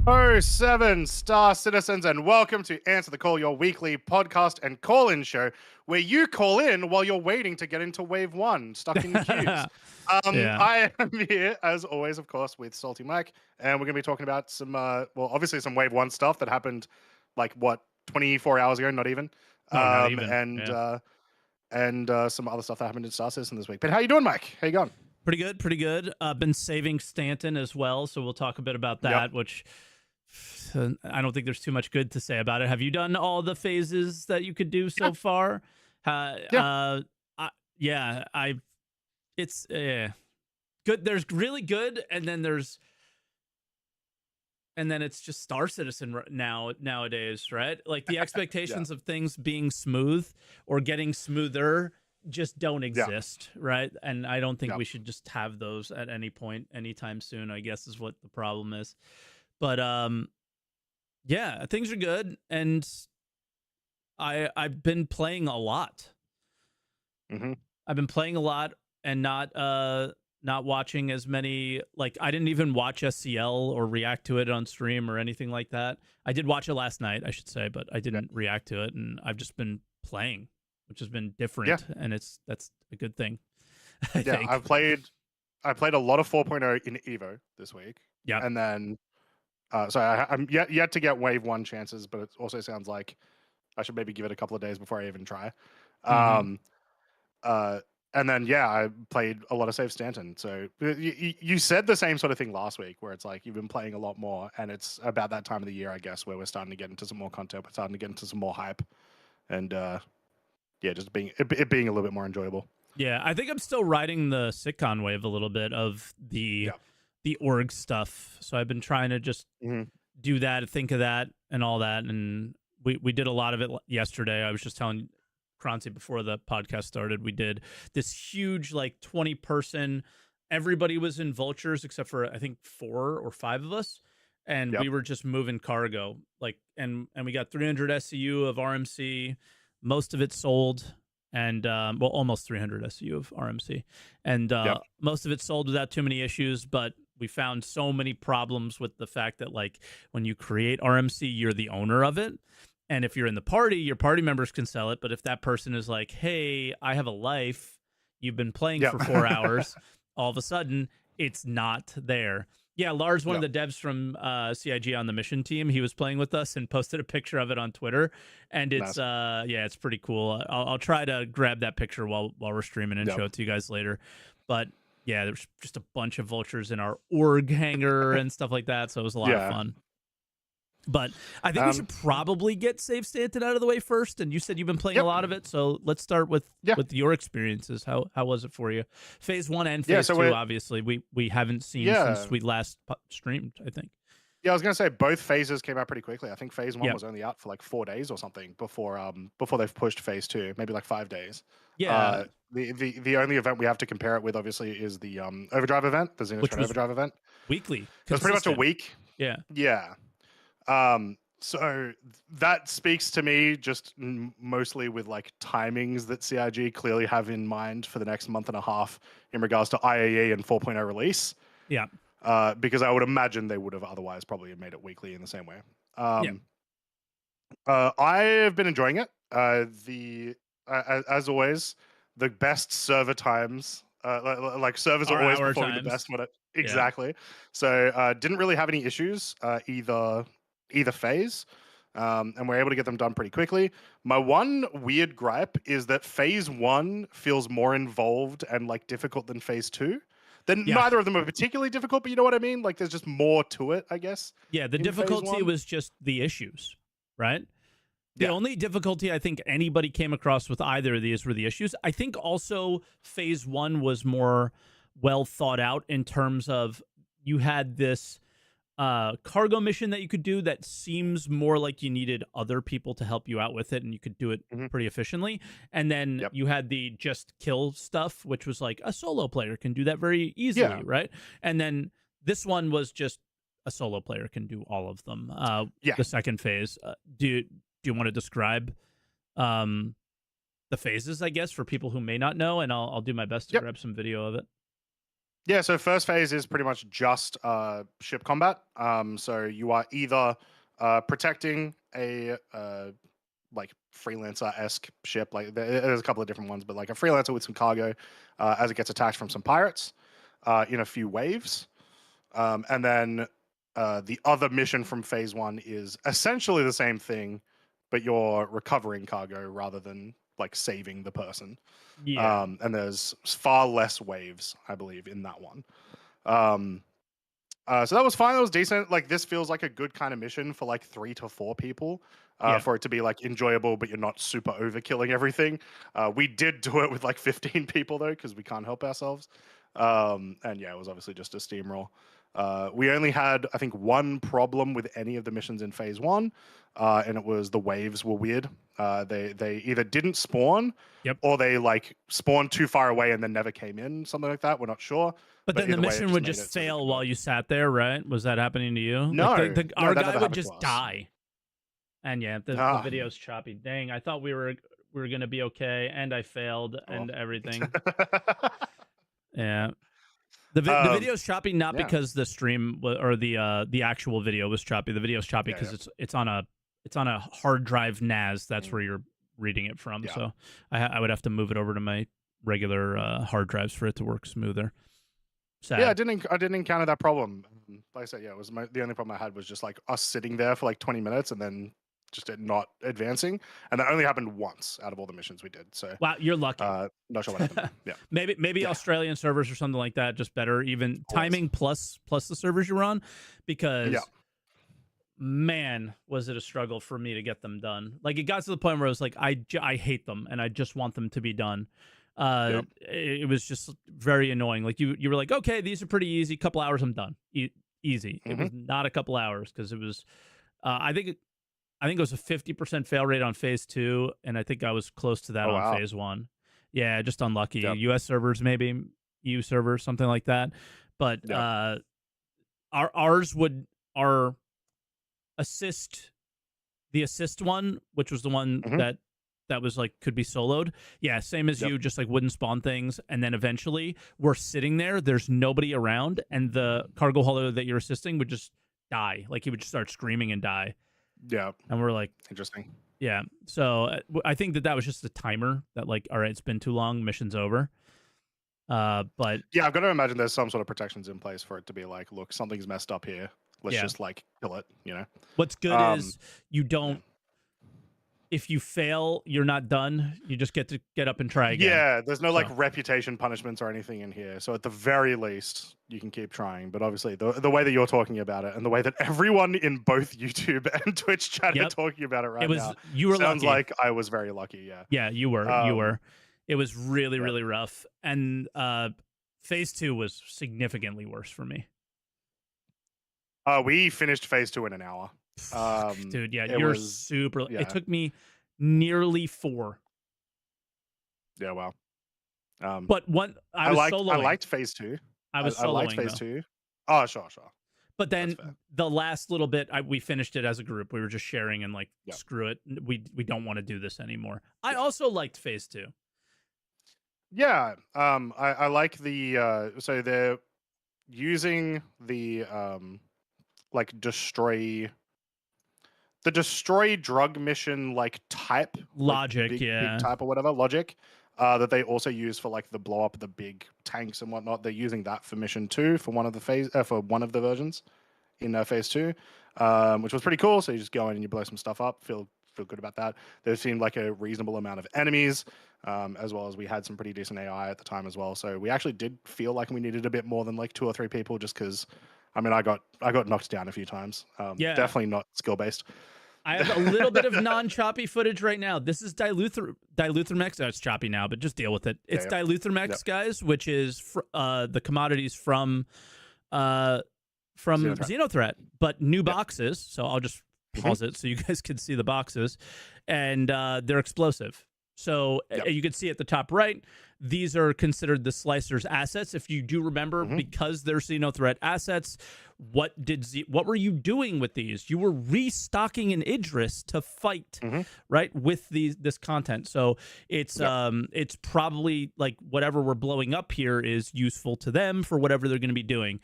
Oh, seven star citizens, and welcome to Answer the Call, your weekly podcast and call in show where you call in while you're waiting to get into wave one, stuck in queues. Yeah. I am here, as always, of course, with SaltEMike, and we're going to be talking about some, well, obviously some wave one stuff that happened like what, 24 hours ago, not even, Oh, not um, even. and Yeah. uh, and some other stuff that happened in Star Citizen this week. But how you doing, Mike? How you going? Pretty good. Pretty good. Been saving Stanton as well, so we'll talk a bit about Yep. that, which I don't think there's too much good to say about it. Have you done all the phases that you could do Yeah. so far? Uh, Yeah. uh, yeah, it's good. There's really good, and then it's just Star Citizen nowadays, right? Like the Yeah. expectations of things being smooth or getting smoother just don't Yeah. exist, right? And I don't think Yeah. we should just have those at any point anytime soon, I guess is what the problem is. But yeah, things are good and I've been playing a lot. Hmm. I've been playing a lot and not watching as many. Like I didn't even watch SCL or react to it on stream or anything like that. I did watch it last night, I should say, but I Yeah. didn't react to it, and I've just been playing, which has been Yeah. different, and that's a good thing. I Yeah. think. I played a lot of 4.0 in Evo this week, Yeah. and then so I'm yet to get Wave One chances, but it also sounds like I should maybe give it a couple of days before I even try. Hmm. Um, uh, and then yeah, I played a lot of Save Stanton. So you said the same sort of thing last week, where it's like you've been playing a lot more, and it's about that time of the year, I guess, where we're starting to get into some more content, we're starting to get into some more hype, and yeah, just it being a little bit more enjoyable. Yeah, I think I'm still riding the sitcom wave a little bit of Yeah. the org stuff. So I've been trying to just Hmm. do that, think of that, and all that. And we did a lot of it yesterday. I was just telling Croncy before the podcast started. We did this huge, like 20-person. Everybody was in vultures except for I think 4 or 5 of us, and Yep. we were just moving cargo. Like, and we got 300 SCU of RMC. Most of it sold. And well, almost 300 SCU of RMC, and Yep. most of it sold without too many issues. But we found so many problems with the fact that like when you create RMC, you're the owner of it. And if you're in the party, your party members can sell it. But if that person is like, hey, I have a life, you've been playing Yep. for 4 hours, all of a sudden it's not there. Yeah, Lars, one of Yep. the devs from CIG on the mission team, he was playing with us and posted a picture of it on Twitter. And it's Nice. yeah, it's pretty cool. I'll try to grab that picture while we're streaming and Yep. show it to you guys later. But yeah, there's just a bunch of vultures in our org hangar and stuff like that. So it was a lot of Yeah. fun. But I think we Um. should probably get Save Stanton out of the way first. And you said you've been playing a Yep. lot of it, so let's start Yeah. with your experiences. How was it for you? Phase one and Yeah. phase So two, we're obviously, we haven't seen yeah. since we last streamed. I think. Yeah, I was gonna say both phases came out pretty quickly. I think phase one Yeah, was only out for like 4 days or something before they've pushed phase two, maybe like 5 days. yeah, The only event we have to compare it with obviously is the overdrive event, the which Xenotron was overdrive event. weekly, It was pretty much a consistent. week. Yeah, Yeah. So that speaks to me just mostly with like timings that CIG clearly have in mind for the next month and a half in regards to IAE and 4.0 release. yeah, Because I would imagine they would have otherwise probably made it weekly in the same way. yeah, Um, I've been enjoying it. As always, the best server times, like servers are our always hour performing the times. best when it Yeah, exactly. So didn't really have any issues either phase. And we're able to get them done pretty quickly. My one weird gripe is that phase one feels more involved and like difficult than phase two. Then yeah, neither of them are particularly difficult, but you know what I mean? Like there's just more to it, I guess, yeah. The in phase difficulty one. was just the issues, right? The Yeah. only difficulty I think anybody came across with either of these were the issues. I think also phase one was more well thought out in terms of you had this cargo mission that you could do that seems more like you needed other people to help you out with it and you could do it Hmm. pretty efficiently. And then Yep. you had the just kill stuff, which was like a solo player can do that very Yeah. easily, right? And then this one was just a solo player can do all of them. Yeah. The second phase. Do you want to describe um, the phases, I guess, for people who may not know? And I'll do my best to Yep. grab some video of it. Yeah, so first phase is pretty much just ship combat. So you are either protecting a like freelancer-esque ship, like there's a couple of different ones, but like a freelancer with some cargo as it gets attacked from some pirates in a few waves. And then the other mission from phase one is essentially the same thing, but you're recovering cargo rather than like saving the person. Yeah. And there's far less waves, I believe, in that one. Um, so that was fine. That was decent. Like this feels like a good kind of mission for like 3 to 4 people. Yeah. For it to be like enjoyable, but you're not super overkilling everything. We did do it with like 15 people though, because we can't help ourselves. And yeah, it was obviously just a steamroll. We only had, I think, one problem with any of the missions in phase one, and it was the waves were weird. They either didn't spawn, Yep. or they like spawned too far away and then never came in. Something like that. We're not sure. But then the either way, it mission just would made just it so we fail could while not- you sat there, right? Was that happening to you? No, like no, our that guy never would happened just to us. die. And yeah, the Ah. video's choppy. Dang, I thought we were gonna be okay, and I failed and everything. Yeah. The video's choppy not yeah. because the stream or the actual video was choppy. The video's choppy Yeah, because it's on a hard drive NAS. That's where you're reading it from. Yeah. So I would have to move it over to my regular hard drives for it to work smoother. Sad. Yeah, I didn't encounter that problem. Like I said, yeah, it was the only problem I had was just like us sitting there for like 20 minutes and then just it not advancing, and that only happened once out of all the missions we did. So Wow, you're lucky. Not sure what happened. Yeah, maybe Yeah. Australian servers or something like that, just better. Even timing plus the servers you're on, because man, was it a struggle for me to get them done. Like it got to the point where I was like, I hate them and I just want them to be done. It was just very annoying. Like you were like, okay, these are pretty easy. Couple hours, I'm done. Easy. It was not a couple hours because it was. I think it was a 50% fail rate on phase 2, and I think I was close to that on phase 1. Yeah, just unlucky. Yep. U.S. servers, maybe EU servers, something like that. But our assist, the assist one, which was the one that was like could be soloed. Yeah, same as you, just like wouldn't spawn things, and then eventually we're sitting there. There's nobody around, and the cargo hauler that you're assisting would just die. Like he would just start screaming and die. Yeah, and we're like, interesting. Yeah, so I think that was just a timer that like, all right, it's been too long, mission's over. But yeah, I've got to imagine there's some sort of protections in place for it to be like, look, something's messed up here. Let's just like kill it. You know. What's good is you don't. If you fail, you're not done. You just get to get up and try again. Yeah, there's no like reputation punishments or anything in here. So at the very least, you can keep trying. But obviously, the way that you're talking about it and the way that everyone in both YouTube and Twitch chat are talking about it right now, you were sounds lucky. like I was very lucky. Yeah. Yeah, you were. You were. It was really, really rough. And phase 2 was significantly worse for me. We finished phase 2 in an hour. Dude, yeah, you're super. It took me nearly 4. Yeah, wow. But I liked phase 2. I liked phase 2. Oh, sure. But then the last little bit, we finished it as a group. We were just sharing and like, screw it. We don't want to do this anymore. I also liked phase 2. Yeah. I like the so they're using the like destroy drug mission like type logic, like big type or whatever logic that they also use for like the blow up the big tanks and whatnot. They're using that for mission 2 for one of the versions in phase 2, which was pretty cool. So you just go in and you blow some stuff up. Feel good about that. There seemed like a reasonable amount of enemies, as well as we had some pretty decent AI at the time as well. So we actually did feel like we needed a bit more than like 2 or 3 people, just because. I mean, I got knocked down a few times. Definitely not skill based. I have a little bit of non-choppy footage right now. This is Diluthermex. Oh, it's choppy now, but just deal with it. It's Diluthermex, guys, which is the commodities from Xenothreat, but new boxes. So I'll just pause it so you guys can see the boxes, and they're explosive. So Yep. you can see at the top right, these are considered the slicer's assets. If you do remember, because they're Xenothreat assets, what were you doing with these? You were restocking an Idris to fight, right, with this content. So it's probably like whatever we're blowing up here is useful to them for whatever they're going to be doing.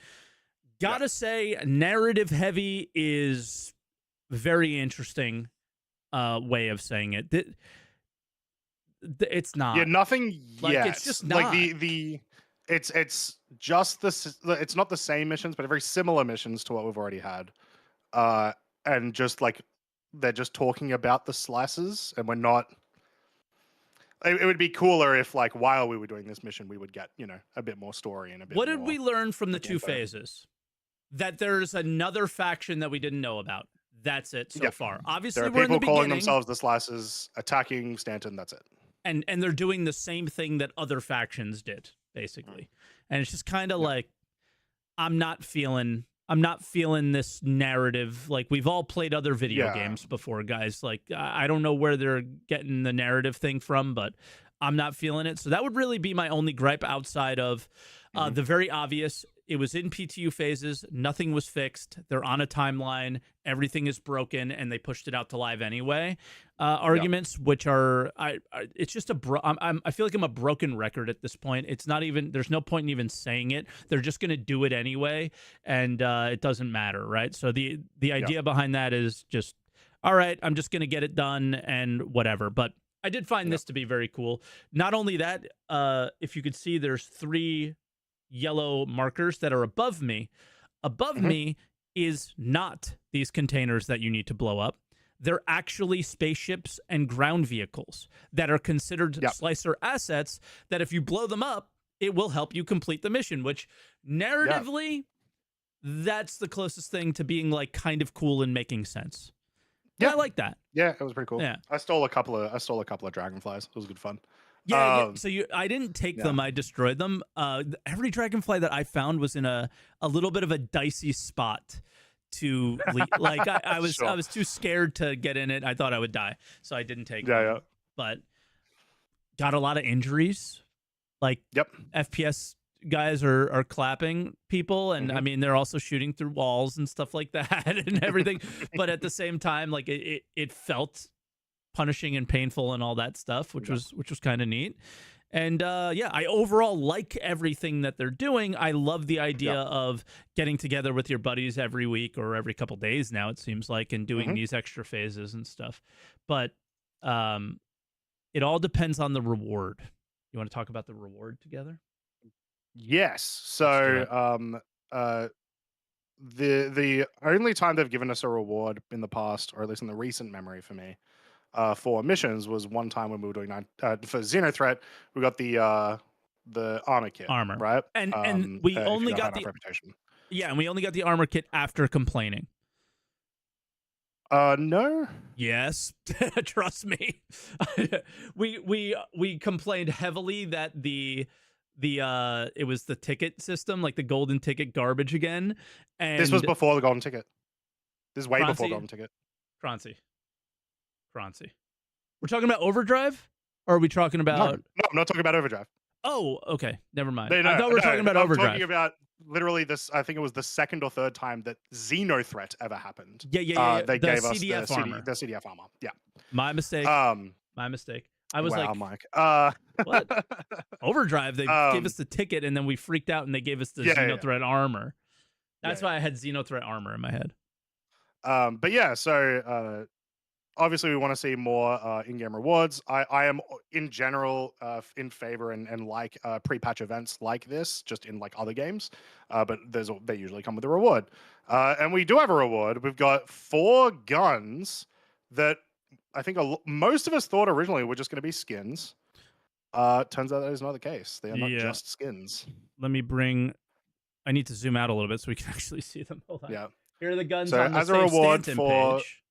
Gotta say, narrative heavy is very interesting way of saying it. It's not. Yeah, nothing like yet. it's just not. Like it's just it's not the same missions, but very similar missions to what we've already had. And just like they're just talking about the slices, and we're not. It would be cooler if, like, while we were doing this mission, we would get, a bit more story and a bit. What more did we learn from the 2 info. phases? That there's another faction that we didn't know about. That's it so far. Obviously, there are we're in the people calling beginning, themselves the slices, attacking Stanton. That's it. and they're doing the same thing that other factions did, basically. And it's just kind of like, I'm not feeling this narrative. Like, we've all played other video games before, guys. Like, I don't know where they're getting the narrative thing from, but I'm not feeling it. So that would really be my only gripe outside of the very obvious. It was in PTU phases. Nothing was fixed. They're on a timeline. Everything is broken, and they pushed it out to live anyway. Arguments, which are, it's just I feel like I'm a broken record at this point. It's not even, there's no point in even saying it. They're just going to do it anyway, and it doesn't matter, right? So the idea behind that is just, all right, I'm just going to get it done and whatever. But I did find this to be very cool. Not only that, if you could see, there's 3 yellow markers that are above me. Above me is not these containers that you need to blow up. They're actually spaceships and ground vehicles that are considered slicer assets that if you blow them up, it will help you complete the mission, which narratively, that's the closest thing to being like kind of cool and making sense. Yeah, I like that. Yeah, it was pretty cool. Yeah. I stole a couple of dragonflies. It was good fun. Yeah, so I didn't take them. I destroyed them. Every dragonfly that I found was in a little bit of a dicey spot to like. I was too scared to get in it. I thought I would die, so I didn't take them. Yeah. But got a lot of injuries. Like, FPS guys are clapping people, and I mean, they're also shooting through walls and stuff like that and everything. But at the same time, like it felt punishing and painful and all that stuff, which was kind of neat. And I overall like everything that they're doing. I love the idea of getting together with your buddies every week or every couple days now, it seems like, and doing these extra phases and stuff. But it all depends on the reward. You want to talk about the reward together? Yes. So the only time they've given us a reward in the past, or at least in the recent memory for me, for missions was one time when we were doing for Xenothreat, we got the armor kit, right? And we only got the reputation. Yeah, and we only got the armor kit after complaining. No. Yes, trust me. we complained heavily that it was the ticket system, like the golden ticket garbage again. And this was before the golden ticket. This is way Croncy, before golden ticket. Croncy. We're talking about Overdrive? Or are we talking about... No, I'm not talking about Overdrive. Oh, okay. Never mind. No, I thought we were talking about Overdrive. I'm talking about literally this, I think it was the second or third time that Xenothreat ever happened. Yeah. They gave us the armor. The CDF armor. Yeah. My mistake. My mistake. I was Mike. What? Overdrive, they gave us the ticket, and then we freaked out, and they gave us the Xenothreat armor. That's why I had Xenothreat armor in my head. But yeah, so obviously we want to see more in-game rewards. I am in general in favor and like pre-patch events like this, just in like other games. But they usually come with a reward. And we do have a reward. We've got 4 guns that I think most of us thought originally were just going to be skins. Turns out that is not the case. They are not just skins. Let me I need to zoom out a little bit so we can actually see them. Hold on. Yeah. Here are the guns so on the as a reward Stanton for page.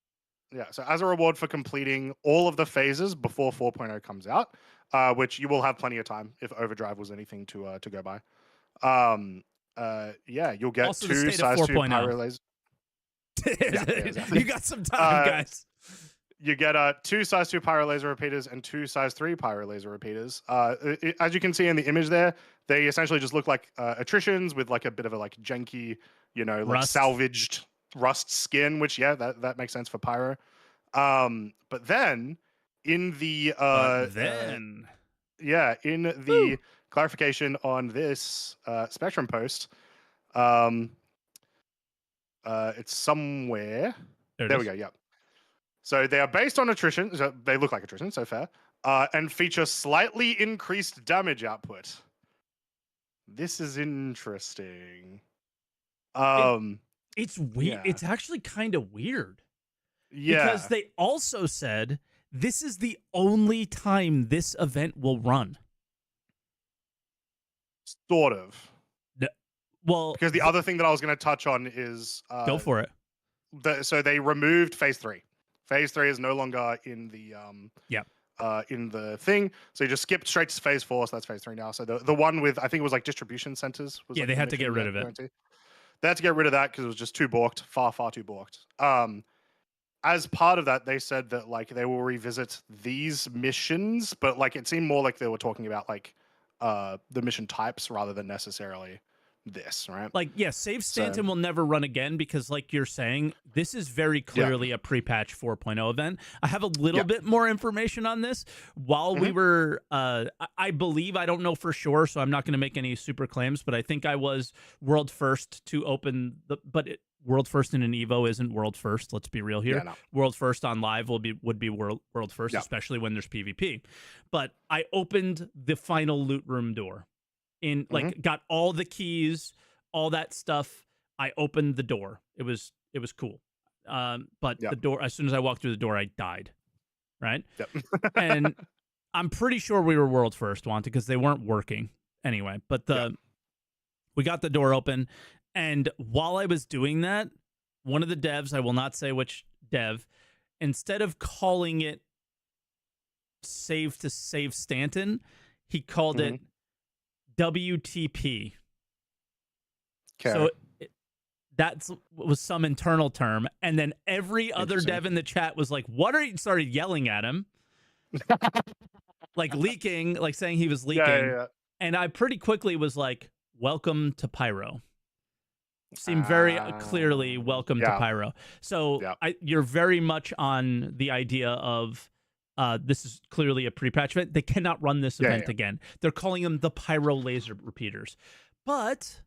So as a reward for completing all of the phases before 4.0 comes out, which you will have plenty of time if Overdrive was anything to go by. You'll get also 2 size 2 pyro lasers. You got some time, guys. You get 2 size 2 pyro laser repeaters and 2 size 3 pyro laser repeaters. As you can see in the image there, they essentially just look like attritions with like a bit of a like janky, like Rust. salvaged rust skin, which that makes sense for pyro. But then in the in the Woo. clarification on this Spectrum post, it's somewhere. There we go. Yep. So they are based on attrition. So they look like attrition, so fair. And feature slightly increased damage output. This is interesting. It's weird. Yeah. It's actually kind of weird. Yeah. Because they also said this is the only time this event will run. Sort of. Well, because the other thing that I was going to touch on is go for it. So they removed phase 3. Phase 3 is no longer in the in the thing. So you just skipped straight to phase 4. So that's phase 3 now. So the one with, I think it was like distribution centers. Was like they had to get rid of it. They had to get rid of that because it was just too balked, far too balked. As part of that, they said that like they will revisit these missions, but like it seemed more like they were talking about like the mission types rather than necessarily this, right? Like, yeah, Save Stanton will never run again because, like you're saying, this is very clearly a pre-patch 4.0 event. I have a little bit more information on this. While we were, I believe, I don't know for sure, so I'm not going to make any super claims, but I think I was world first to open the, world first in an Evo isn't world first. Let's be real here. World first on live would be world first, especially when there's PvP. But I opened the final loot room door. Got all the keys, all that stuff. I opened the door. It was cool. But the door, as soon as I walked through the door, I died. Right. Yep. And I'm pretty sure we were world first, Wanta, because they weren't working anyway. But we got the door open, and while I was doing that, one of the devs, I will not say which dev, instead of calling it Save Stanton, he called it WTP. Okay. So that was some internal term, and then every other dev in the chat was like, "What are you?" Started yelling at him, like leaking, like saying he was leaking. And I pretty quickly was like, "Welcome to Pyro." Seemed very clearly welcome to Pyro. So you're very much on the idea of. This is clearly a pre-patch event. They cannot run this event again. They're calling them the Pyro laser repeaters. But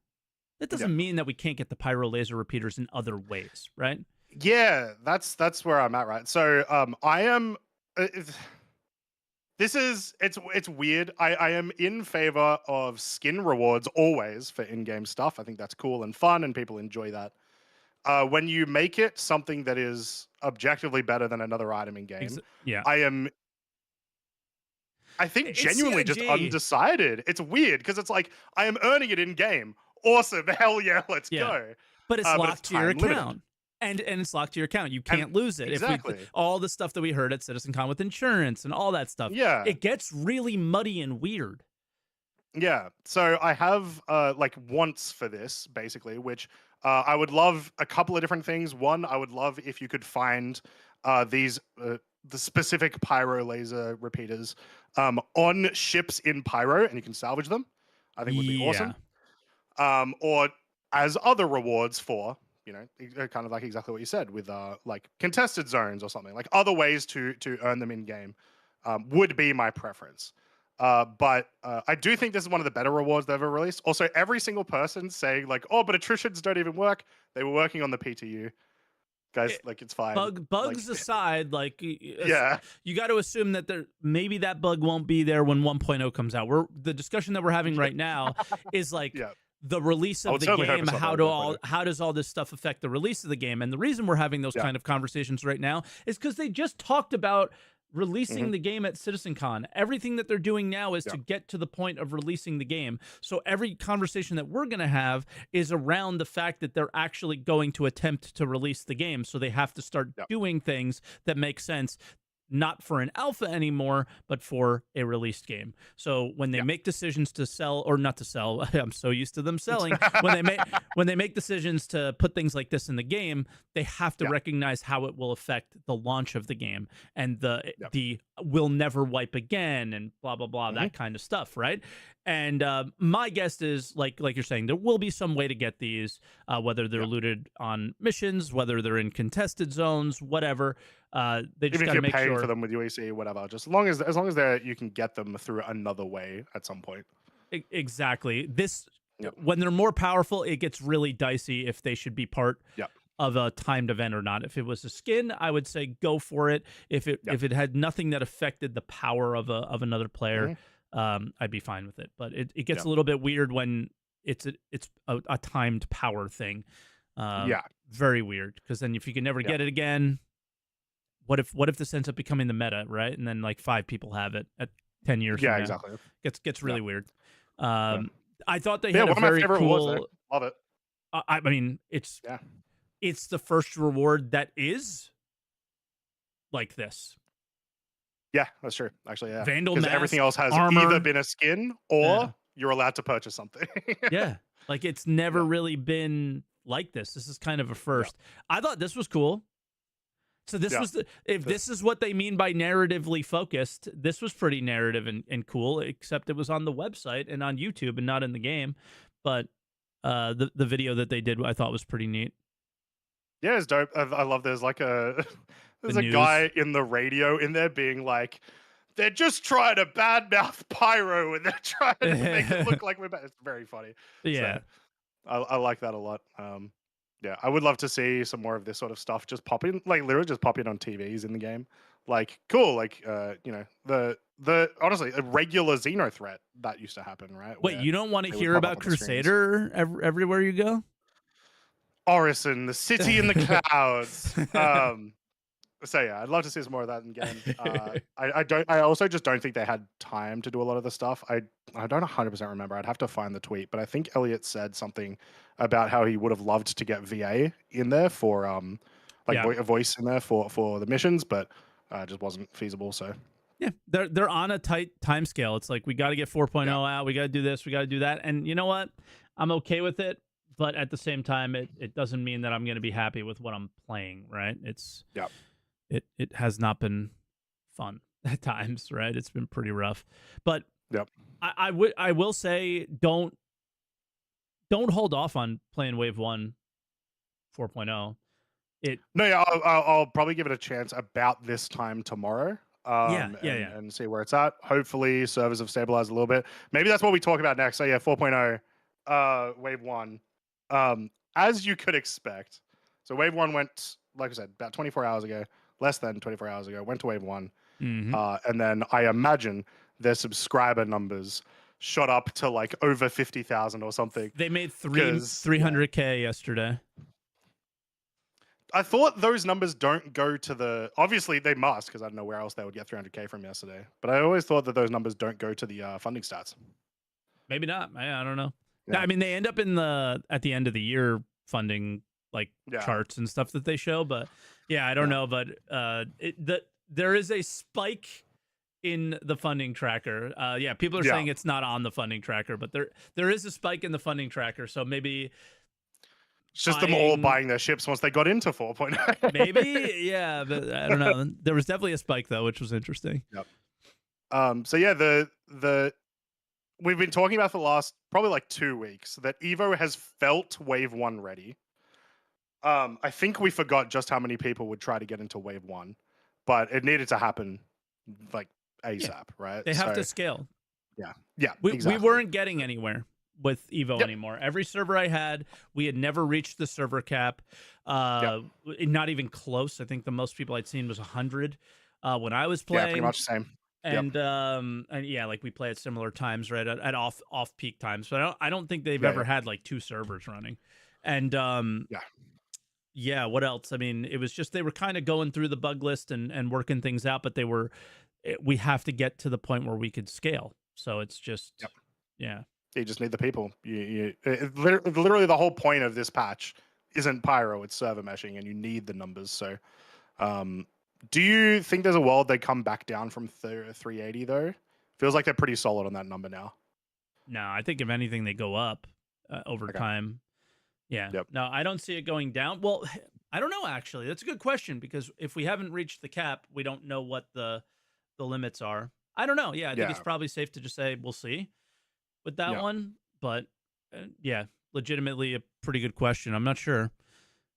that doesn't mean that we can't get the Pyro laser repeaters in other ways, right? Yeah, that's where I'm at, right? So I am it's weird. I am in favor of skin rewards always for in-game stuff. I think that's cool and fun and people enjoy that. When you make it something that is objectively better than another item in game, I think genuinely just undecided. It's weird because it's like I am earning it in game. Awesome, hell yeah, let's go. But it's locked to your account, and it's locked to your account. You can't lose it. Exactly. All the stuff that we heard at CitizenCon with insurance and all that stuff. Yeah, it gets really muddy and weird. Yeah, so I have like wants for this basically, which I would love a couple of different things. One, I would love if you could find these the specific Pyro laser repeaters on ships in Pyro, and you can salvage them. I think would be awesome. Or as other rewards for kind of like exactly what you said with like contested zones or something, like other ways to earn them in game would be my preference. But I do think this is one of the better rewards they've ever released. Also, every single person saying like, "Oh, but attritions don't even work." They were working on the PTU, guys. Like it's fine. Bugs aside, like you got to assume that maybe that bug won't be there when 1.0 comes out. The discussion that we're having right now is like the release of the game. How does all this stuff affect the release of the game? And the reason we're having those kind of conversations right now is because they just talked about releasing the game at CitizenCon. Everything that they're doing now is to get to the point of releasing the game. So every conversation that we're going to have is around the fact that they're actually going to attempt to release the game. So they have to start doing things that make sense. not for an alpha anymore, but for a released game. So when they make decisions to sell or not to sell, I'm so used to them selling. When they make decisions to put things like this in the game, they have to recognize how it will affect the launch of the game and the will never wipe again and blah blah blah, that kind of stuff, right? And my guess is like you're saying, there will be some way to get these, whether they're looted on missions, whether they're in contested zones, whatever. They just got to make sure for them with UEC, whatever. Just as long as they're you can get them through another way at some point. Exactly. This when they're more powerful, it gets really dicey if they should be part of a timed event or not. If it was a skin, I would say go for it. If it had nothing that affected the power of another player, I'd be fine with it. But it gets a little bit weird when it's a timed power thing. Very weird, because then if you can never get it again, what if this ends up becoming the meta, right? And then like 5 people have it at 10 years from now. Exactly. Gets really weird. I thought they had a one very of my favorite cool. awards, love it. I mean, it's the first reward that is like this. Yeah, that's true. Actually, yeah. Vandal because mask, everything else has armor. either been a skin or you're allowed to purchase something. Like it's never really been like this. This is kind of a first. I thought this was cool. So this was this is what they mean by narratively focused. This was pretty narrative and cool, except it was on the website and on YouTube and not in the game. But the video that they did, I thought was pretty neat. Yeah, it's dope. I love there's like a guy in the radio in there being like, they're just trying to badmouth Pyro and they're trying to make it look like we're bad. It's very funny. Yeah. So, I like that a lot. Yeah, I would love to see some more of this sort of stuff just pop in, like literally just pop in on TVs in the game. Like, cool, like, you know, the honestly, a regular Xeno threat that used to happen, right? Wait, you don't want to hear about Crusader everywhere you go? Orison, the city in the clouds. So yeah, I'd love to see some more of that in game. I also just don't think they had time to do a lot of the stuff. I don't 100% remember. I'd have to find the tweet, but I think Elliot said something about how he would have loved to get VA in there for a voice in there for the missions, but it just wasn't feasible. So yeah, they're on a tight time scale. It's like we got to get 4.0 out, we got to do this, we got to do that, and you know what? I'm okay with it, but at the same time, it doesn't mean that I'm going to be happy with what I'm playing. Right? It's It has not been fun at times, right? It's been pretty rough. But I will say don't hold off on playing Wave 1 4.0. I'll probably give it a chance about this time tomorrow. And see where it's at. Hopefully servers have stabilized a little bit. Maybe that's what we talk about next. So yeah, 4.0 Wave 1. As you could expect. So Wave 1 went, like I said, about 24 hours ago. Less than 24 hours ago, went to Wave 1. And then I imagine their subscriber numbers shot up to like over 50,000 or something. They made 300K yesterday. I thought those numbers don't go to the... Obviously, they must, because I don't know where else they would get 300K from yesterday. But I always thought that those numbers don't go to the funding stats. Maybe not. I don't know. I mean, they end up at the end of the year funding charts and stuff that they show, but I don't know. But there is a spike in the funding tracker. People are saying it's not on the funding tracker, but there is a spike in the funding tracker. So maybe it's just them all buying their ships once they got into 4.0. Maybe, but I don't know. There was definitely a spike though, which was interesting. So yeah, the we've been talking about for the last probably like 2 weeks that Evo has felt Wave 1 ready. I think we forgot just how many people would try to get into Wave 1, but it needed to happen like ASAP, right? They have to scale. Exactly. We weren't getting anywhere with Evo anymore. Every server I had, we had never reached the server cap. Not even close. I think the most people I'd seen was 100 when I was playing. Yeah, pretty much the same. And like we play at similar times, right? At off peak times. But I don't think they've ever had like 2 servers running. And what else? I mean, it was just they were kind of going through the bug list and working things out, but we have to get to the point where we could scale. So it's just you just need the people. Literally the whole point of this patch isn't Pyro, it's server meshing, and you need the numbers. So Do you think there's a world they come back down from 380 though? Feels like they're pretty solid on that number now. No, I think if anything, they go up over Okay. time. Yeah. Yep. No, I don't see it going down. Well, I don't know, actually. That's a good question, because if we haven't reached the cap, we don't know what the limits are. I don't know. Yeah, I think it's probably safe to just say we'll see with that one. But yeah, legitimately a pretty good question. I'm not sure.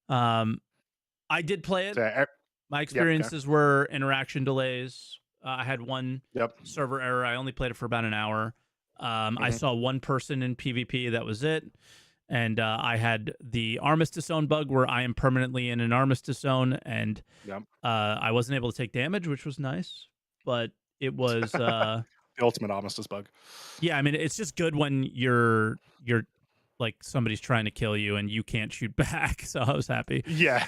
I did play it. So, My experiences were interaction delays. I had one Yep. server error. I only played it for about an hour. I saw one person in PvP. That was it. And I had the armistice zone bug where I am permanently in an armistice zone, and I wasn't able to take damage, which was nice. But it was the ultimate armistice bug. Yeah, I mean, it's just good when you're like somebody's trying to kill you and you can't shoot back. So I was happy. Yeah.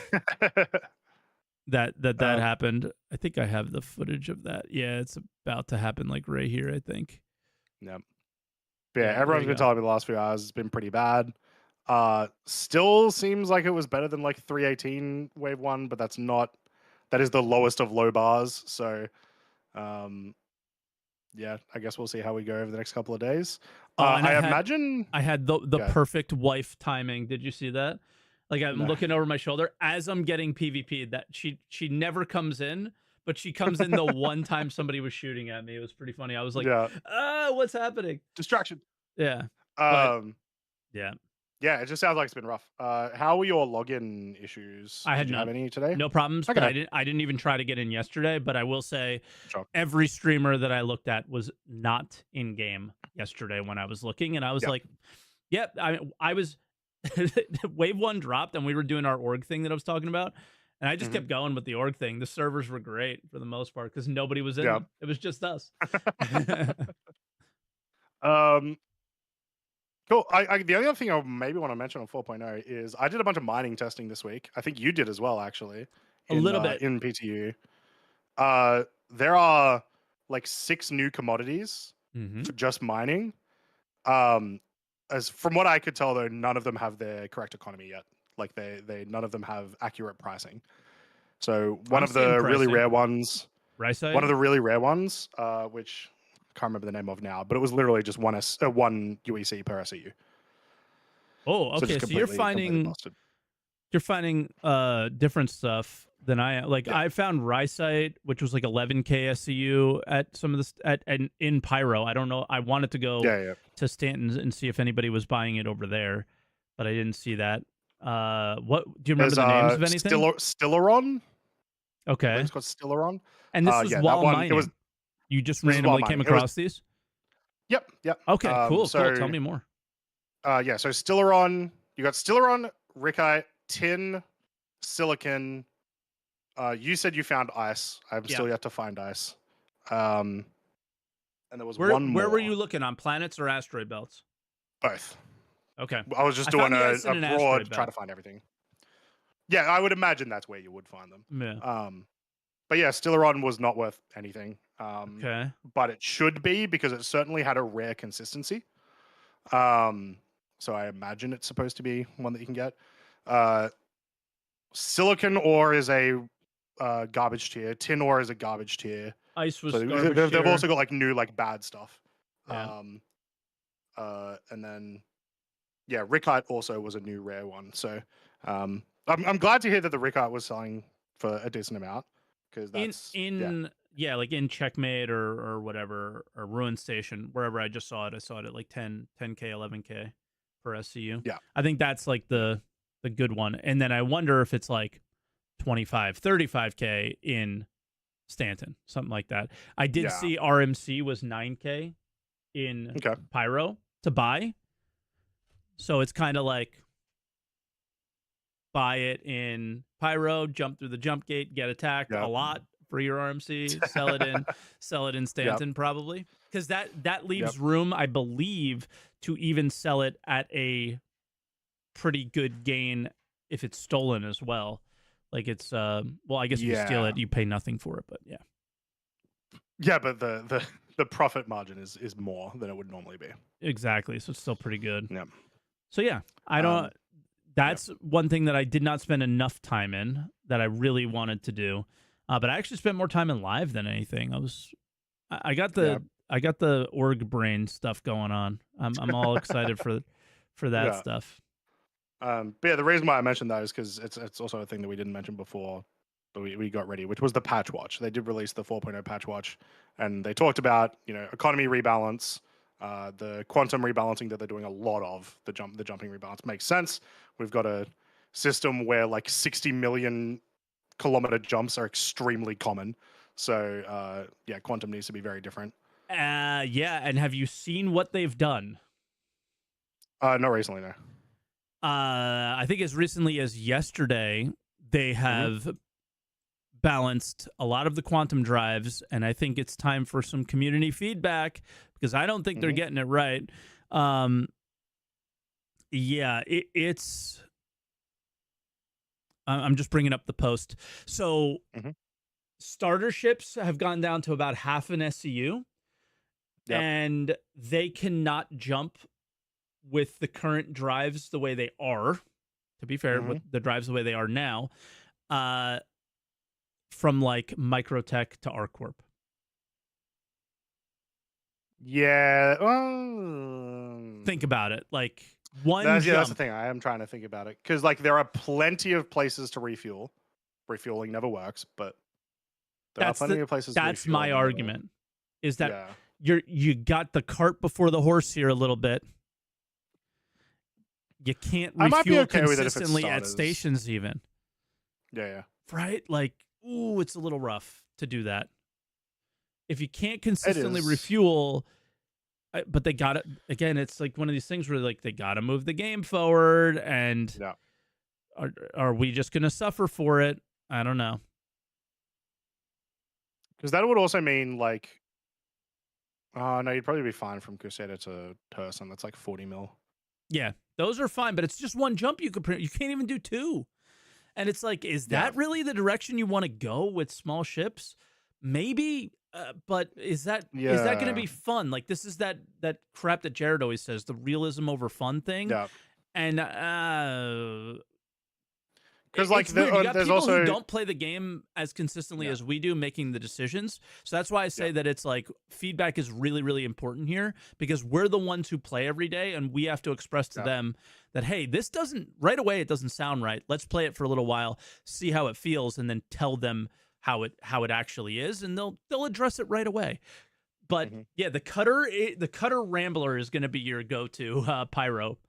that happened. I think I have the footage of that. Yeah, it's about to happen, like right here, I think. Yep. Yeah, everyone's been telling me the last few hours it's been pretty bad. Still seems like it was better than like 318 wave 1, but that is the lowest of low bars. So yeah, I guess we'll see how we go over the next couple of days. I imagine I had the perfect wife timing. Did you see that? Like, I'm looking over my shoulder as I'm getting PvP. That she never comes in, but she comes in the one time somebody was shooting at me. It was pretty funny. I was like, what's happening? Distraction. Yeah. Yeah. Yeah, it just sounds like it's been rough. How were your login issues? Did you have any today? No problems. Okay. But I didn't even try to get in yesterday. But I will say, every streamer that I looked at was not in game yesterday when I was looking, and I was like, "Yep." I was wave 1 dropped, and we were doing our org thing that I was talking about, and I just kept going with the org thing. The servers were great for the most part because nobody was in them. It was just us. Cool. The only other thing I maybe want to mention on 4.0 is I did a bunch of mining testing this week. I think you did as well, actually. A little bit. In PTU. There are like 6 new commodities for just mining. As from what I could tell, though, none of them have their correct economy yet. Like none of them have accurate pricing. So one of the really rare ones, which can't remember the name of now, but it was literally just one UEC per SEU. Oh, okay. So you're finding different stuff than I am. Like, I found Rysite, which was like 11k SEU at some of the in Pyro. I don't know. I wanted to go to Stanton and see if anybody was buying it over there, but I didn't see that. What do you remember the names of anything? Stellaron. Okay, it's called Stellaron. And this was while mining. You just randomly came across these? Yep. Okay, cool. Tell me more. So Stellaron, you got Stellaron, Rikite, Tin, Silicon. You said you found Ice. I'm still yet to find Ice. And there was one more. Where were you looking, on planets or asteroid belts? Both. Okay. I was just doing a broad try to find everything. Yeah, I would imagine that's where you would find them. Yeah. But yeah, Stellaron was not worth anything. Okay. But it should be, because it certainly had a rare consistency. So I imagine it's supposed to be one that you can get. Silicon ore is a garbage tier. Tin ore is a garbage tier. Ice was garbage tier. They've also got like new bad stuff. Yeah. And then Rikite also was a new rare one. So I'm glad to hear that the Rikite was selling for a decent amount, because that's like in Checkmate or whatever, or Ruin Station, wherever I just saw it. I saw it at like 10k, 11k per SCU. Yeah. I think that's like the good one. And then I wonder if it's like 25, 35k in Stanton, something like that. I did see RMC was 9k in Pyro to buy. So it's kind of like, buy it in Pyro, jump through the jump gate, get attacked a lot for your RMC, sell it in Stanton probably, because that leaves room, I believe, to even sell it at a pretty good gain if it's stolen as well. Like, it's I guess if you steal it, you pay nothing for it, but but the profit margin is more than it would normally be. Exactly. So it's still pretty good. Yeah. So I don't. That's one thing that I did not spend enough time in that I really wanted to do. But I actually spent more time in live than anything. I got Yeah, the org brain stuff going on. I'm all excited for that yeah. stuff. But yeah, the reason why I mentioned that is because it's also a thing that we didn't mention before, but we got ready, which was the patch watch. They did release the 4.0 patch watch, and they talked about economy rebalance, the quantum rebalancing that they're doing a lot of. The jumping rebalance makes sense. We've got a system where like 60 million kilometer jumps are extremely common. So yeah, quantum needs to be very different. Yeah, and have you seen what they've done? Not recently, no. I think as recently as yesterday, they Hmm. have balanced a lot of the quantum drives, and I think it's time for some community feedback because I don't think they're Hmm. getting it right. Um, yeah, it's. I'm just bringing up the post. So Hmm. starter ships have gone down to about half an SCU, Yep. and they cannot jump with the current drives the way they are. To be fair, Hmm. with the drives the way they are now, uh, from like Microtech to ArcCorp. Yeah. Well, Think about it. Like one that's the jump. thing. I am trying to think about it because like there are plenty of places to refuel. Refueling never works, but there are That's plenty the of places to that's refuel. my And argument. Is that yeah, you got the cart before the horse here a little bit. You can't I might be refuel okay with it if it's consistently at starters. stations even. Yeah, yeah. Right? Like, ooh, it's a little rough to do that. If you can't It consistently is. refuel, but they got it again, it's like one of these things where like they got to move the game forward, and Yeah, are we just going to suffer for it? I don't know. because that would also mean like, oh no, you'd probably be fine from Crusader to Turson. That's like 40 mil. Yeah, those are fine, but it's just one jump you can't even do two. And it's like, is Yeah, that really the direction you want to go with small ships? Maybe, but is that going to yeah, be fun? Like this is that crap that Jared always says, the realism over fun thing. yeah. And Because like it's weird. You got there's people who also don't play the game as consistently yeah, as we do making the decisions. So that's why I yeah, say that it's like feedback is really, really important here because we're the ones who play every day and we have to express to yeah. them that, hey, this doesn't right away, it doesn't sound right. Let's play it for a little while, see how it feels, and then tell them how it actually is, and they'll address it right away. But Hmm. yeah, the cutter Rambler is going to be your go-to Pyro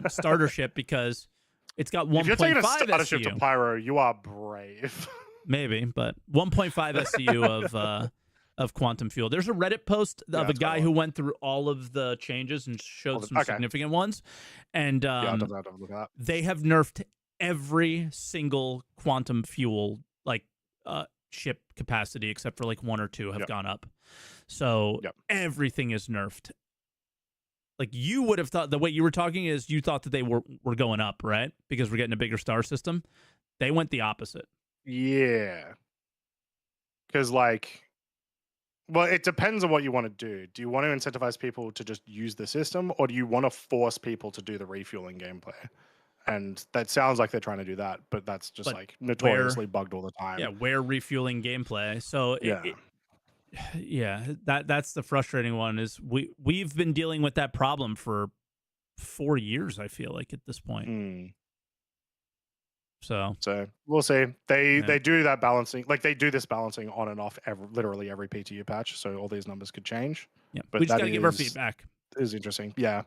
starter ship because it's got If you're taking a 1.5 starter ship to SCU. Pyro, you are brave. Maybe, but 1.5 SCU of quantum fuel. There's a Reddit post Yeah, of a it's quite a guy lot. who went through all of the changes and showed some Okay, significant ones, and yeah, I'll definitely have to look at that. they have nerfed every single quantum fuel like ship capacity except for like one or two have Yep, gone up. So yep. everything is nerfed. Like you would have thought the way you were talking is you thought that they were going up, right? Because we're getting a bigger star system. They went the opposite. Yeah, because like, well, it depends on what you want to do. Do you want to incentivize people to just use the system, or do you want to force people to do the refueling gameplay? And that sounds like they're trying to do that, but that's just But like where notoriously bugged all the yeah, time. where refueling gameplay. So Yeah. yeah, that's the frustrating one is we've been dealing with that problem for 4 years, I feel like at this point. Mm. So, So we'll see. They yeah. they do that balancing, like they do this balancing on and off literally every PTU patch. So all these numbers could change, Yeah. We but just that got to give our feedback. is interesting. Yeah.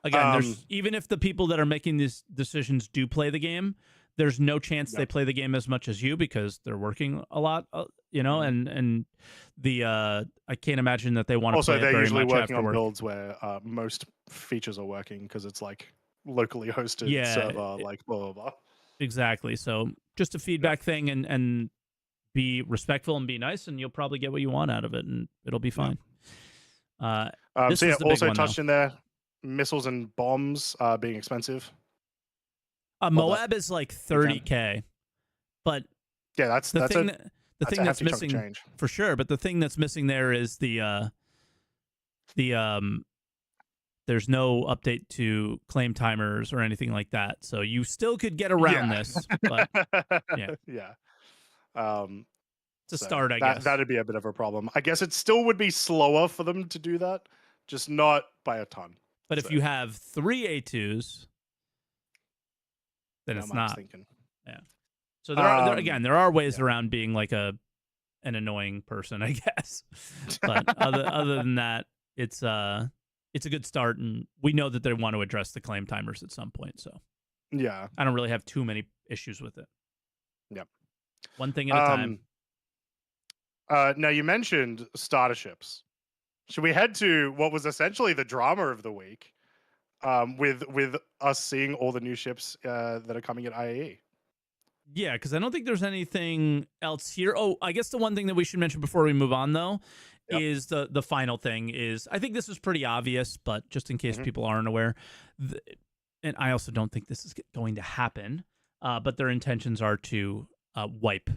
Again, Um. there's even if the people that are making these decisions do play the game, there's no chance they Yep. play the game as much as you because they're working a lot, you know, Mhm. and the I can't imagine that they want to Also, play it they're very usually much working after on work. builds where most features are working because it's like locally hosted Yeah, server, like blah blah blah. exactly. So, just a Yeah. feedback thing and be respectful and be nice, and you'll probably get what you want out of it, and it'll be Yeah. fine. Uh, this So yeah, was the big also one, though. touched in there, missiles and bombs being expensive. Well, that Moab is like you can. 30K, but Yeah, that's the that's thing a that the that's a thing that's hefty chunk of missing change. for sure, but the thing that's missing there is the there's no update to claim timers or anything like that. So you still could get around Yeah. this, but yeah. Yeah. It's a So start, I guess. that'd be a bit of a problem. I guess it still would be slower for them to do that, just not by a ton. But So if you have 3 A2s, then now it's Mike's not. thinking. Yeah. So there are ways yeah. around being like an annoying person, I guess. But other than that, it's a good start, and we know that they want to address the claim timers at some point. So Yeah. I don't really have too many issues with it. Yep. One thing at a time. Now you mentioned starter ships. Should we head to what was essentially the drama of the week, with us seeing all the new ships that are coming at IAE? Yeah, because I don't think there's anything else here. Oh, I guess the one thing that we should mention before we move on, though, Yep. is the final thing is, I think this is pretty obvious, but just in case people aren't aware, and I also don't think this is going to happen, but their intentions are to wipe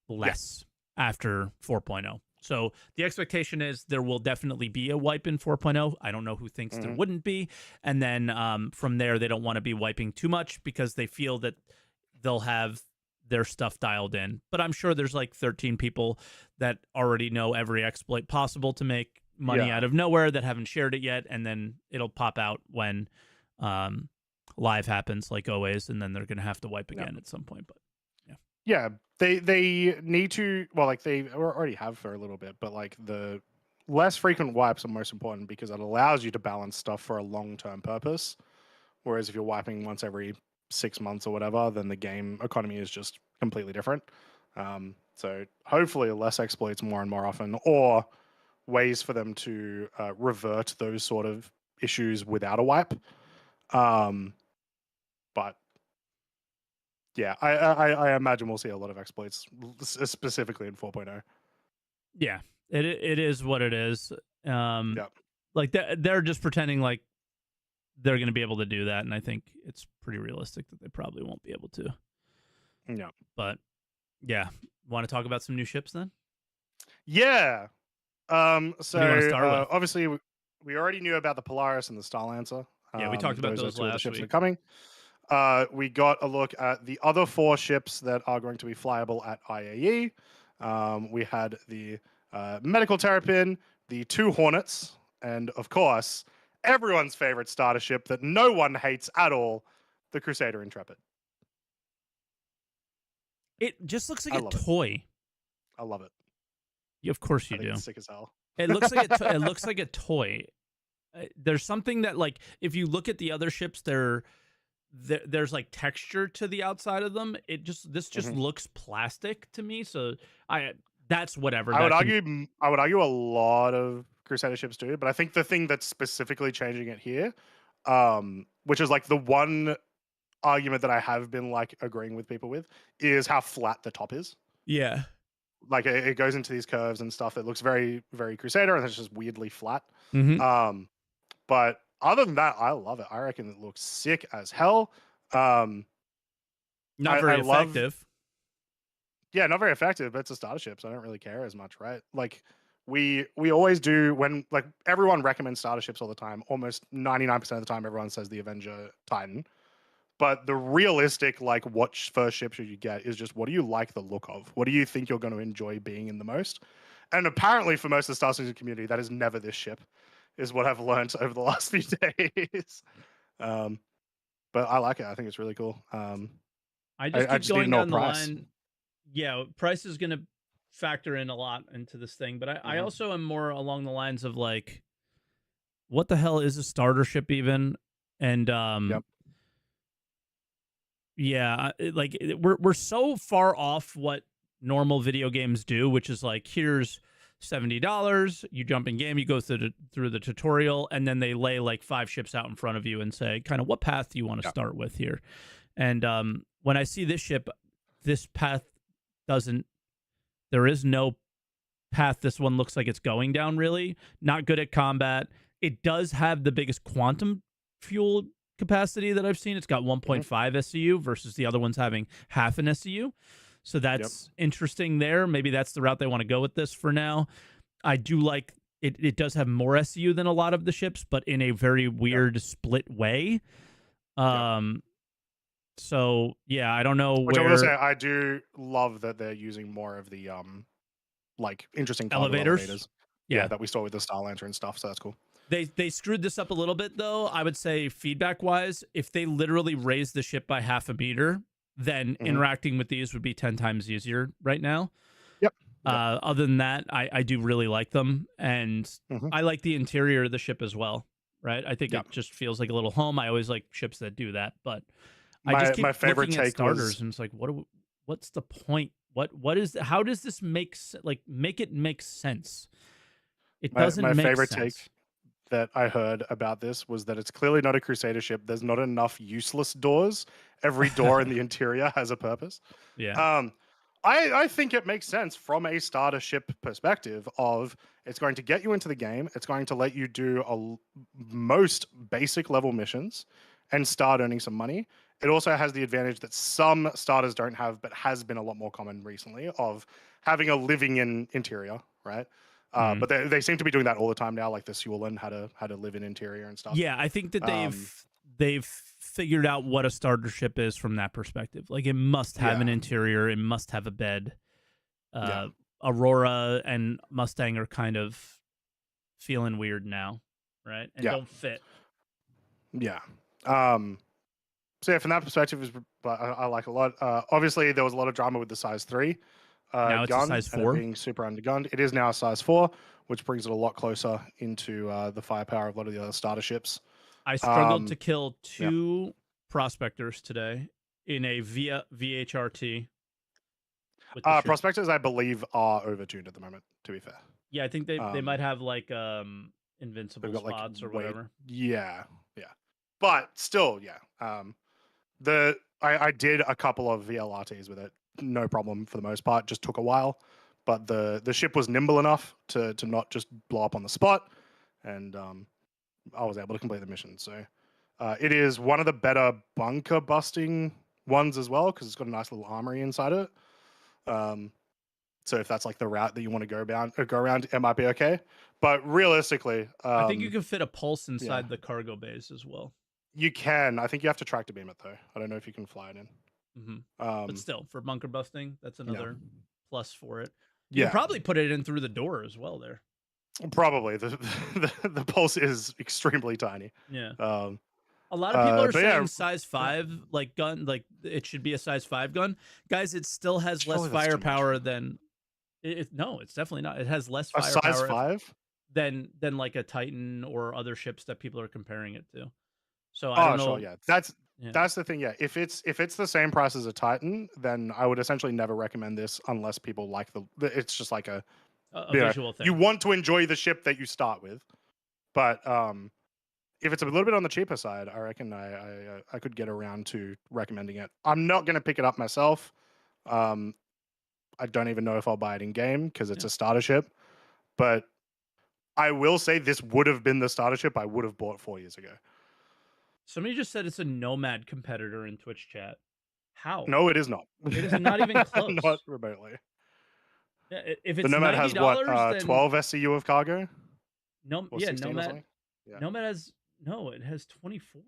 less after 4.0. So the expectation is there will definitely be a wipe in 4.0. I don't know who thinks there wouldn't be. And then from there, they don't want to be wiping too much because they feel that they'll have their stuff dialed in. But I'm sure there's like 13 people that already know every exploit possible to make money out of nowhere that haven't shared it yet. And then it'll pop out when live happens, like always. And then they're going to have to wipe again at some point. But yeah, they need to, well, like they already have for a little bit, but like the less frequent wipes are most important because it allows you to balance stuff for a long-term purpose. Whereas if you're wiping once every 6 months or whatever, then the game economy is just completely different. So hopefully less exploits more and more often, or ways for them to revert those sort of issues without a wipe. But yeah, I imagine we'll see a lot of exploits, specifically in 4.0. yeah, it is what it is. Like they're just pretending like they're going to be able to do that, and I think it's pretty realistic that they probably won't be able to. Yeah. But yeah, want to talk about some new ships then? Yeah. So what do you want to start with? Obviously we already knew about the Polaris and the Starlancer. Yeah, we talked about those are two of the last ships week. that are coming. We got a look at the other 4 ships that are going to be flyable at IAE. We had the Medical Terrapin, the 2 Hornets, and of course, everyone's favorite starter ship that no one hates at all, the Crusader Intrepid. It just looks like a toy. I love it. Yeah, of course you do. It's sick as hell. It looks like it looks like a toy. There's something that, like, if you look at the other ships, there's like texture to the outside of them. This just looks plastic to me. So that's whatever. I would argue a lot of Crusader ships do, but I think the thing that's specifically changing it here, which is like the one argument that I have been like agreeing with people with, is how flat the top is. Yeah. Like it goes into these curves and stuff that looks very, very Crusader, and it's just weirdly flat. But other than that, I love it. I reckon it looks sick as hell. Not very effective. Yeah, not very effective, but it's a starter ship, so I don't really care as much, right? Like we always do when, like, everyone recommends starter ships all the time. Almost 99% of the time, everyone says the Avenger Titan. But the realistic, like, what first ship should you get is just, what do you like the look of? What do you think you're going to enjoy being in the most? And apparently for most of the Star Citizen community, that is never this ship, is what I've learned over the last few days. But I like it. I think it's really cool. I just keep going down the line. Yeah, price is going to factor in a lot into this thing. But I also am more along the lines of, like, what the hell is a starter ship even? And yeah, like we're so far off what normal video games do, which is like, here's $70, you jump in game, you go through the tutorial, and then they lay like 5 ships out in front of you and say, kind of, what path do you want to start with here? And when I see this ship, this path there is no path this one looks like it's going down, really. Not good at combat. It does have the biggest quantum fuel capacity that I've seen. It's got 1.5 SCU versus the other ones having half an SCU. So that's interesting there. Maybe that's the route they want to go with this for now. I do like it. It does have more SCU than a lot of the ships, but in a very weird split way. So yeah, I don't know Which I will say, where I do love that they're using more of the like interesting cargo elevators. elevators. Yeah, Yeah. that we saw with the Star Lantern and stuff. So that's cool. They screwed this up a little bit though. I would say feedback wise, if they literally raised the ship by half a meter, then Hmm. interacting with these would be 10 times easier right now. Yep. Yep. Other than that, I do really like them, and Hmm. I like the interior of the ship as well. Right, I think Yep. it just feels like a little home. I always like ships that do that, but I just My keep favorite looking at take was starters, and it's like, what's the point? What is how does this make it make sense? It my doesn't make favorite take sense. that I heard about this was that it's clearly not a Crusader ship. There's not enough useless doors. Every door in the interior has a purpose. Yeah. Um, I think it makes sense from a starter ship perspective of it's going to get you into the game. It's going to let you do most basic level missions and start earning some money. It also has the advantage that some starters don't have, but has been a lot more common recently of having a living in interior, right? Mhm. But they seem to be doing that all the time now. Like the Sulan had a live in interior and stuff. Yeah, I think that Um, they've figured out what a starter ship is from that perspective. Like it must have an yeah, interior, it must have a bed. yeah, Uh Aurora and Mustang are kind of feeling weird now, right? And yeah, don't fit. yeah. Um, so yeah, from that perspective, I like a lot. Obviously, there was a lot of drama with the size 3 Now it's a gun size and it 4. being super undergunned. It is now a size 4, which brings it a lot closer into the firepower of a lot of the other starter ships. I struggled to Um, kill yeah, 2 prospectors today in a via VHRT with the ship. prospectors, I believe, are overtuned at the moment. To be fair, Yeah, I think they might um, have like they've invincible got like spots or weight. whatever. Yeah, yeah, but still, yeah. The I did a couple of VLRTs with it, no problem for the most part. Just took a while, but the ship was nimble enough to not just blow up on the spot, and I was able to complete the mission. So it is one of the better bunker busting ones as well because it's got a nice little armory inside it. Um, so if that's like the route that you want to go around, it might be okay. But realistically, I think you can fit a pulse yeah, inside the cargo bays as well. you can. I think you have to tractor beam it though. I don't know if you can fly it in. Hmm. But Um, still, for bunker busting, that's yeah, another plus for it. You can yeah. probably put it in through the door as well there. Probably the pulse is extremely tiny. Yeah. Um, A lot of people are but yeah, saying size yeah, 5 like gun like it should be a size 5 gun. Guys, it still has less surely that's too much. firepower than no, it's definitely not. It has less A size firepower 5? than like a Titan or other ships that people are comparing it to. So I don't Oh, sure, know. yeah. Yeah. That's the thing. Yeah, if it's the same price as a Titan, then I would essentially never recommend this unless people like it's just like a A you know visual you thing. want to enjoy the ship that you start with, but if it's a little bit on the cheaper side, I reckon I could get around to recommending it. I'm not going to pick it up myself. Um, I don't even know if I'll buy it in game because it's Yeah. a starter ship. But I will say this would have been the starter ship I would have bought 4 years ago. Somebody just said it's a Nomad competitor in Twitch chat. How? No, it is not. It is not even Not close. remotely. Yeah, if The it's Nomad has what, $90, then 12 SCU of cargo no, or yeah, 16 or something? Yeah, Nomad has no, it has 24.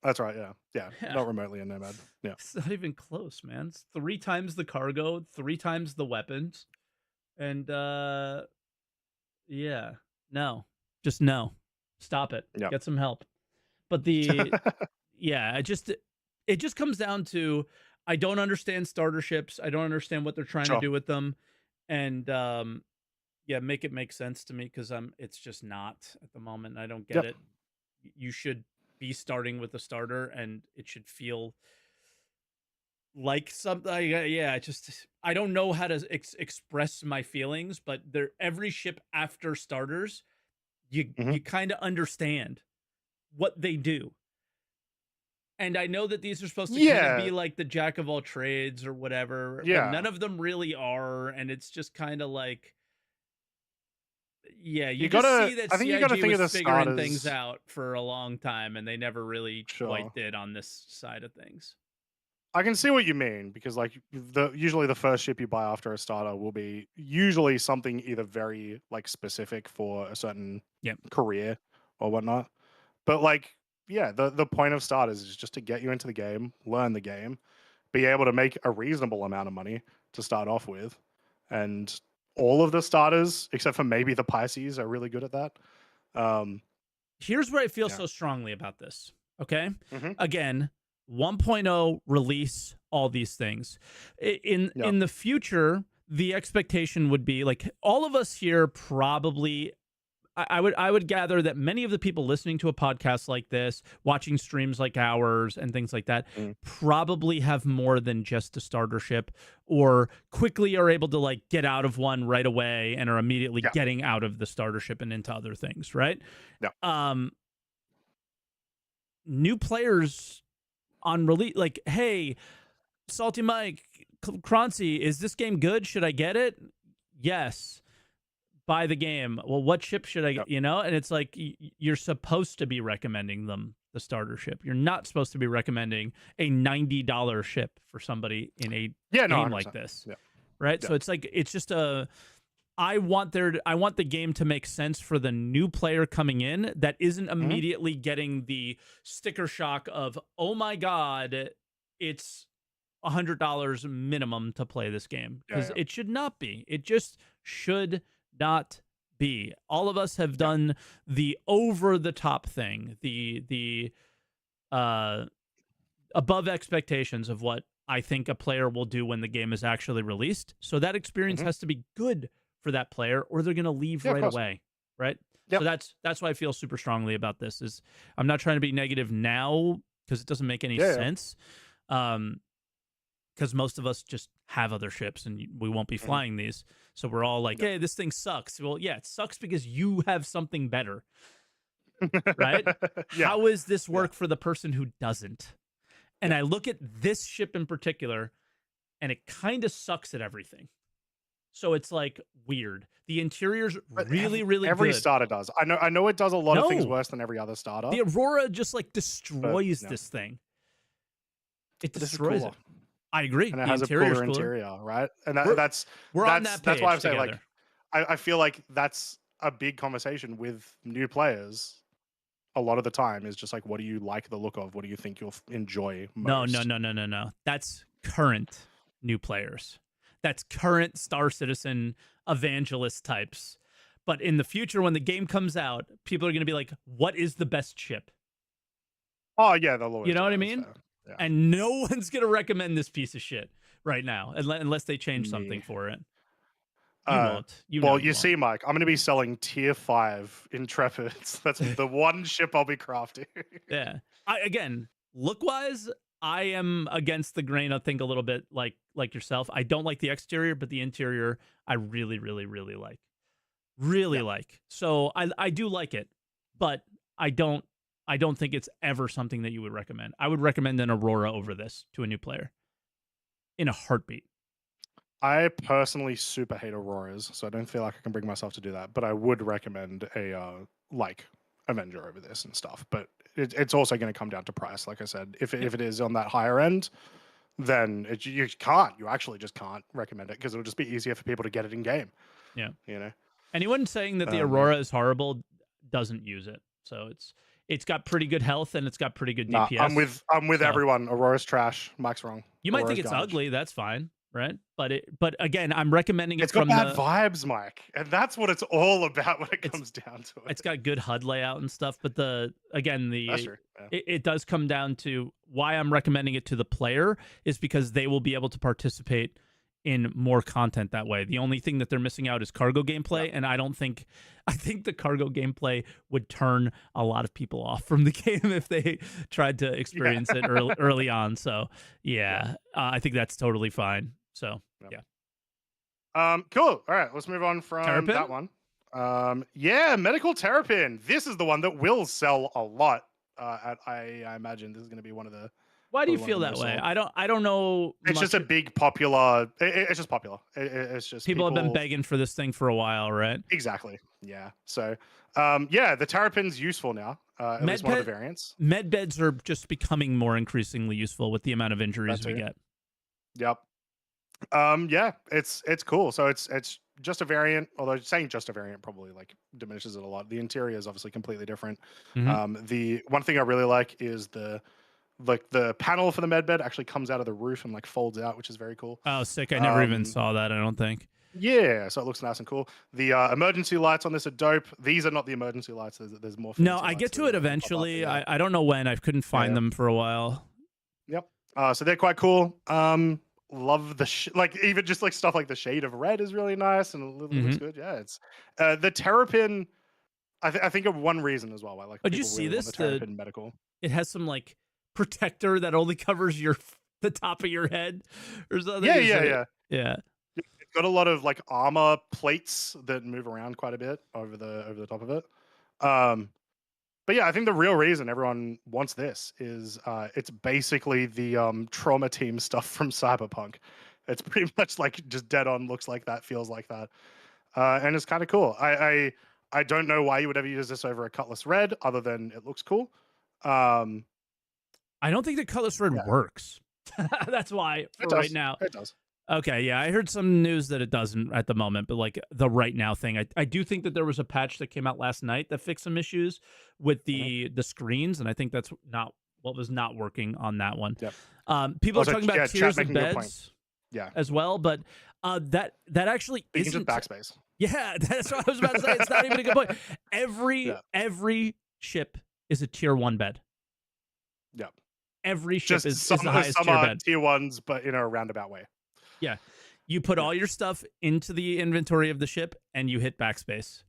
that's right. Yeah, yeah, Yeah. not remotely a Nomad. Yeah, It's not even close, man. It's 3 times the cargo, 3 times the weapons. And yeah. No. Just no. Stop it. yeah, Get some help. But yeah, it just comes down to I don't understand starter ships. I don't understand what they're trying to sure. do with them. And yeah, make it make sense to me because it's just not at the moment. I don't get Yep. it. You should be starting with a starter and it should feel like something. Yeah, I don't know how to express my feelings, but they're every ship after starters, Hmm. you kind of understand what they do. And I know that these are supposed to kind of Yeah, be like the jack of all trades or whatever, but yeah. none of them really are. And it's just kind of like, yeah, you just see that I think you gotta CIG think of was the figuring things starters. out for a long time, and they never really quite Sure. did on this side of things. I can see what you mean because like usually the first ship you buy after a starter will be usually something either very like specific for a certain Yep. career or whatnot. But like yeah, the point of starters is just to get you into the game, learn the game, be able to make a reasonable amount of money to start off with, and all of the starters, except for maybe the Pisces, are really good at that. Here's where I feel Yeah. so strongly about this. Okay. Mm-hmm. Again, 1.0 release all these things. In Yep. in the future, the expectation would be like all of us here probably I would gather that many of the people listening to a podcast like this, watching streams like ours and things like that, probably have more than just a starter ship, or quickly are able to like get out of one right away and are immediately getting out of the starter ship and into other things, right? Yeah. New players on release, like, hey, SaltEMike, Croncy, is this game good? Should I get it? Yes. Buy the game. Well, what ship should I get? You know, and it's like you're supposed to be recommending them the starter ship. You're not supposed to be recommending a $90 ship for somebody in a game like this, right? So it's like it's just a. I want the game to make sense for the new player coming in that isn't immediately getting the sticker shock of, oh my god, it's $100 minimum to play this game, because it should not be. It just should not be. All of us have done the over the top thing, the above expectations of what I think a player will do when the game is actually released. So that experience has to be good for that player, or they're going to leave right away, right? So that's why I feel super strongly about this. Is I'm not trying to be negative now because it doesn't make any sense. Because most of us just have other ships and we won't be flying these. So we're all like, hey, this thing sucks. Well, yeah, it sucks because you have something better, right? How is this work for the person who doesn't? And I look at this ship in particular, and it kind of sucks at everything. So it's like weird. The interior's really every good. starter does. I know it does a lot of things worse than every other starter. The Aurora just like destroys this thing. It destroys it. I agree. And it has a cooler interior, right? And that's on that page. That's why I'm saying, together. like, I feel like that's a big conversation with new players. A lot of the time is just like, what do you like the look of? What do you think you'll enjoy most? No. That's current new players. That's current Star Citizen evangelist types. But in the future, when the game comes out, people are going to be like, what is the best ship? Oh, yeah. They'll always, you know what I mean? Yeah. And no one's going to recommend this piece of shit right now, unless they change something for it. You won't. You see, Mike, I'm going to be selling tier 5 Intrepids. That's the one ship I'll be crafting. Yeah. Again, look-wise, I am against the grain, I think, a little bit like yourself. I don't like the exterior, but the interior I really, really, really like. Really like. So I do like it, but I don't think it's ever something that you would recommend. I would recommend an Aurora over this to a new player in a heartbeat. I personally super hate Auroras, so I don't feel like I can bring myself to do that. But I would recommend a Avenger over this and stuff. But it's also going to come down to price. Like I said, if it is on that higher end, then you actually just can't recommend it because it'll just be easier for people to get it in game. Yeah, you know. Anyone saying that the Aurora is horrible doesn't use it. So it's got pretty good health and it's got pretty good DPS. I'm with everyone. Aurora's trash. Mike's wrong. You might think it's ugly. That's fine, right? But again, I'm recommending it. It's got bad vibes, Mike, and that's what it's all about when it comes down to it. It's got good HUD layout and stuff, but it does come down to why I'm recommending it to the player is because they will be able to participate in more content that way. The only thing that they're missing out is cargo gameplay, and I think the cargo gameplay would turn a lot of people off from the game if they tried to experience it early on. So I think that's totally fine. So cool. All right, let's move on from that one. Medical Terrapin. This is the one that will sell a lot. I imagine this is going to be one of the. Why do you feel that way? I don't know. It's just a big popular. It's just popular. It's just people have been begging for this thing for a while, right? Exactly. Yeah. So, the Terrapin's useful now. At least one of the variants. Medbeds are just becoming more increasingly useful with the amount of injuries we get. Yep. Yeah, it's cool. So it's just a variant, although saying just a variant probably like diminishes it a lot. The interior is obviously completely different. Hmm. The one thing I really like is the panel for the medbed actually comes out of the roof and like folds out, which is very cool. Oh, sick! I never even Um, saw that. I don't think. yeah, so it looks nice and cool. The emergency lights on this are dope. These are not the emergency lights. There's more No, fancy I lights get to it that pop up. But eventually. yeah, I don't know when. I couldn't yeah, find yeah. them for a while. Yep. So they're quite cool. Love the like even just like stuff like the shade of red is really nice and it looks Hmm. good. Yeah, it's the Terrapin. I think of one reason as well why like Oh, did you people see really want the this? The Terrapin medical. It has some like protector that only covers the top of your head or something. Yeah, Is yeah, it? yeah. Yeah. It's got a lot of like armor plates that move around quite a bit over the top of it. Um, but yeah, I think the real reason everyone wants this is it's basically the trauma team stuff from Cyberpunk. It's pretty much like just dead on looks like that, feels like that. And it's kind of cool. I don't know why you would ever use this over a Cutlass Red, other than it looks cool. Um, I don't think the Cutlass Red yeah, works. That's why it for right does. now. It does. Okay, yeah, I heard some news that it doesn't at the moment, but like the right now thing, I do think that there was a patch that came out last night that fixed some issues with Hmm. the screens, and I think that's not what was not working on that one. Yep. People are Also, talking about yeah, chat tiers of making a good point. beds Yeah, as well, but that actually you can just isn't. backspace. Yeah, that's what I was about to say. It's not even a good point. Yeah, Every ship is a tier 1 bed. yeah. Every ship Just is the highest some tier are bed. tier ones, but in a roundabout way. Yeah. You put Yeah, all your stuff into the inventory of the ship and you hit backspace.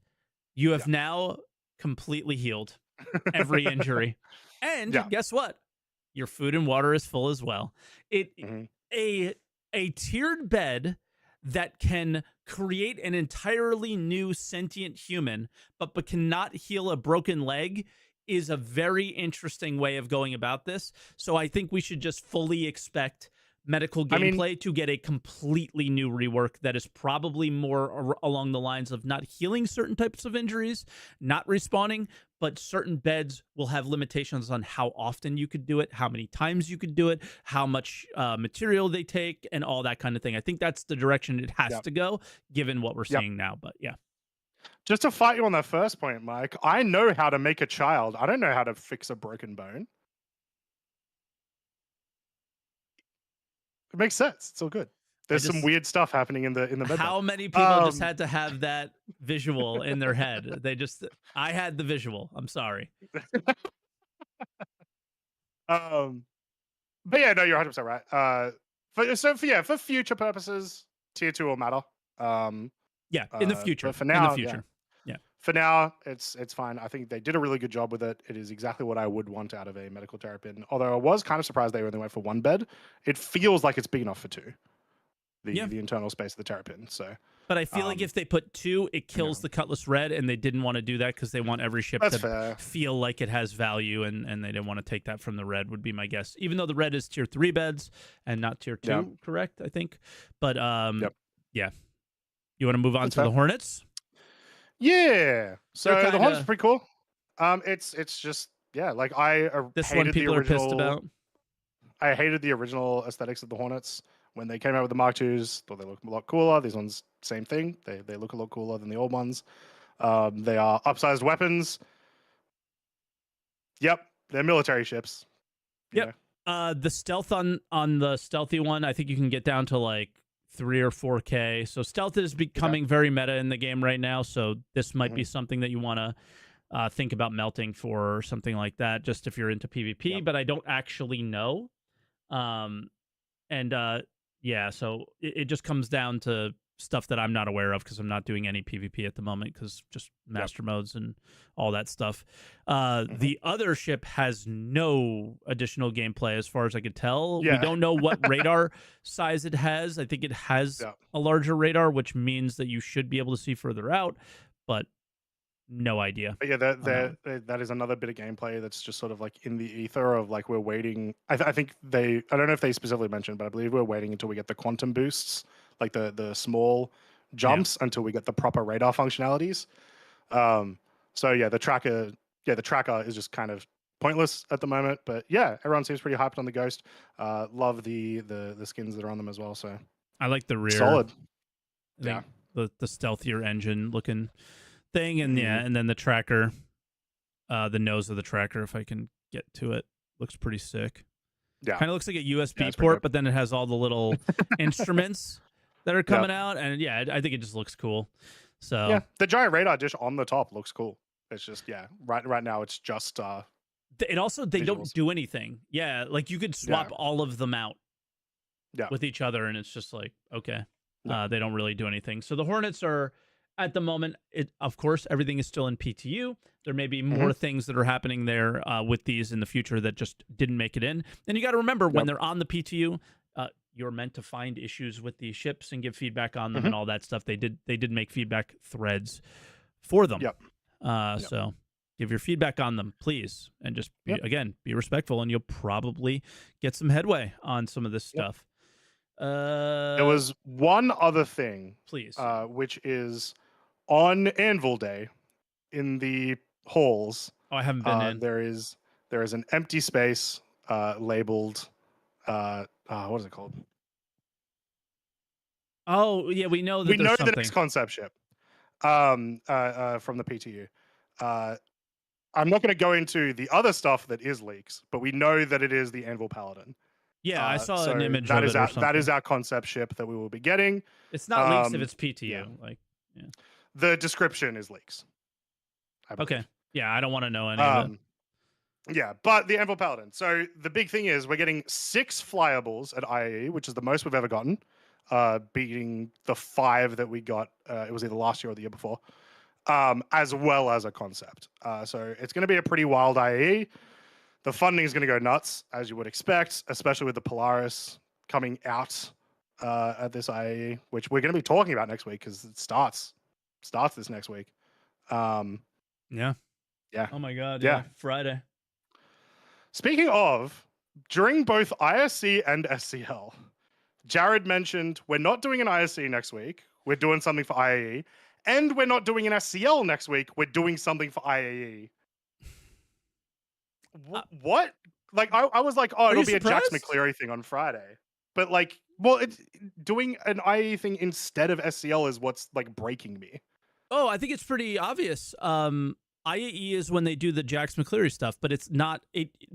You have yeah, now completely healed every injury. yeah. And guess what? Your food and water is full as well. It Hmm. a a tiered bed that can create an entirely new sentient human but cannot heal a broken leg is a very interesting way of going about this. So I think we should just fully expect medical I mean, gameplay to get a completely new rework that is probably more along the lines of not healing certain types of injuries, not respawning, but certain beds will have limitations on how often you could do it, how many times you could do it, how much material they take, and all that kind of thing. I think that's the direction it has yeah, to go, given what we're yeah. seeing now. But yeah, Just to fight you on that first point, Mike, I know how to make a child. I don't know how to fix a broken bone. It makes sense. It's all good. I There's some just weird stuff happening in the medbed. how many people just Um, had to have that visual in their head? I had the visual. I'm sorry. um, but yeah, no, you're 100% right. For future purposes, tier two will matter. Um, Yeah, in the but future. for In the now, yeah, future. Yeah. for now, it's fine. I think they did a really good job with it. It is exactly what I would want out of a medical terrapin. Although I was kind of surprised they only went for one bed. It feels like it's big enough for two. Yeah. The internal space of the terrapin. So, But I feel like um, if they put two, it yeah, kills the Cutlass Red, and they didn't want to do that because they want every ship that's to fair. feel like it has value, and they didn't want to take that from the Red, would be my guess. Even though the Red is tier 3 beds and not tier Yeah, 2, correct? I think. But yep, yeah. You want to move on that's to the fair. Hornets? Yeah. They're So the kind Hornets are of pretty cool. It's just yeah, like this one hated the people are pissed original. about. I hated the original aesthetics of the Hornets when they came out with the Mark IIs. Thought they looked a lot cooler. These ones, same thing. They look a lot cooler than the old ones. They are upsized weapons. Yep, they're military ships. You Yep. know. The stealth on the stealthy one, I think you can get down to like 3 or 4K. So stealth is Okay. becoming very meta in the game right now. So this might Hmm. be something that you want to think about melting for or something like that, just if you're into PvP. Yep. But I don't actually know. Um, and yeah, so it just comes down to stuff that I'm not aware of because I'm not doing any PvP at the moment because just Yep. master modes and all that stuff. Hmm. The other ship has no additional gameplay as far as I could tell. We Yeah. don't know what radar size it has. I think it has Yeah. a larger radar, which means that you should be able to see further out, but no idea But yeah, on that one. that is another bit of gameplay that's just sort of like in the ether of like we're waiting. I think I don't know if they specifically mentioned, but I believe we're waiting until we get the quantum boosts, like the small Yeah. jumps, until we get the proper radar functionalities. Um, so the tracker is just kind of pointless at the moment. But yeah, everyone seems pretty hyped on the Ghost. Love the skins that are on them as well. So I like the rear. Solid. I think the stealthier engine looking thing, and and then the tracker, the nose of the tracker, if I can get to it, looks pretty sick. Yeah, kind of looks like a USB port, but then it has all the little instruments that are coming out, and I think it just looks cool. So yeah, the giant radar dish on the top looks cool. It's just right now it's just it also they visuals. don't do anything. Yeah, like you could swap all of them out with each other, and it's just like, okay, they don't really do anything. So the Hornets are at the moment, of course, everything is still in PTU. There may be more things that are happening there with these in the future that just didn't make it in. And you got to remember, when they're on the PTU, you're meant to find issues with the ships and give feedback on them and all that stuff. They did make feedback threads for them. So give your feedback on them, please, and just be respectful, and you'll probably get some headway on some of this stuff. There was one other thing, please, which is on Anvil Day in the halls. Oh, I haven't been in. There is an empty space labeled what is it called? Oh yeah, we know that we know something. the next concept ship from the PTU. I'm not going to go into the other stuff that is leaks, but we know that it is the Anvil Paladin. Yeah, I saw so an image that of is it. That is our concept ship that we will be getting. It's not leaks if it's PTU. The description is leaks. Okay. Yeah, I don't want to know any of it. Yeah, but the Anvil Paladin. So the big thing is we're getting 6 flyables at IAE, which is the most we've ever gotten, beating the 5 that we got. It was either last year or the year before, as well as a concept. So it's going to be a pretty wild IAE. The funding is going to go nuts, as you would expect, especially with the Polaris coming out at this IAE, which we're going to be talking about next week because it starts this next week. Yeah. Oh my God. Yeah. Friday. Speaking of, during both ISC and SCL, Jared mentioned we're not doing an ISC next week. We're doing something for IAE. And we're not doing an SCL next week. We're doing something for IAE. What? Like, I was like, oh, it'll be surprised? a Jax McCleary thing on Friday. But like, well, it's doing an IAE thing instead of SCL is what's like breaking me. Oh, I think it's pretty obvious. IAE is when they do the Jax McCleary stuff, but it's not.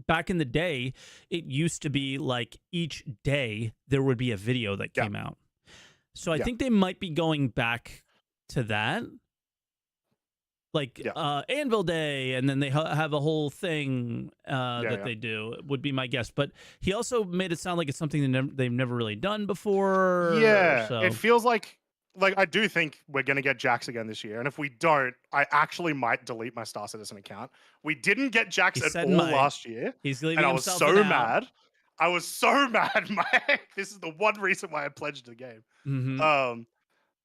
Back in the day, it used to be like each day there would be a video that came out. So I think they might be going back to that, like Anvil Day, and then they have a whole thing that they do. Would be my guess. But he also made it sound like it's something they've never really done before. Yeah, so. It feels like I do think we're going to get Jax again this year. And if we don't, I actually might delete my Star Citizen account. We didn't get Jax at all last year. He's leaving and I was so mad. I was so mad, Mike. This is the one reason why I pledged the game.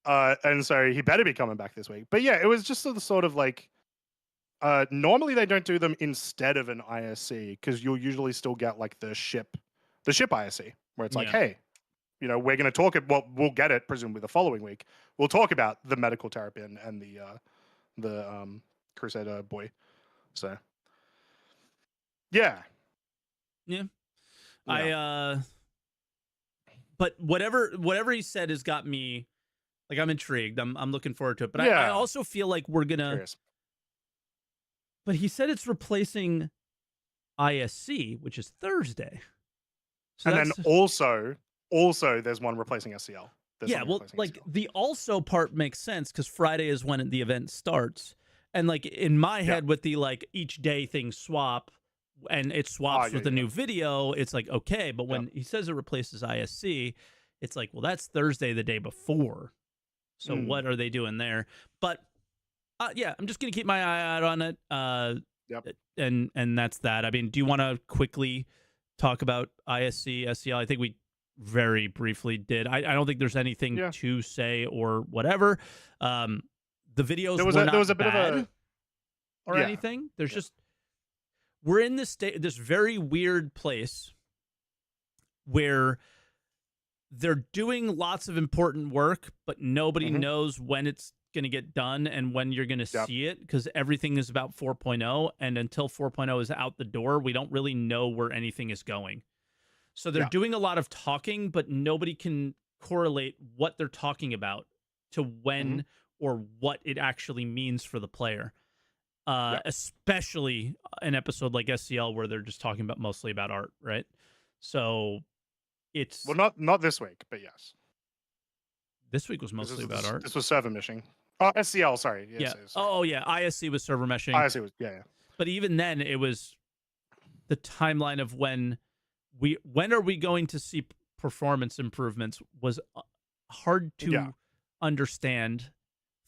And so he better be coming back this week. But yeah, it was just the sort of like, normally they don't do them instead of an ISC because you'll usually still get like the ship ISC where it's like, hey, you know, we're going to talk it. Well, we'll get it presumably the following week. We'll talk about the medical terrapin and the Crusader boy. So, yeah. But whatever he said has got me, like, I'm intrigued. I'm looking forward to it. But I also feel like we're gonna. Curious. But he said it's replacing ISC, which is Thursday. So and then also there's one replacing SCL. The also part makes sense because Friday is when the event starts. And like in my head with the like each day things swap and it swaps with a new video, it's like, okay. But when he says it replaces ISC, it's like, well, that's Thursday the day before. So what are they doing there? But I'm just going to keep my eye out on it. And that's that. I mean, do you want to quickly talk about ISC, SCL? I think we very briefly did. I don't think there's anything to say or whatever. The videos there was a bit of a or anything. There's just we're in this very weird place where they're doing lots of important work, but nobody knows when it's going to get done and when you're going to see it because everything is about 4.0, and until 4.0 is out the door, we don't really know where anything is going. So they're doing a lot of talking, but nobody can correlate what they're talking about to when or what it actually means for the player. Especially an episode like SCL where they're just talking about mostly about art, right? So it's not this week, but yes. This week was mostly about art. This was server meshing. Oh, SCL, sorry. Yeah. Sorry. Oh, yeah. ISC was server meshing. ISC was, yeah. But even then, it was the timeline of when are we going to see performance improvements was hard to understand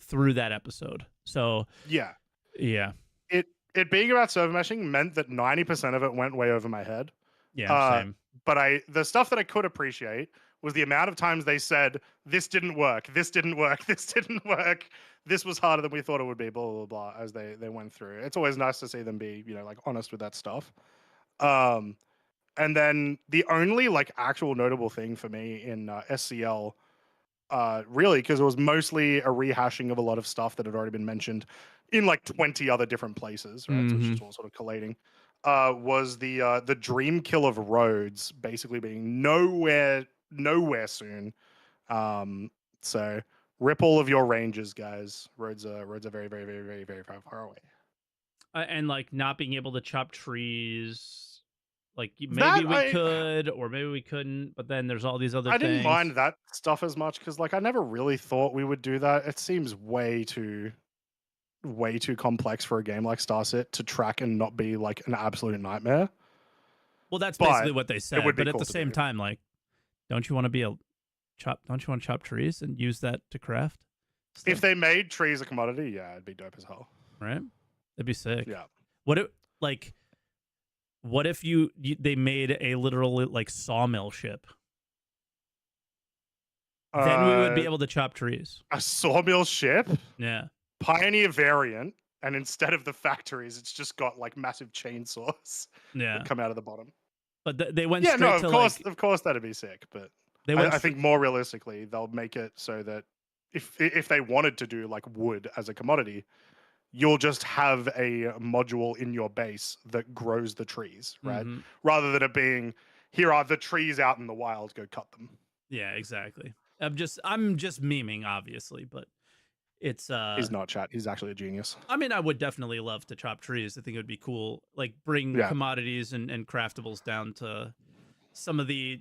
through that episode. So yeah. It being about server meshing meant that 90% of it went way over my head. Yeah, same. But the stuff that I could appreciate was the amount of times they said, this didn't work, this didn't work, this didn't work, this was harder than we thought it would be, blah, blah, blah, as they went through. It's always nice to see them be, like, honest with that stuff. And then the only, like, actual notable thing for me in SCL, really, because it was mostly a rehashing of a lot of stuff that had already been mentioned in, like, 20 other different places, right? So it's just all sort of collating. Was the dream kill of Rhodes basically being nowhere soon. So rip all of your ranges, guys. Roads are very, very, very, very, very far away. And like not being able to chop trees, like maybe we could or maybe we couldn't. But then there's all these other things. I didn't mind that stuff as much because like I never really thought we would do that. It seems way too complex for a game like Starset to track and not be like an absolute nightmare. Well, that's basically what they said. But at the same time, like, don't you want to chop trees and use that to craft stuff? If they made trees a commodity, yeah, it'd be dope as hell. Right? That'd be sick. Yeah. What if they made a literal like sawmill ship? Then we would be able to chop trees. A sawmill ship? Yeah. Pioneer variant, and instead of the factories, it's just got like massive chainsaws that come out of the bottom. But they went straight to of course that'd be sick. But I think more realistically, they'll make it so that if they wanted to do like wood as a commodity, you'll just have a module in your base that grows the trees, right? Rather than it being, here are the trees out in the wild, go cut them. Yeah, exactly. I'm just memeing, obviously, but it's he's not chat. He's actually a genius. I mean, I would definitely love to chop trees. I think it would be cool. Like bring commodities and craftables down to some of the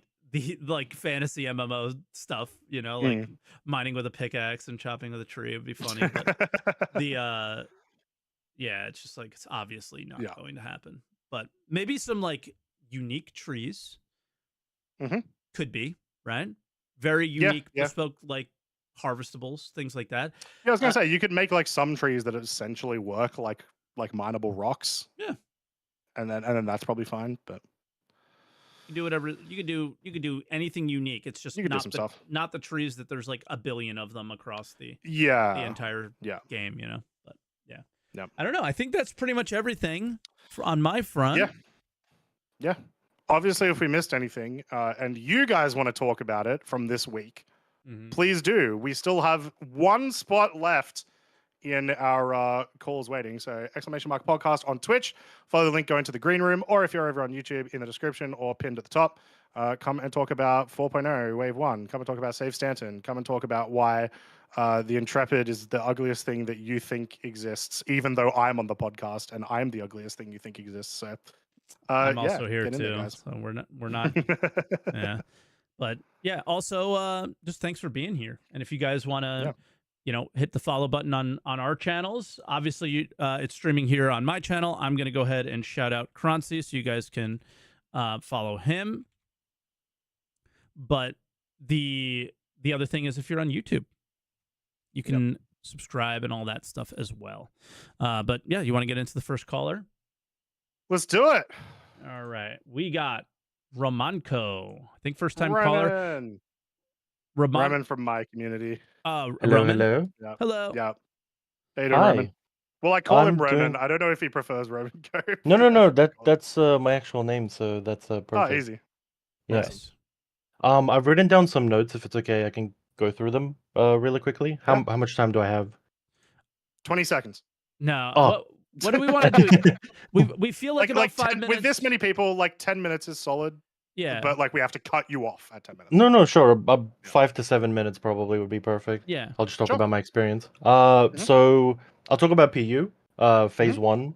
like fantasy MMO stuff, like mining with a pickaxe and chopping with a tree would be funny. But it's just like it's obviously not going to happen. But maybe some like unique trees could be, right? Very unique, bespoke like harvestables, things like that. Yeah, I was gonna say you could make like some trees that essentially work like mineable rocks. Yeah, and then that's probably fine. But you do whatever you could do. You could do anything unique. It's just not the trees that there's like a billion of them across the entire game. But yeah, I don't know. I think that's pretty much everything on my front. Yeah. Obviously, if we missed anything, and you guys want to talk about it from this week, please do. We still have one spot left in our calls waiting. So !podcast on Twitch. Follow the link, go into the green room, or if you're over on YouTube, in the description or pinned at the top. Come and talk about 4.0 Wave 1. Come and talk about Save Stanton. Come and talk about why the Intrepid is the ugliest thing that you think exists, even though I'm on the podcast and I'm the ugliest thing you think exists. So I'm also here too. So we're not yeah. But yeah, also just thanks for being here. And if you guys want to hit the follow button on our channels, obviously it's streaming here on my channel. I'm going to go ahead and shout out Croncy so you guys can follow him. But the other thing is if you're on YouTube, you can subscribe and all that stuff as well. But yeah, you want to get into the first caller? Let's do it. All right. We got Romanko. I think first time caller. Roman from my community. Hello. Yep. Hello. Yeah. Hey, Roman. Well, I call him Ronan. I don't know if he prefers Romanko. No. That's my actual name, so that's perfect. Oh, easy. Yes. I've written down some notes. If it's okay, I can go through them really quickly. How much time do I have? 20 seconds. No. Oh. What do we want to do? We feel like about 5 minutes. With this many people, like 10 minutes is solid. Yeah. but like we have to cut you off at 10 minutes. No, sure. 5 to 7 minutes probably would be perfect. Yeah. I'll just talk Sure. about my experience. Mhm. So I'll talk about PU. Phase 1.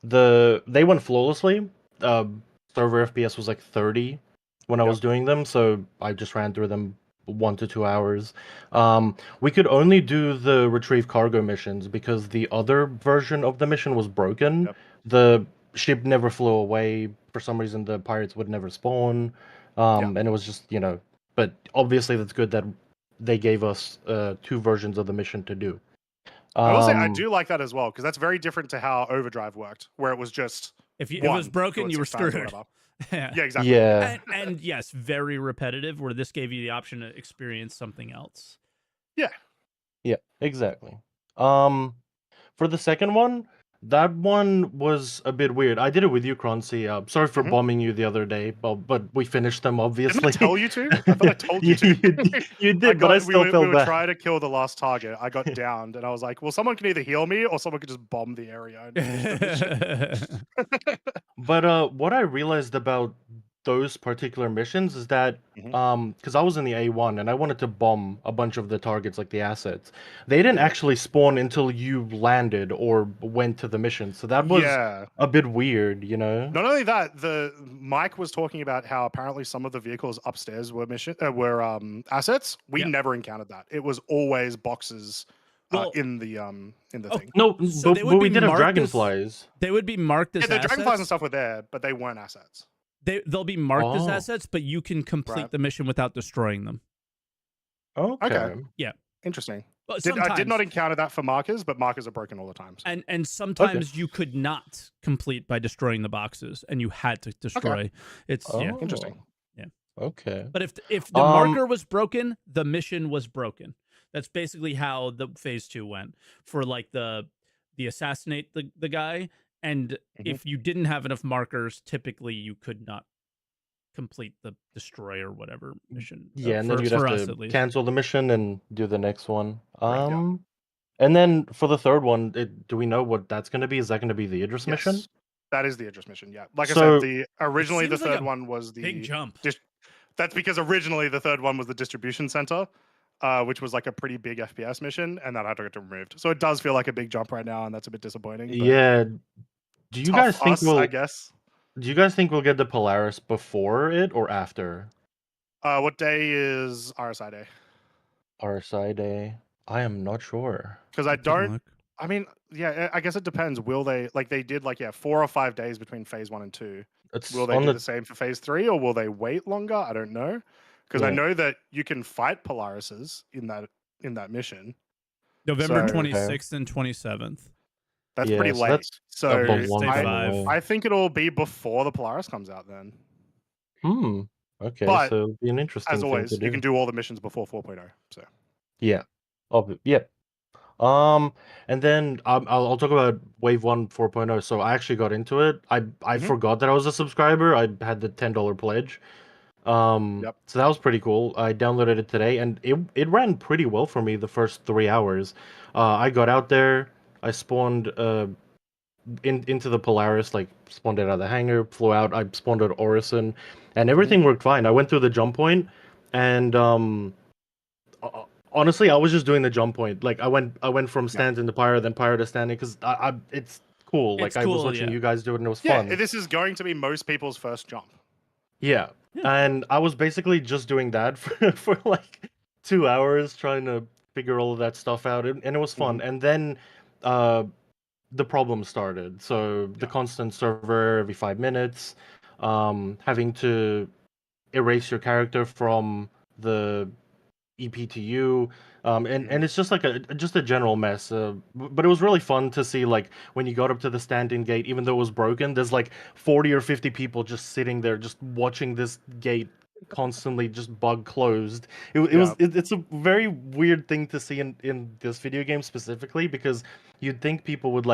They went flawlessly. Server FPS was like 30 when I was doing them, so I just ran through them 1 to 2 hours. We could only do the retrieve cargo missions because the other version of the mission was broken. Yep. The ship never flew away. For some reason, the pirates would never spawn. And it was just, but obviously that's good that they gave us 2 versions of the mission to do. I will say I do like that as well, because that's very different to how Overdrive worked, where it was just if it was broken, do it you were 6 times or screwed. whatever. Yeah. Yeah, exactly. Yeah. And yes, very repetitive, where this gave you the option to experience something else. Yeah, exactly. For the second one, that one was a bit weird. I did it with you, Croncy. Sorry for bombing you the other day, but we finished them obviously. Didn't I tell you to? I thought I told you to. You did, but I still felt we were bad. trying to kill the last target. I got downed, and I was like, well, someone can either heal me or someone could just bomb the area. But what I realized about those particular missions is that because I was in the A1 and I wanted to bomb a bunch of the targets, like the assets, they didn't actually spawn until you landed or went to the mission. So that was a bit weird, Not only that, Mike was talking about how apparently some of the vehicles upstairs were assets. We never encountered that. It was always boxes in the thing. No, So but we did have dragonflies. They would be marked as the assets. dragonflies and stuff were there, but they weren't assets. They'll be marked as assets, but you can complete the mission without destroying them. Okay. Yeah. Interesting. But I did not encounter that for markers, but markers are broken all the time. So. And sometimes you could not complete by destroying the boxes, and you had to destroy. It's interesting. Yeah. Okay. But if the marker was broken, the mission was broken. That's basically how the phase 2 went for like the assassinate the guy. And if you didn't have enough markers, typically you could not complete the destroy or whatever mission. Yeah, and then you'd have to cancel the mission and do the next one. And then for the third one, do we know what that's going to be? Is that going to be the Idris mission? That is the Idris mission. Yeah, like I said, originally the third like one was the big jump. That's because originally the third one was the distribution center, which was like a pretty big FPS mission, and that had to get removed. So it does feel like a big jump right now, and that's a bit disappointing. But yeah. Do you guys think I guess. Do you guys think we'll get the Polaris before it or after? What day is RSI Day? RSI Day. I am not sure. Because I don't. I mean, yeah, I guess it depends. Will they they did 4 or 5 days between phase 1 and 2? Will they do the same for phase 3, or will they wait longer? I don't know. Because I know that you can fight Polarises in that mission. November 26th and 27th. That's pretty late. So I think it'll be before the Polaris comes out then. Okay, but so it'll be an interesting as always, thing to do. You can do all the missions before 4.0. So yeah. And then I'll talk about Wave 1 4.0. So I actually got into it. I forgot that I was a subscriber. I had the $10 pledge. So that was pretty cool. I downloaded it today, and it ran pretty well for me the first 3 hours. I got out there. I spawned into the Polaris, spawned it out of the hangar, flew out. I spawned at Orison, and everything worked fine. I went through the jump point, and honestly, I was just doing the jump point. I went from Stanton to Pyro, then Pyro to Stanton, because it's cool. I was watching you guys do it, and it was fun. Yeah, this is going to be most people's first jump. Yeah. And I was basically just doing that for 2 hours, trying to figure all of that stuff out, and it was fun. And then the problem started. So the constant server every 5 minutes, having to erase your character from the EPTU, and it's just just a general mess. But it was really fun to see when you got up to the Stanton gate, even though it was broken, there's 40 or 50 people just sitting there, just watching this gate constantly just bug closed. It's a very weird thing to see in this video game specifically, because you'd think people would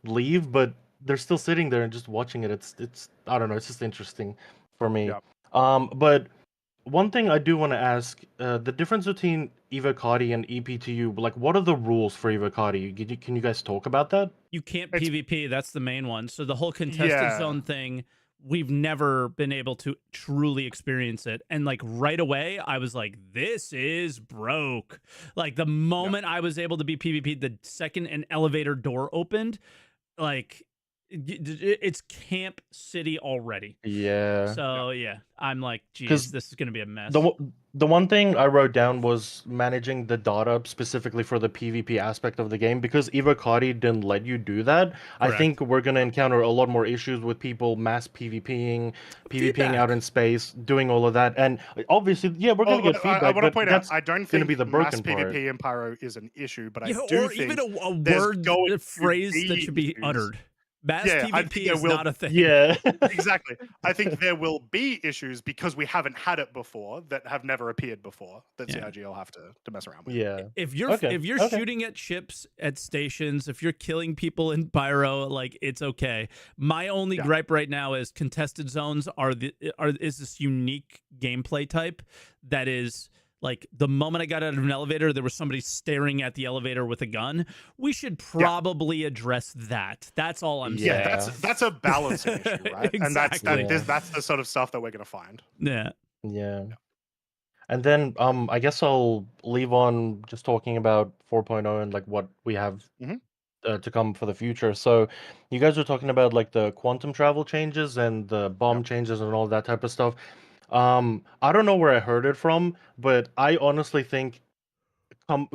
leave, but they're still sitting there and just watching it. It's I don't know, it's just interesting for me. But one thing I do want to ask, the difference between Evocati and EPTU, what are the rules for Evocati? Can you guys talk about that? You can't PvP, that's the main one. So the whole contested zone thing we've never been able to truly experience it. And like right away, I was like, this is broke. Like the moment I was able to be PvP, the second an elevator door opened, like it's Camp City already. Yeah. So yeah, I'm like, geez, 'Cause this is gonna be a mess. The one thing I wrote down was managing the data specifically for the PvP aspect of the game, because Evocati didn't let you do that. I Correct. think we're gonna encounter a lot more issues with people mass PvPing out in space, doing all of that, and obviously, yeah, we're gonna get feedback. I want to but point out, that's I don't gonna think be the mass broken part. PvP in Pyro is an issue, but I Yeah, do or think even a there's word, going a to phrase that be should be issues. uttered. Mass Yeah, I think PvP there is will- not a thing. Yeah. Exactly. I think there will be issues because we haven't had it before, that have never appeared before, that Yeah. CIG will have to mess around with. Yeah. If you're Okay, if you're okay. shooting at ships at stations, if you're killing people in Pyro, like it's okay. My only Yeah. gripe right now is contested zones is this unique gameplay type that is like the moment I got out of an elevator, there was somebody staring at the elevator with a gun. We should probably address that. That's all I'm saying. Yeah, that's a balancing issue, right? And that's Exactly. that's the sort of stuff that we're gonna find. Yeah. Yeah. And then I guess I'll leave on just talking about 4.0 and like what we have Mhm. To come for the future. So you guys were talking about like the quantum travel changes and the bomb changes and all that type of stuff. I don't know where I heard it from, but I honestly think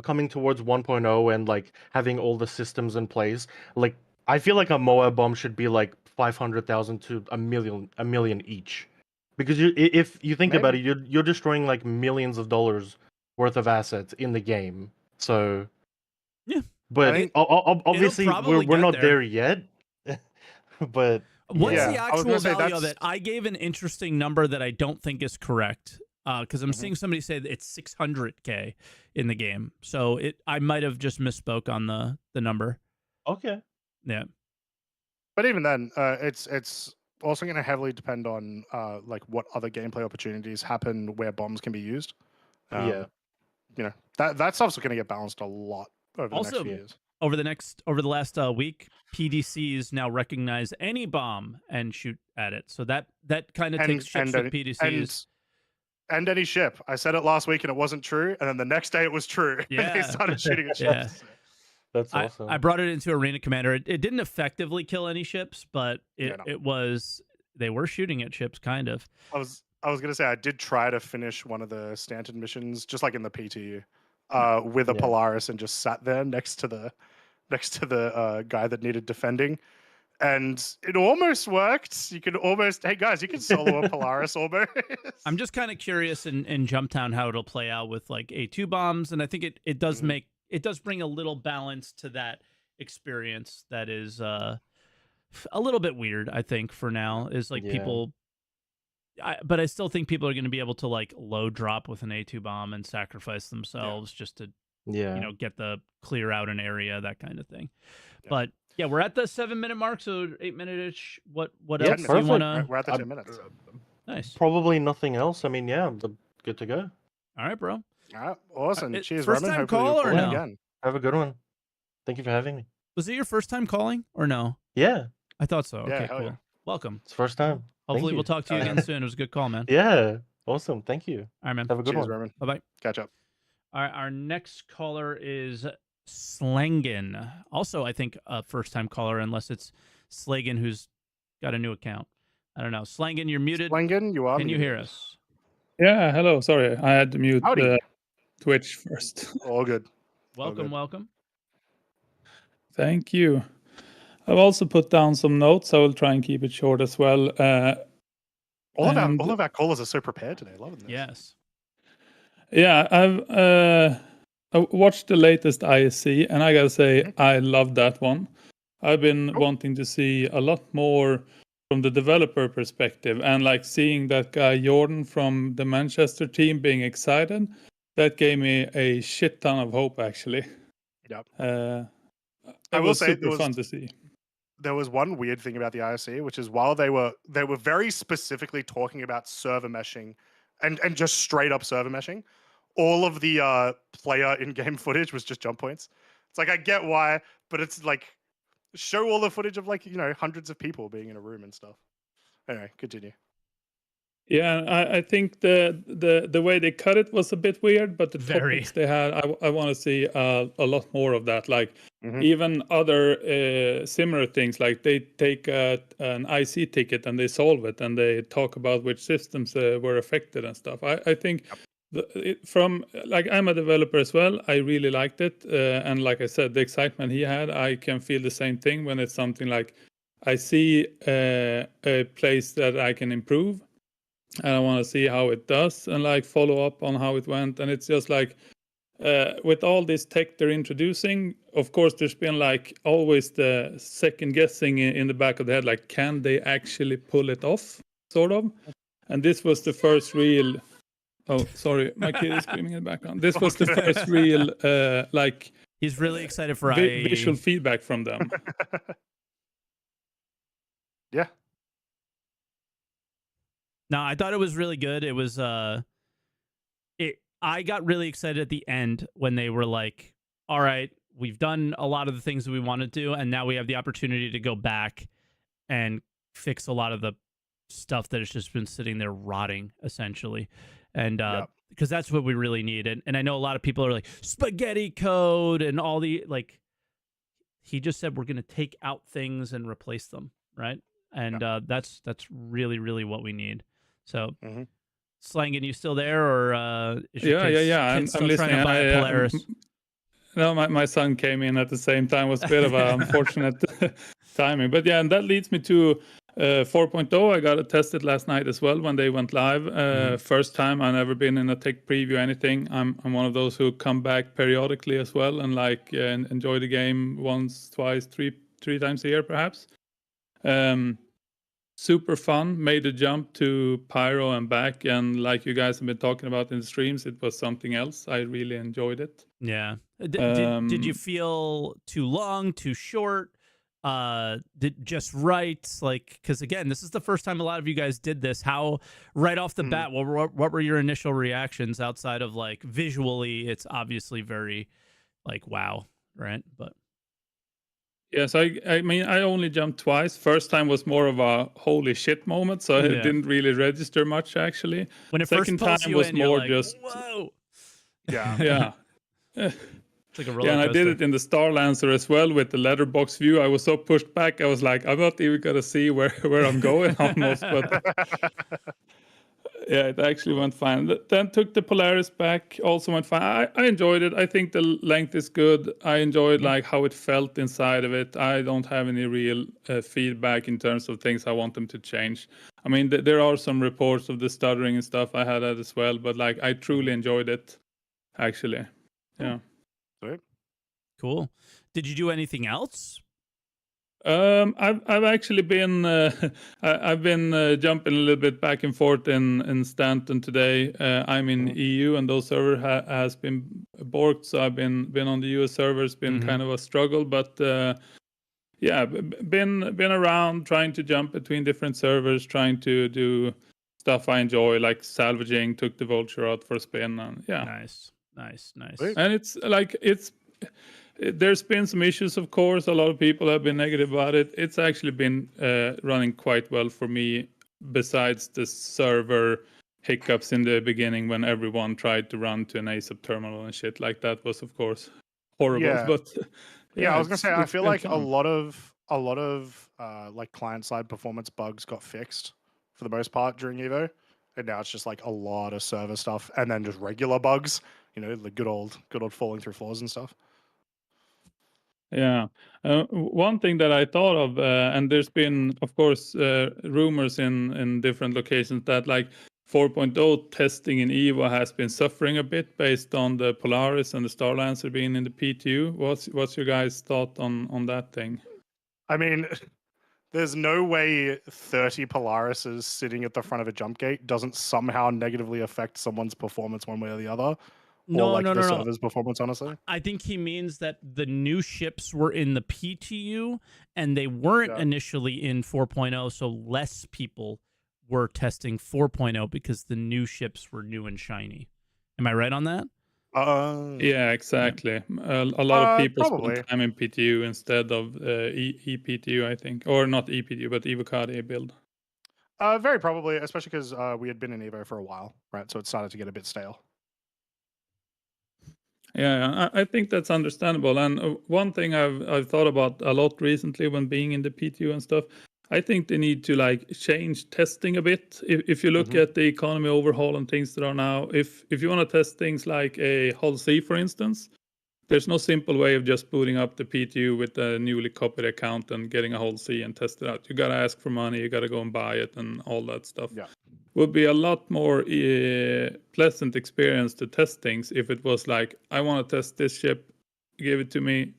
coming towards 1.0 and like having all the systems in place, like I feel like a MOA bomb should be like 500,000 to a million each. Because if you think about it, you're destroying like millions of dollars worth of assets in the game. So yeah, but obviously we're not there yet. But what's the I was actual gonna say value of it? I gave an interesting number that I don't think is correct because I'm seeing somebody say that it's 600K in the game. So I might have just misspoke on the number. Okay. Yeah. But even then, it's also going to heavily depend on like what other gameplay opportunities happen where bombs can be used. Yeah. You know, that stuff's going to get balanced a lot over the next few years. Over the last week, PDCs now recognize any bomb and shoot at it. So that kind of takes ships with PDCs. And any ship. I said it last week and it wasn't true, and then the next day it was true. Yeah. They started shooting at ships. Yeah. That's awesome. I brought it into Arena Commander. It didn't effectively kill any ships, but they were shooting at ships, kind of. I was gonna say I did try to finish one of the Stanton missions, just like in the PTU, with a Polaris and just sat there next to the guy that needed defending, and it almost worked. You could almost, hey guys, you can solo a Polaris almost. I'm just kind of curious in Jumptown how it'll play out with like A2 bombs, and I think it does it does bring a little balance to that experience that is a little bit weird, I think, for now. Is like people... but I still think people are going to be able to like low drop with an A2 bomb and sacrifice themselves just to get the clear out an area, that kind of thing. But yeah, we're at the 7-minute mark, so 8-minute-ish. What else do you want to... We're at the 10 minutes. Nice. Probably nothing else. I mean, yeah, good to go. All right, bro. All right, awesome. Cheers, first Roman. time Hopefully call or no? again. Have a good one. Thank you for having me. Was it your first time calling or no? Yeah. I thought so. Yeah, Okay, cool. yeah. Welcome. It's first time. Hopefully we'll talk to you again soon. It was a good call, man. Yeah. Awesome. Thank you. All right, man. Have a good Cheers, one. Roman. Bye-bye. Catch up. All right, our next caller is Slandgen. Also, I think a first-time caller, unless it's Slandgen who's got a new account. I don't know. Slandgen, you're muted. Slandgen, you are Can you muted. hear us? Yeah, hello. Sorry, I had to mute Twitch first. All good. Welcome. Thank you. I've also put down some notes. I will try and keep it short as well. All of our callers are so prepared today. Loving this. Yes. Yeah, I watched the latest ISC, and I gotta say, I love that one. I've been wanting to see a lot more from the developer perspective, and like seeing that guy Jordan from the Manchester team being excited, that gave me a shit ton of hope, actually. Yep. It was super fun to see. There was one weird thing about the ISC, which is while they were very specifically talking about server meshing and just straight up server meshing, all of the player in-game footage was just jump points. It's like, I get why, but it's like, show all the footage of like, hundreds of people being in a room and stuff. Anyway, continue. Yeah, I think the way they cut it was a bit weird, but the Very. topics they had, I want to see a lot more of that. Like Mhm. even other similar things, like they take an IC ticket and they solve it, and they talk about which systems were affected and stuff. I think from like I'm a developer as well. I really liked it, and like I said, the excitement he had, I can feel the same thing when it's something like I see a place that I can improve. And I want to see how it does and like follow up on how it went. And it's just like with all this tech they're introducing, of course, there's been like always the second guessing in the back of the head, like, can they actually pull it off, sort of? And this was the first real. Oh, sorry, my kid is screaming in the background. This was the first real, like. He's really excited for IAE. Visual feedback from them. Yeah. No, I thought it was really good. It was I got really excited at the end when they were like, all right, we've done a lot of the things that we wanted to, and now we have the opportunity to go back and fix a lot of the stuff that has just been sitting there rotting, essentially. And because that's what we really need. And I know a lot of people are like, spaghetti code and all the, like, he just said we're going to take out things and replace them, right? And that's really, really what we need. So, Slandgen, you still there, or is your I'm still listening. trying to buy a Polaris? No, my son came in at the same time. It was a bit of an unfortunate timing. But yeah, and that leads me to 4.0. I got to test it last night as well when they went live. First time. I've never been in a tech preview, anything. I'm one of those who come back periodically as well and like enjoy the game once, twice, three times a year perhaps. Super fun. Made a jump to Pyro and back, and like you guys have been talking about in the streams, it was something else. I really enjoyed it. Yeah. Did you feel too long, too short? Did just right? Like, because again, this is the first time a lot of you guys did this. How right off the bat, what were your initial reactions outside of like visually? It's obviously very like wow, right? But yes, I mean, I only jumped twice. First time was more of a holy shit moment, so it didn't really register much actually. When it Second first time was more like, just whoa. Yeah. It's like a roller and I coaster. did it in the Star Lancer as well with the letterbox view. I was so pushed back, I was like, I'm not even gonna see where I'm going almost. But yeah, it actually went fine. Then took the Polaris back, also went fine. I enjoyed it. I think the length is good. I enjoyed like how it felt inside of it. I don't have any real feedback in terms of things I want them to change. I mean, there are some reports of the stuttering and stuff. I had that as well, but like I truly enjoyed it, actually. Yeah. Sweet. Cool. Did you do anything else? I've actually been I've been jumping a little bit back and forth in Stanton today. I'm in EU, and those server has been borked, so I've been on the US server. It's been kind of a struggle, but yeah, been around trying to jump between different servers, trying to do stuff I enjoy, like salvaging. Took the Vulture out for a spin, and yeah, Nice. Sweet. and it's like there's been some issues, of course. A lot of people have been negative about it. It's actually been running quite well for me, besides the server hiccups in the beginning when everyone tried to run to an ASAP terminal and shit. Like that was, of course, horrible. Yeah. But Yeah, I was gonna say, I it's feel been like fun. a lot of like client side performance bugs got fixed for the most part during Evo, and now it's just like a lot of server stuff, and then just regular bugs. You know, the good old falling through floors and stuff. Yeah. One thing that I thought of, and there's been, of course, rumors in different locations that like 4.0 testing in EVO has been suffering a bit based on the Polaris and the Star Lancer being in the PTU. What's your guys' thought on that thing? I mean, there's no way 30 Polarises sitting at the front of a jump gate doesn't somehow negatively affect someone's performance one way or the other. No, or like no. server's performance, honestly. I think he means that the new ships were in the PTU and they weren't initially in 4.0, so less people were testing 4.0 because the new ships were new and shiny. Am I right on that? Yeah, exactly. A lot of people probably spend time in PTU instead of ePTU, I think, or not ePTU, but Evocati build. Very probably, especially because we had been in Evo for a while, right? So it started to get a bit stale. Yeah, I think that's understandable. And one thing I've thought about a lot recently when being in the PTU and stuff, I think they need to like change testing a bit. If you look at the economy overhaul and things that are now, if you want to test things like a Hull C, for instance, there's no simple way of just booting up the PTU with a newly copied account and getting a Hull C and test it out. You gotta ask for money, you gotta go and buy it, and all that stuff. Yeah. Would be a lot more pleasant experience to test things if it was like, I want to test this ship, give it to me,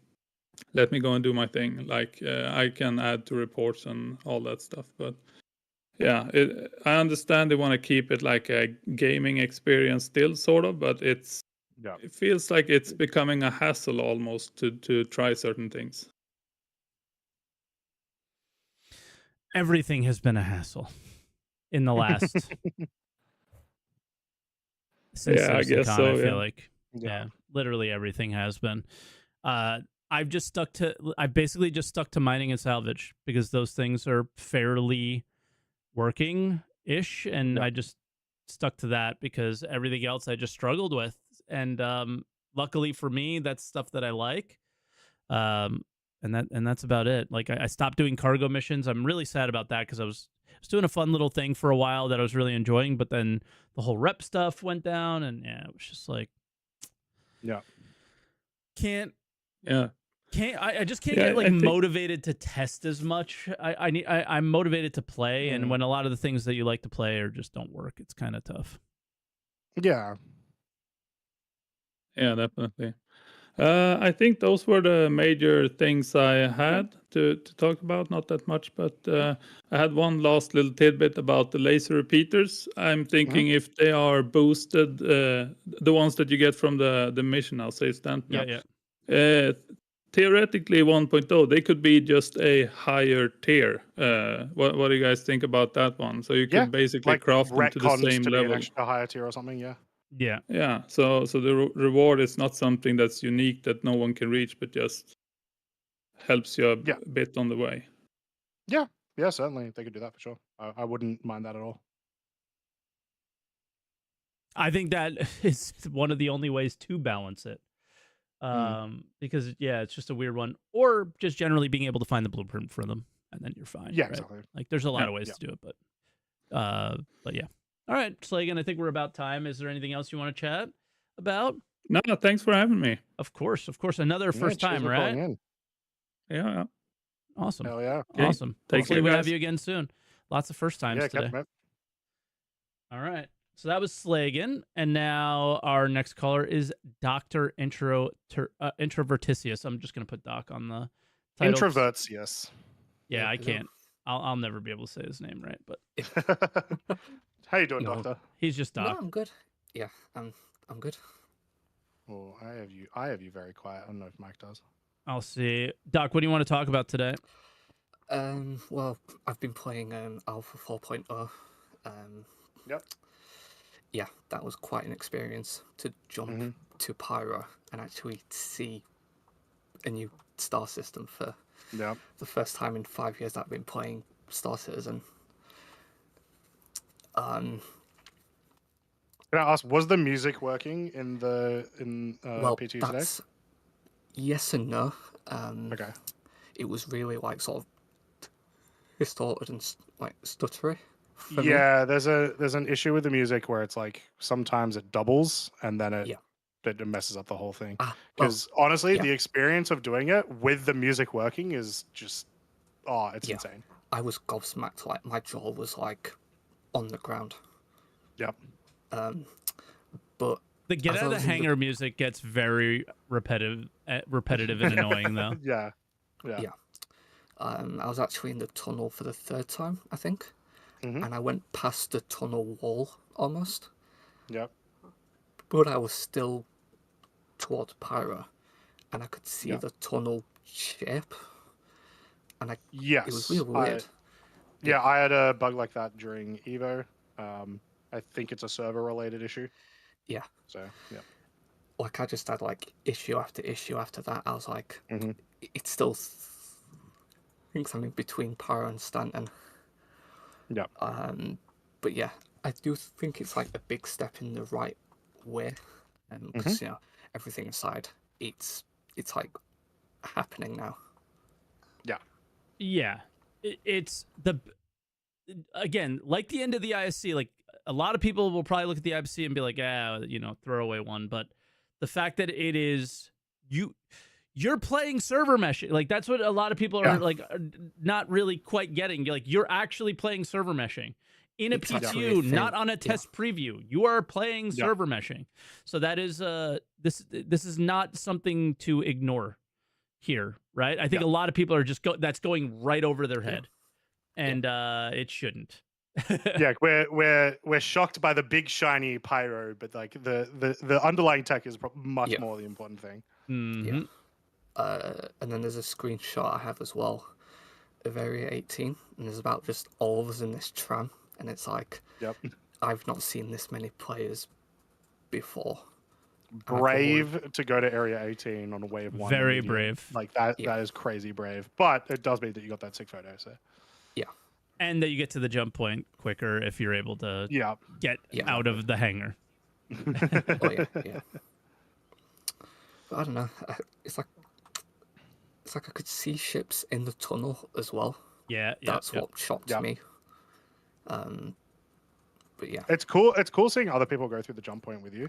let me go and do my thing. Like I can add to reports and all that stuff. But yeah, I understand they want to keep it like a gaming experience still, sort of, but it feels like it's becoming a hassle almost to try certain things. Everything has been a hassle in the last since I guess CitizenCon, so, I feel yeah. like literally everything has been. I've basically just stuck to mining and salvage because those things are fairly working ish, and I just stuck to that because everything else I just struggled with. And luckily for me, that's stuff that I like. And that's about it. Like I stopped doing cargo missions. I'm really sad about that because I was doing a fun little thing for a while that I was really enjoying, but then the whole rep stuff went down, and it was just like, I just can't get like motivated to test as much. I'm motivated to play, and when a lot of the things that you like to play or just don't work, it's kind of tough. Yeah, definitely. I think those were the major things I had to talk about. Not that much, but I had one last little tidbit about the laser repeaters. I'm thinking if they are boosted, the ones that you get from the mission, I'll say Stanton. Theoretically 1.0, they could be just a higher tier. What do you guys think about that one? So you could basically like craft them to the same to level. be an extra higher tier or something. Yeah. So the reward is not something that's unique that no one can reach, but just helps you a bit on the way. Yeah, certainly they could do that for sure. I wouldn't mind that at all. I think that is one of the only ways to balance it. Because it's just a weird one, or just generally being able to find the blueprint for them, and then you're fine. Yeah, right? exactly. Like there's a lot of ways to do it, but yeah. All right, Slandgen, I think we're about time. Is there anything else you want to chat about? No, thanks for having me. Of course. Another first time, right? Yeah. Awesome. Hell yeah. Awesome. Hopefully we have you again soon. Lots of first times today. All right. So that was Slandgen, and now our next caller is Dr. Introvertsius. I'm just going to put Doc on the title. Introvertsius. Yeah, I can't. I'll never be able to say his name right, but how you doing, Doctor? He's just Doc. No, I'm good. Yeah, I'm good. Oh, I have you very quiet. I don't know if Mike does. I'll see. Doc, what do you want to talk about today? Well, I've been playing Alpha 4.0. Yeah, that was quite an experience to jump to Pyro and actually see a new star system for the first time in 5 years that I've been playing Star Citizen. Can I ask, was the music working in P2 today? Yes and no. Okay. It was really like sort of distorted and like stuttery. Yeah, there's an issue with the music where it's like sometimes it doubles and then it messes up the whole thing. Because honestly, the experience of doing it with the music working is just it's insane. I was gobsmacked. Like my jaw was like on the ground. Yep. But the Get Out of the Hangar music gets very repetitive and annoying though. Yeah. I was actually in the tunnel for the third time, I think. And I went past the tunnel wall almost. Yep. But I was still towards Pyro, and I could see the tunnel shape. And it was really weird. I had a bug like that during Evo. I think it's a server-related issue. Yeah. So, yeah. Like, I just had, like, issue after issue after that. I was like, it still thinks I'm in between Pyro and Stanton. Yeah. But yeah, I do think it's like a big step in the right way, because everything aside, it's like happening now. Yeah. Yeah. It's again, like the end of the ISC, like a lot of people will probably look at the ISC and be like, throwaway one. But the fact that it is you're playing server meshing, like that's what a lot of people are like not really quite getting. Like you're actually playing server meshing in a PTU, not on a test preview. You are playing server meshing. So that is this is not something to ignore here, right? I think a lot of people are just that's going right over their head. And it shouldn't. Yeah, we're shocked by the big shiny Pyro, but like the underlying tech is much more the important thing. Mm-hmm. And then there's a screenshot I have as well of Area 18, and there's about just all of us in this tram, and it's like, I've not seen this many players before. Brave to go to Area 18 on a wave 1. Very brave. Like that is crazy brave. But it does mean that you got that sick photo, so. Yeah. And that you get to the jump point quicker if you're able to get out of the hangar. But I don't know. It's like I could see ships in the tunnel as well. Yeah. That's what shocked me. But yeah. It's cool. It's cool seeing other people go through the jump point with you.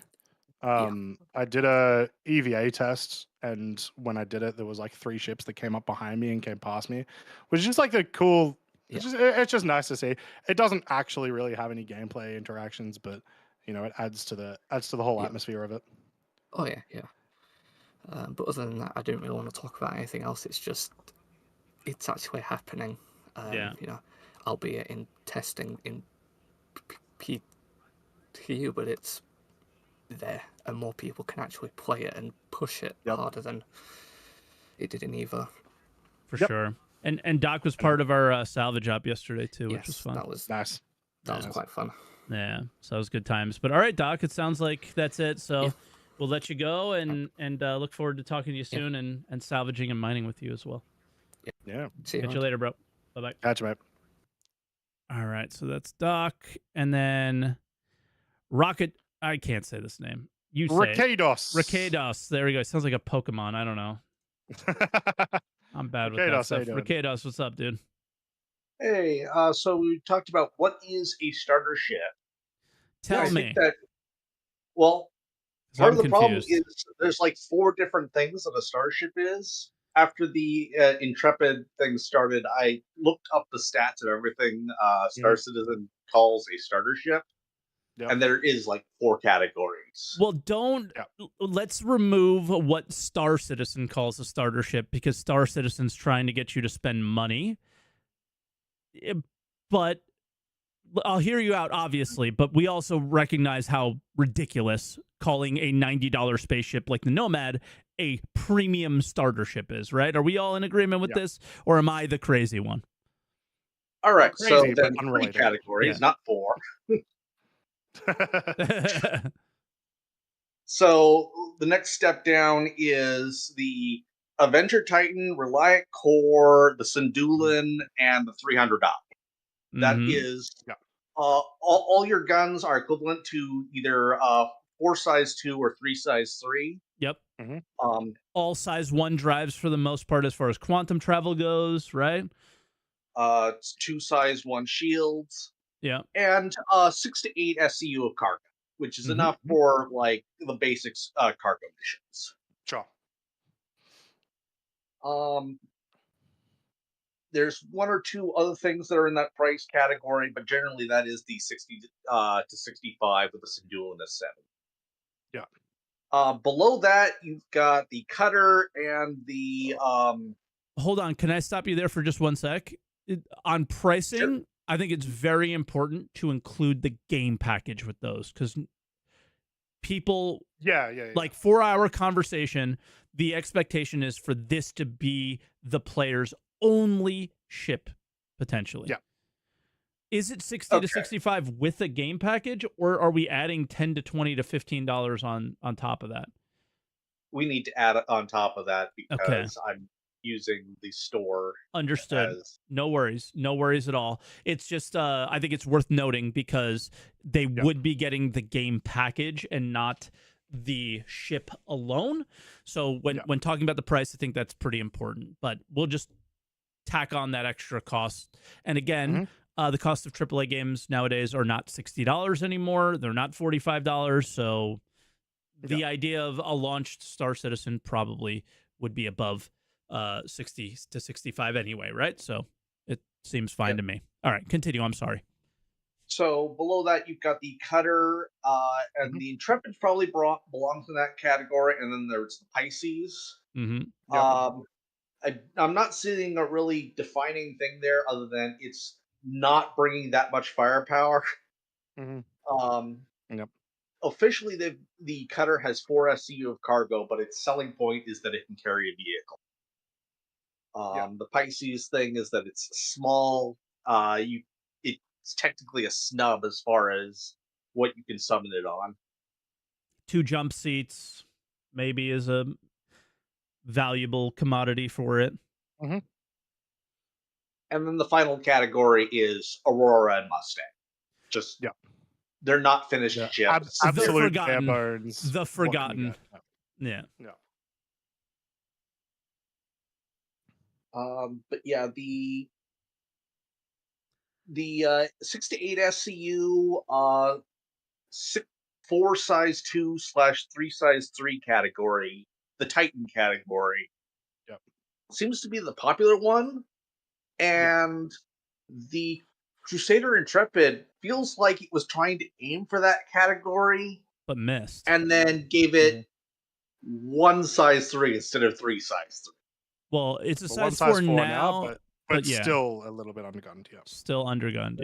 I did a EVA test, and when I did it, there was like 3 ships that came up behind me and came past me, which is just like a cool. It's just nice to see. It doesn't actually really have any gameplay interactions, but it adds to the whole atmosphere of it. Oh yeah. But other than that, I don't really want to talk about anything else. It's actually happening. Albeit in testing in PTU, but it's there, and more people can actually play it and push it harder than it did in EVA. For sure. And Doc was part of our salvage op yesterday too, which was fun. That was nice. That was quite fun. Yeah, so that was good times. But all right, Doc, it sounds like that's it. So we'll let you go, and look forward to talking to you soon and salvaging and mining with you as well. Yeah. Catch you later, bro. Bye-bye. Catch you, mate. All right, so that's Doc, and then Rocket. I can't say this name. You say Rakaydos. Rakaydos. There we go. It sounds like a Pokemon. I don't know. I'm bad with that stuff. Rakaydos, what's up, dude? Hey, so we talked about what is a starter ship. Tell me. Part of the problem is there's like 4 different things that a starter ship is. After the Intrepid thing started, I looked up the stats and everything Star Citizen calls a starter ship. And there is like 4 categories. Well, let's remove what Star Citizen calls a starter ship, because Star Citizen's trying to get you to spend money. But I'll hear you out, obviously, but we also recognize how ridiculous calling a $90 spaceship like the Nomad a premium starter ship is, right? Are we all in agreement with this, or am I the crazy one? All right, crazy, so then 3 categories, not 4. So the next step down is the Avenger Titan, Reliant Core, the Syndulan, and the 300i. That is all your guns are equivalent to either 4 size 2 or 3 size 3. Yep. All size 1 drives for the most part as far as quantum travel goes, right? It's 2 size 1 shields. Yeah. And 6 to 8 SCU of cargo, which is enough for like the basics cargo missions. Sure. There's 1 or 2 other things that are in that price category, but generally that is the 60 to 65 with the Syndulan at 7. Yeah. Below that, you've got the Cutter and the. Hold on, can I stop you there for just 1 sec? On pricing, sure. I think it's very important to include the game package with those, because people, like 4-hour conversation, the expectation is for this to be the player's only ship, potentially. Yeah. Is it 60 to 65 with a game package, or are we adding $10 to $20 to $15 on top of that? We need to add it on top of that because using the store. Understood. No worries at all. It's just I think it's worth noting because they would be getting the game package and not the ship alone. So when talking about the price, I think that's pretty important. But we'll just tack on that extra cost. And again, the cost of AAA games nowadays are not $60 anymore. They're not $45. So the idea of a launched Star Citizen probably would be above 60 to 65 anyway, right? So it seems fine to me. All right, continue. I'm sorry. So below that, you've got the Cutter, and the Intrepid probably belongs in that category, and then there's the Pisces. I'm not seeing a really defining thing there, other than it's not bringing that much firepower. Officially, the Cutter has 4 SCU of cargo, but its selling point is that it can carry a vehicle. The Pisces thing is that it's small. It's technically a snub as far as what you can summon it on. 2 jump seats maybe is a valuable commodity for it. And then the final category is Aurora and Mustang. Just they're not finished ships. Absolute the forgotten. Yeah. But yeah, the 6 to 8 SCU 4 size 2/3 size 3 category, the Titan category, seems to be the popular one, and the Crusader Intrepid feels like it was trying to aim for that category, but missed, and then gave it 1 size 3 instead of 3 size 3. Well, it's a size 4 now, but still a little bit undergunned. Still undergunned.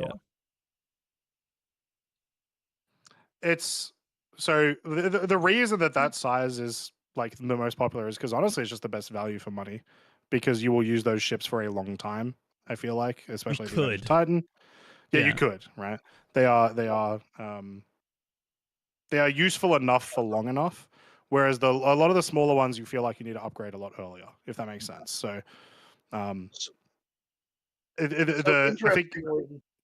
It's so the reason that size is like the most popular is because honestly it's just the best value for money, because you will use those ships for a long time. I feel like, especially the Titan. You could, right? They are useful enough for long enough, whereas a lot of the smaller ones you feel like you need to upgrade a lot earlier, if that makes sense. So, I think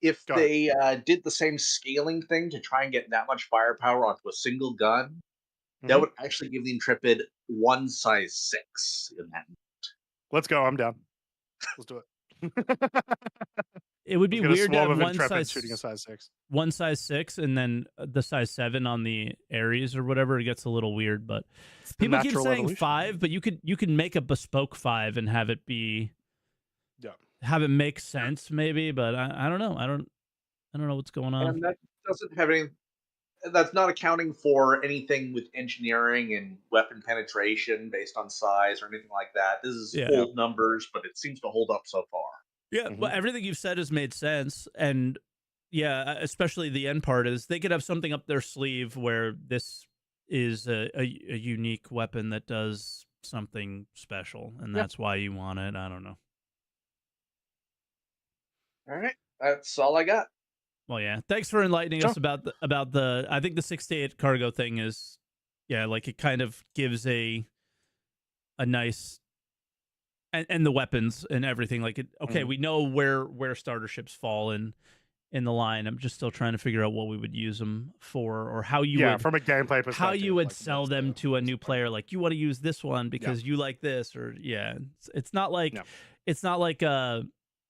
if they did the same scaling thing to try and get that much firepower onto a single gun, that would actually give the Intrepid 1 size 6 in that. Let's go. I'm down. Let's do it. It would be weird to have one size shooting a size 6. 1 size 6 and then the size 7 on the Ares or whatever. It gets a little weird, but people keep saying 5, but you could make a bespoke 5 and have it be have it make sense maybe, but I don't know. I don't know what's going on. And that doesn't have any. That's not accounting for anything with engineering and weapon penetration based on size or anything like that. This is old numbers, but it seems to hold up so far. Yeah, but everything you've said has made sense, and especially the end part is they could have something up their sleeve where this is a unique weapon that does something special, and that's why you want it. I don't know. All right, that's all I got. Well, yeah. Thanks for enlightening us about the. I think the 6 to 8 cargo thing is, like it kind of gives a nice, and the weapons and everything. Like it. Okay, we know where starter ships fall in the line. I'm just still trying to figure out what we would use them for, or how you would, from a gameplay perspective, how you would sell them to a new player. Like you want to use this one because you like this, or it's not like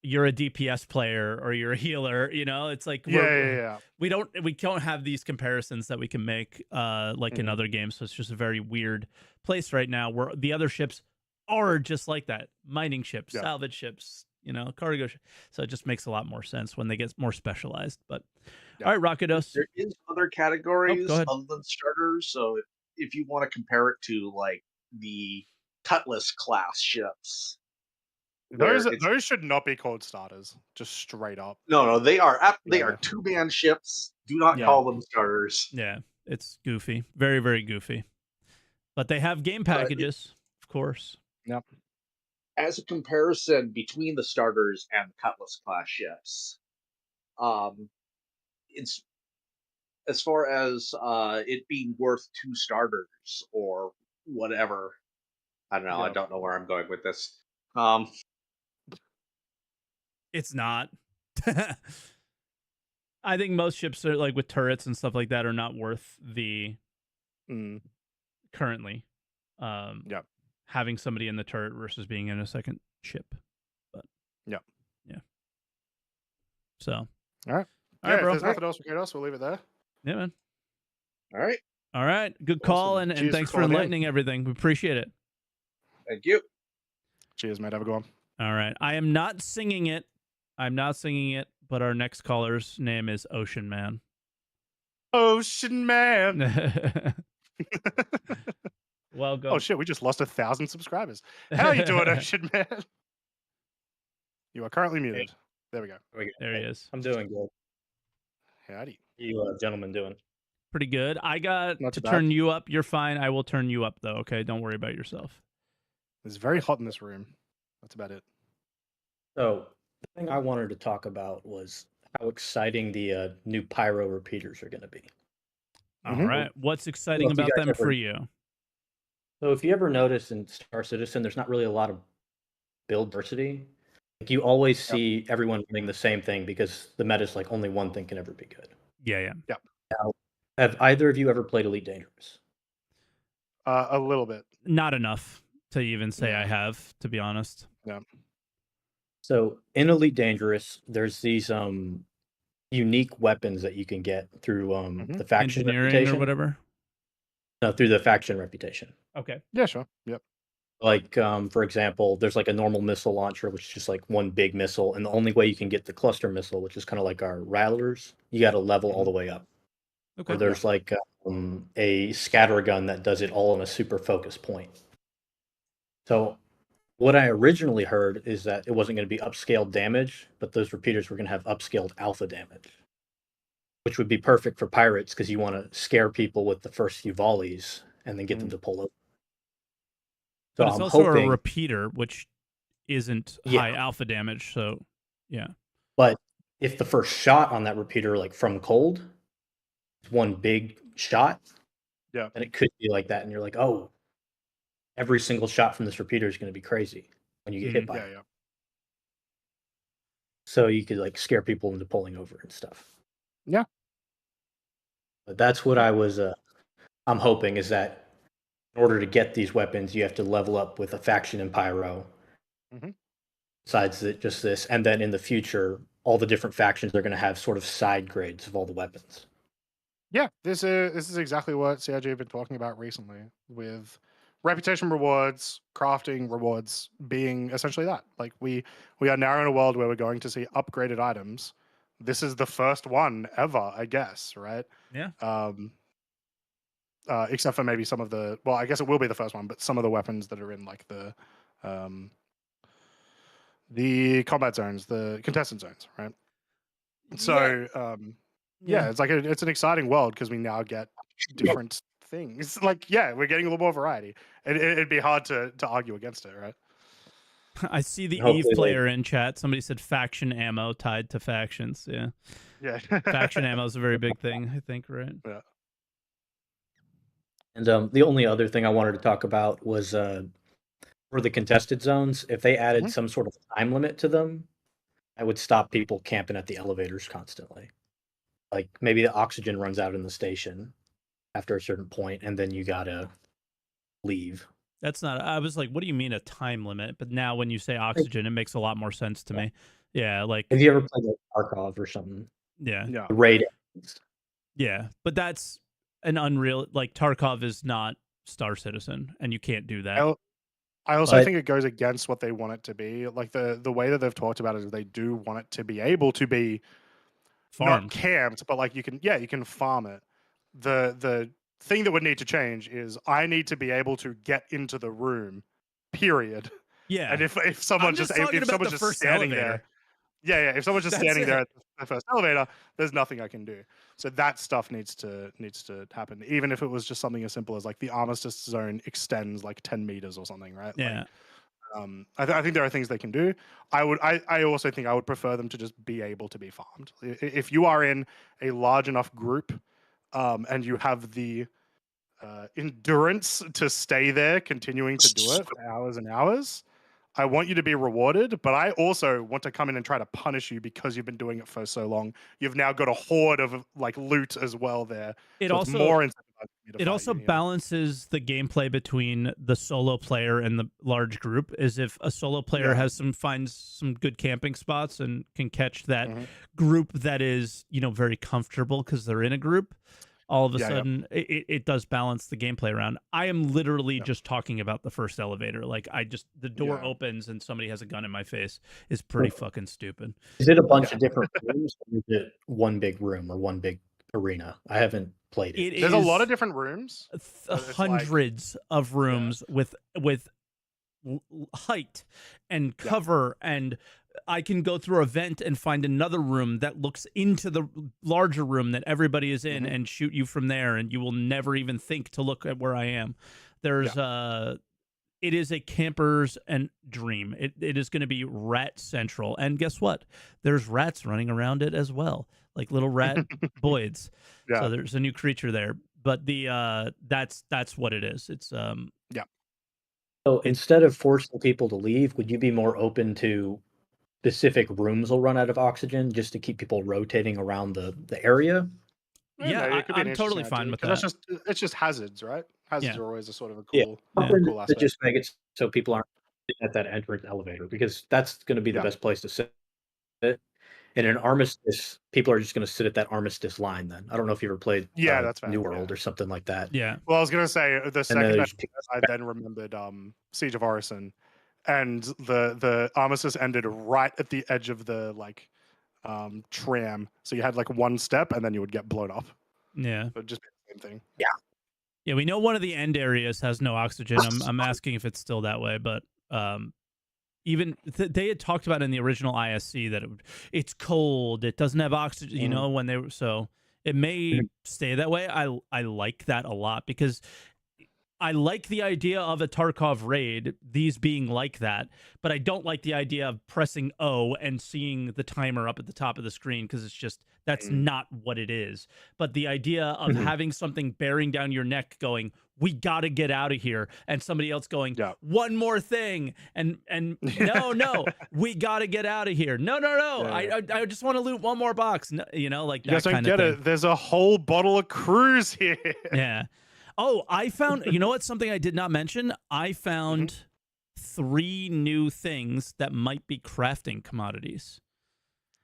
you're a DPS player or you're a healer, it's like we don't have these comparisons that we can make in other games. So it's just a very weird place right now where the other ships are just like that. Mining ships, salvage ships, cargo ships. So it just makes a lot more sense when they get more specialized. But all right, Rakaydos. There is other categories other than starters. So if you want to compare it to like the Cutlass class ships, those should not be called starters, just straight up. No, they are 2-man ships. Do not call them starters. Yeah, it's goofy, very very goofy. But they have game packages, of course. Yep. As a comparison between the starters and the Cutlass class ships, it's as far as it being worth 2 starters or whatever. I don't know. I don't know where I'm going with this. It's not. I think most ships are like with turrets and stuff like that are not worth the currently. Having somebody in the turret versus being in a second ship. But yeah. So all right. All right, bro. If there's nothing else for Rakaydos, we'll leave it there. Yeah, man. All right. Good call, and thanks for enlightening everything. We appreciate it. Thank you. Cheers, mate. Have a good one. All right. I am not singing it. But our next caller's name is Ocean Man. Ocean Man. Welcome. Oh shit, we just lost 1,000 subscribers. How are you doing, Ocean Man? You are currently muted. There we go. There he is. I'm doing good. Howdy. How you gentlemen doing? Pretty good. I got Not to too turn bad. you up. You're fine. I will turn you up, though, okay? Don't worry about yourself. It's very hot in this room. That's about it. So, the thing I wanted to talk about was how exciting the new Pyro repeaters are going to be. All right. What's exciting about them for you? So, if you ever notice in Star Citizen, there's not really a lot of build diversity. Like, you always see everyone doing the same thing because the meta's like only one thing can ever be good. Yeah. Now, have either of you ever played Elite Dangerous? A little bit. Not enough to even say I have, to be honest. Yeah. So in Elite Dangerous, there's these unique weapons that you can get through the faction engineering reputation. Or whatever. No, through the faction reputation. Okay. Yeah, sure. Yep. Like for example, there's like a normal missile launcher, which is just like one big missile, and the only way you can get the cluster missile, which is kind of like our rattlers, you got to level all the way up. Okay. Or there's like a scatter gun that does it all in a super focus point. So what I originally heard is that it wasn't going to be upscaled damage, but those repeaters were going to have upscaled alpha damage, which would be perfect for pirates because you want to scare people with the first few volleys and then get them to pull over. So but it's also a repeater, which isn't high alpha damage. So, yeah. But if the first shot on that repeater, like from cold, is one big shot, then it could be like that. And you're like, oh, every single shot from this repeater is going to be crazy when you get hit by it. So you could like scare people into pulling over and stuff. Yeah. But that's what I was, I'm hoping is that in order to get these weapons, you have to level up with a faction in Pyro. Besides just this. And then in the future, all the different factions are going to have sort of side grades of all the weapons. Yeah, this is exactly what CIG have been talking about recently with reputation rewards, crafting rewards being essentially that. Like we are now in a world where we're going to see upgraded items. This is the first one ever, I guess, right? Yeah. Except for maybe some of the, well, I guess it will be the first one, but some of the weapons that are in like the combat zones, the contestant zones, right? So, it's like it's an exciting world because we now get different things. Like, we're getting a little more variety. It'd be hard to argue against it, right? I see the Eve player in chat. Somebody said faction ammo tied to factions. Yeah. Faction ammo is a very big thing, I think, right? Yeah. And the only other thing I wanted to talk about was for the contested zones, if they added some sort of time limit to them, I would stop people camping at the elevators constantly. Like maybe the oxygen runs out in the station after a certain point, and then you gotta leave. That's not. I was like, what do you mean a time limit? But now when you say oxygen, it makes a lot more sense to me. Yeah, like have you ever played like Tarkov or something? Yeah. The raid. Yeah, but that's an unreal. Like Tarkov is not Star Citizen, and you can't do that. I also think it goes against what they want it to be. Like the way that they've talked about it is they do want it to be able to be farmed. Not camped, but like you can farm it. The thing that would need to change is I need to be able to get into the room, period. Yeah. And if someone's just standing there. If someone's just standing there at the first elevator, there's nothing I can do. So that stuff needs to happen. Even if it was just something as simple as like the armistice zone extends like 10 meters or something, right? Yeah. Like, I think there are things they can do. I also think I would prefer them to just be able to be farmed. If you are in a large enough group, and you have the endurance to stay there, continuing to do it for hours and hours, I want you to be rewarded, but I also want to come in and try to punish you because you've been doing it for so long. You've now got a horde of like loot as well there. It so also it's more incentivizing me to it fight also you, you know? balances the gameplay between the solo player and the large group. Is if a solo player finds some good camping spots and can catch that group that is very comfortable because they're in a group. All of a sudden, it does balance the gameplay around. I am literally just talking about the first elevator. Like, the door opens and somebody has a gun in my face is pretty fucking stupid. Is it a bunch of different rooms, or is it one big room or one big arena? I haven't played it. There's a lot of different rooms. Hundreds of rooms with height and cover and I can go through a vent and find another room that looks into the larger room that everybody is in and shoot you from there, and you will never even think to look at where I am. There's it is a camper's and dream. It is going to be rat central, and guess what? There's rats running around it as well, like little rat boids. So there's a new creature there, but that's what it is. It's So instead of forcing people to leave, would you be more open to specific rooms will run out of oxygen just to keep people rotating around the area? I'm totally fine with that. It's just hazards, right? Hazards are always a sort of a cool aspect. Just make it so people aren't sitting at that entrance elevator, because that's going to be the best place to sit. In an armistice, people are just going to sit at that armistice line then. I don't know if you ever played that's New World or something like that. Yeah. Well, I was going to say, the second I then remembered Siege of Orison, and the armistice ended right at the edge of the tram. So you had like one step and then you would get blown up. Yeah. So it'd just be the same thing. Yeah, we know one of the end areas has no oxygen. I'm asking if it's still that way, but even they had talked about in the original ISC that it's cold, it doesn't have oxygen, when they were, so it may stay that way. I like that a lot, because I like the idea of a Tarkov raid, these being like that, but I don't like the idea of pressing O and seeing the timer up at the top of the screen, because it's just, that's not what it is. But the idea of having something bearing down your neck going, we got to get out of here, and somebody else going, one more thing, and no, we got to get out of here. No, I just want to loot one more box, like that kind of thing. You guys don't get it. There's a whole bottle of cruise here. Yeah. Oh, I found, something I did not mention? I found 3 new things that might be crafting commodities.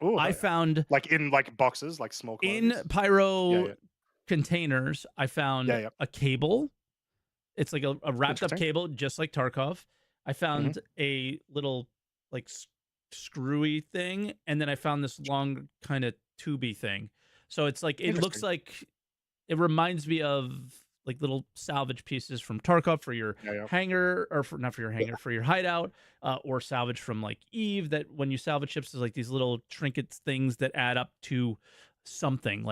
Ooh, I found... in boxes, like small clothes? In Pyro containers, I found a cable. It's like a wrapped up cable, just like Tarkov. I found a little, screwy thing, and then I found this long kind of tubey thing. So it's like, it looks like... It reminds me of... little salvage pieces from Tarkov for your hangar, or not for your hangar, for your hideout, or salvage from Eve, that when you salvage ships is these little trinkets things that add up to something,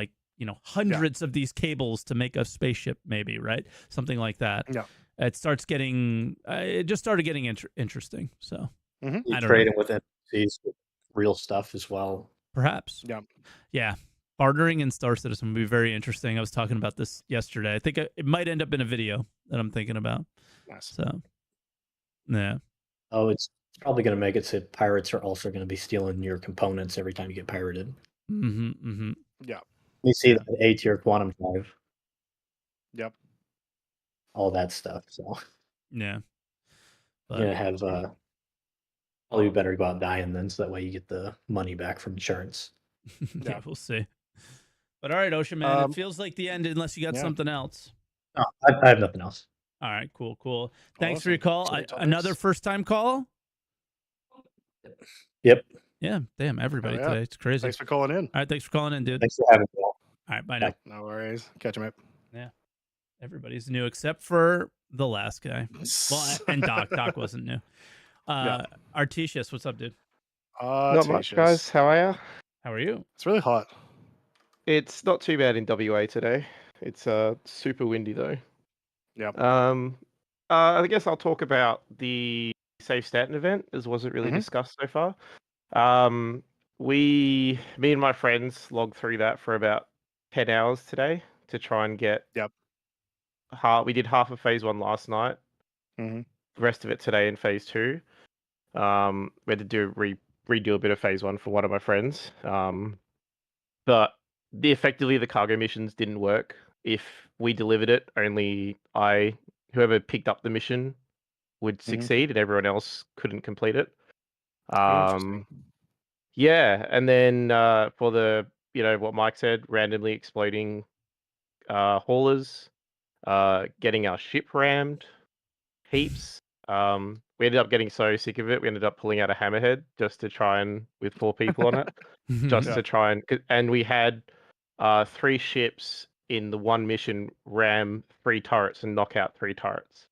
hundreds of these cables to make a spaceship, maybe, right? Something like that. Yeah. It starts getting, it just started getting interesting. So you trade it with NPCs with real stuff as well. Perhaps. Yeah. Yeah. Bartering in Star Citizen would be very interesting. I was talking about this yesterday. I think it might end up in a video that I'm thinking about. Nice. So, yeah. Oh, it's probably going to make it so pirates are also going to be stealing your components every time you get pirated. Yeah. You see that A-tier quantum drive. Yep. All that stuff. So. Yeah. But, you're going to have... probably better go out dying then, so that way you get the money back from insurance. Yeah, we'll see. But all right, Ocean Man, it feels like the end unless you got something else. No, I have nothing else. All right, cool. Thanks for your call. Another first-time call? Yep. Yeah, damn, everybody today. It's crazy. Thanks for calling in. All right, thanks for calling in, dude. Thanks for having me. All right, bye now. No worries. Catch you, mate. Yeah. Everybody's new except for the last guy. Well, and Doc. Doc wasn't new. Artecius, what's up, dude? Not much, guys. How are you? How are you? It's really hot. It's not too bad in WA today. It's super windy though. Yeah. I guess I'll talk about the Safe Stanton event, as wasn't really discussed so far. Me and my friends logged through that for about 10 hours today to try and get. Yep. We did half of phase 1 last night. The rest of it today in phase 2. We had to redo a bit of phase 1 for one of my friends. But effectively the cargo missions didn't work. If we delivered it, only whoever picked up the mission would succeed, and everyone else couldn't complete it. Yeah, and then for the what Mike said, randomly exploding haulers, getting our ship rammed, heaps. We ended up getting so sick of it, we ended up pulling out a hammerhead just to try and with 4 people on it, just to try and we had 3 ships in the one mission ram 3 turrets and knock out 3 turrets.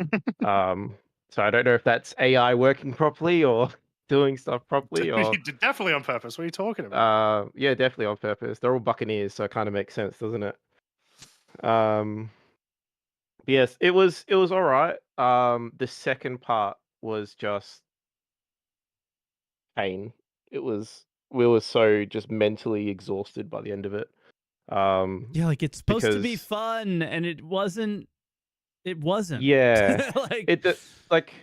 So I don't know if that's AI working properly or doing stuff properly or definitely on purpose. What are you talking about? Yeah, definitely on purpose. They're all Buccaneers, so it kind of makes sense, doesn't it? Yes, it was all right. The second part was just pain. We were so just mentally exhausted by the end of it. Yeah, like it's supposed to be fun, and it wasn't. It wasn't. Yeah, like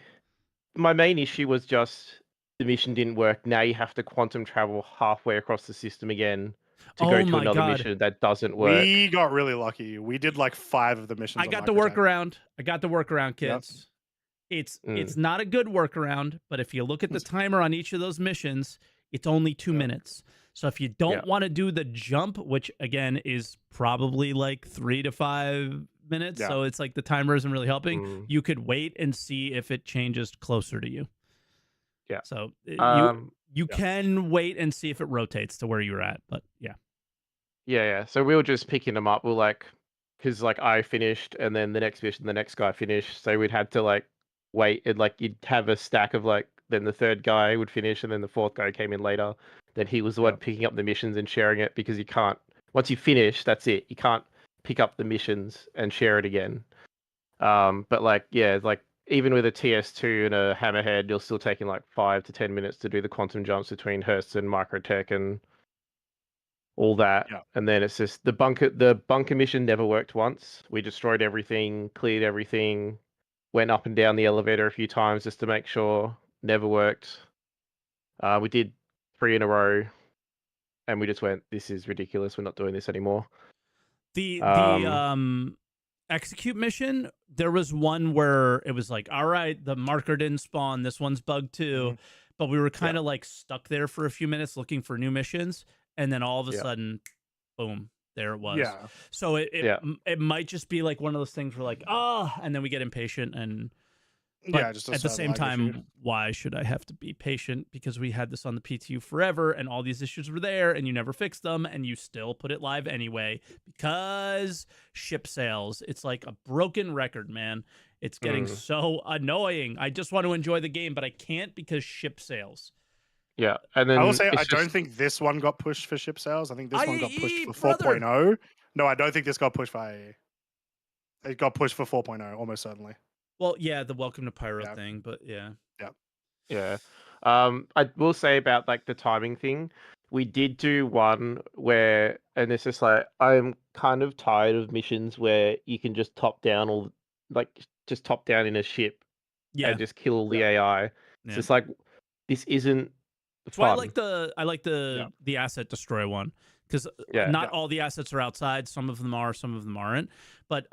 my main issue was just the mission didn't work. Now you have to quantum travel halfway across the system again to go to another mission that doesn't work. We got really lucky. We did like 5 of the missions. I got the workaround. Kids. Yep. It's not a good workaround, but if you look at the timer on each of those missions, it's only 2 minutes. So if you don't want to do the jump, which again is probably like 3 to 5 minutes, so it's like the timer isn't really helping, you could wait and see if it changes closer to you. Yeah. So you can wait and see if it rotates to where you're at, but yeah. So we were just picking them up. We're like, because like I finished, and then the next mission, the next guy finished, so we'd had to like wait, and like you'd have a stack of like, then the third guy would finish, and then the fourth guy came in later. Then he was the one picking up the missions and sharing it, because you can't, once you finish, that's it. You can't pick up the missions and share it again. But like, yeah, like even with a TS2 and a hammerhead, you're still taking like 5 to 10 minutes to do the quantum jumps between Hearst and Microtech and all that. And then it's just the bunker mission never worked once. We destroyed everything, cleared everything, went up and down the elevator a few times just to make sure. Never worked. We did 3 in a row, and we just went, this is ridiculous, we're not doing this anymore. The execute mission, there was one where it was like, all right, the marker didn't spawn, this one's bugged too, but we were kind of like stuck there for a few minutes looking for new missions, and then all of a sudden, boom, there it was. So it might just be like one of those things where like, and then we get impatient, and just at the same time, why should I have to be patient? Because we had this on the PTU forever, and all these issues were there, and you never fixed them, and you still put it live anyway because ship sales. It's like a broken record, man. It's getting so annoying. I just want to enjoy the game, but I can't because ship sales. Yeah, and then I will say I don't think this one got pushed for ship sales. I think this one got pushed for 4.0. No, I don't think this got pushed for IAE. It got pushed for 4.0, almost certainly. Well, yeah, the welcome to Pyro thing, but yeah. I will say about like the timing thing, we did do one where, and it's just like, I'm kind of tired of missions where you can just top down just top down in a ship and just kill all the AI. It's just like, this isn't That's why I like the asset destroy one, because not all the assets are outside. Some of them are, some of them aren't. But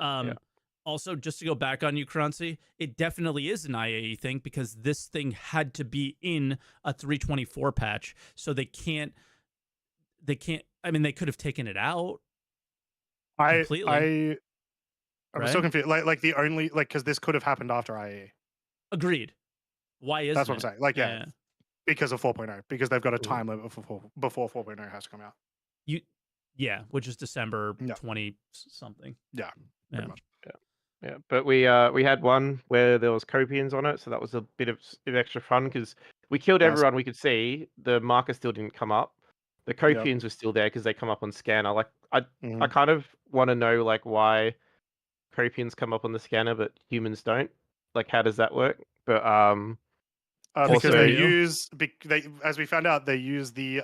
also, just to go back on you, Croncy, it definitely is an IAE thing, because this thing had to be in a 324 patch, so they can't. I mean, they could have taken it out completely. I'm so confused. Like the only because this could have happened after IAE. Agreed. Why is that's what I'm saying? Like because of 4.0, because they've got a time limit before 4.0 has to come out. Which is December 20 something. Yeah, pretty much. Yeah, but we had one where there was copians on it, so that was a bit of extra fun, because we killed everyone we could see. The marker still didn't come up. The copians were still there because they come up on scanner. Like I kind of want to know like why copians come up on the scanner but humans don't. Like, how does that work? But because they as we found out, they use the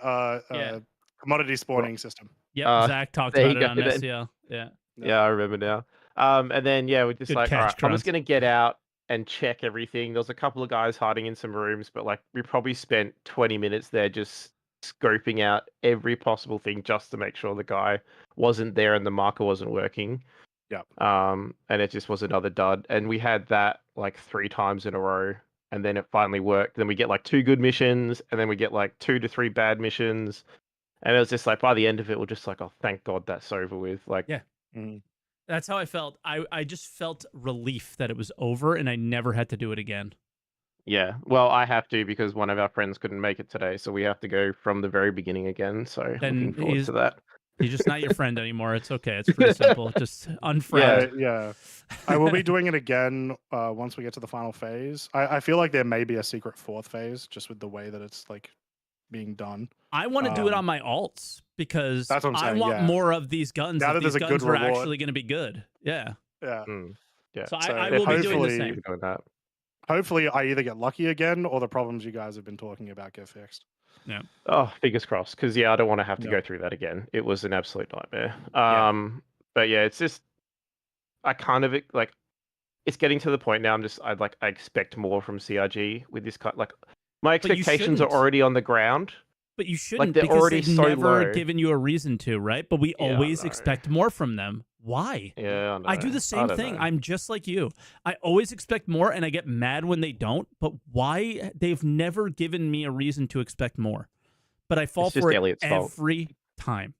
commodity spawning system. Yeah, Zach talked about it on SCL. Yeah, I remember now. And then we're just like, all right, I'm just gonna get out and check everything. There was a couple of guys hiding in some rooms, but like we probably spent 20 minutes there just scoping out every possible thing just to make sure the guy wasn't there and the marker wasn't working. Yeah. And it just was another dud. And we had that like 3 times in a row, and then it finally worked. Then we get like 2 good missions, and then we get like 2 to 3 bad missions. And it was just like by the end of it, we're just like, oh, thank God that's over with. Like, yeah. That's how I felt. I just felt relief that it was over and I never had to do it again. Yeah. Well, I have to because one of our friends couldn't make it today, so we have to go from the very beginning again. So looking forward to that. He's just not your friend anymore. It's okay. It's pretty simple. Just unfriend. Yeah. I will be doing it again once we get to the final phase. I feel like there may be a secret 4th phase just with the way that it's like being done. I want to do it on my alts because that's what I'm saying, I want more of these guns. Now that these there's a guns good are reward. actually going to be good. Yeah. Yeah. Yeah. So I will be doing the same. Hopefully, I either get lucky again or the problems you guys have been talking about get fixed. Yeah. Oh, fingers crossed. Because I don't want to have to go through that again. It was an absolute nightmare. But yeah, it's just I kind of like it's getting to the point now. I expect more from CRG with this kind. Like my expectations are already on the ground. But you shouldn't, like, they're because already they've so never low. given you a reason to, right? But we always expect more from them. Why? Yeah, I do the same thing. I'm just like you. I always expect more, and I get mad when they don't. But why? They've never given me a reason to expect more. But I fall for it every time.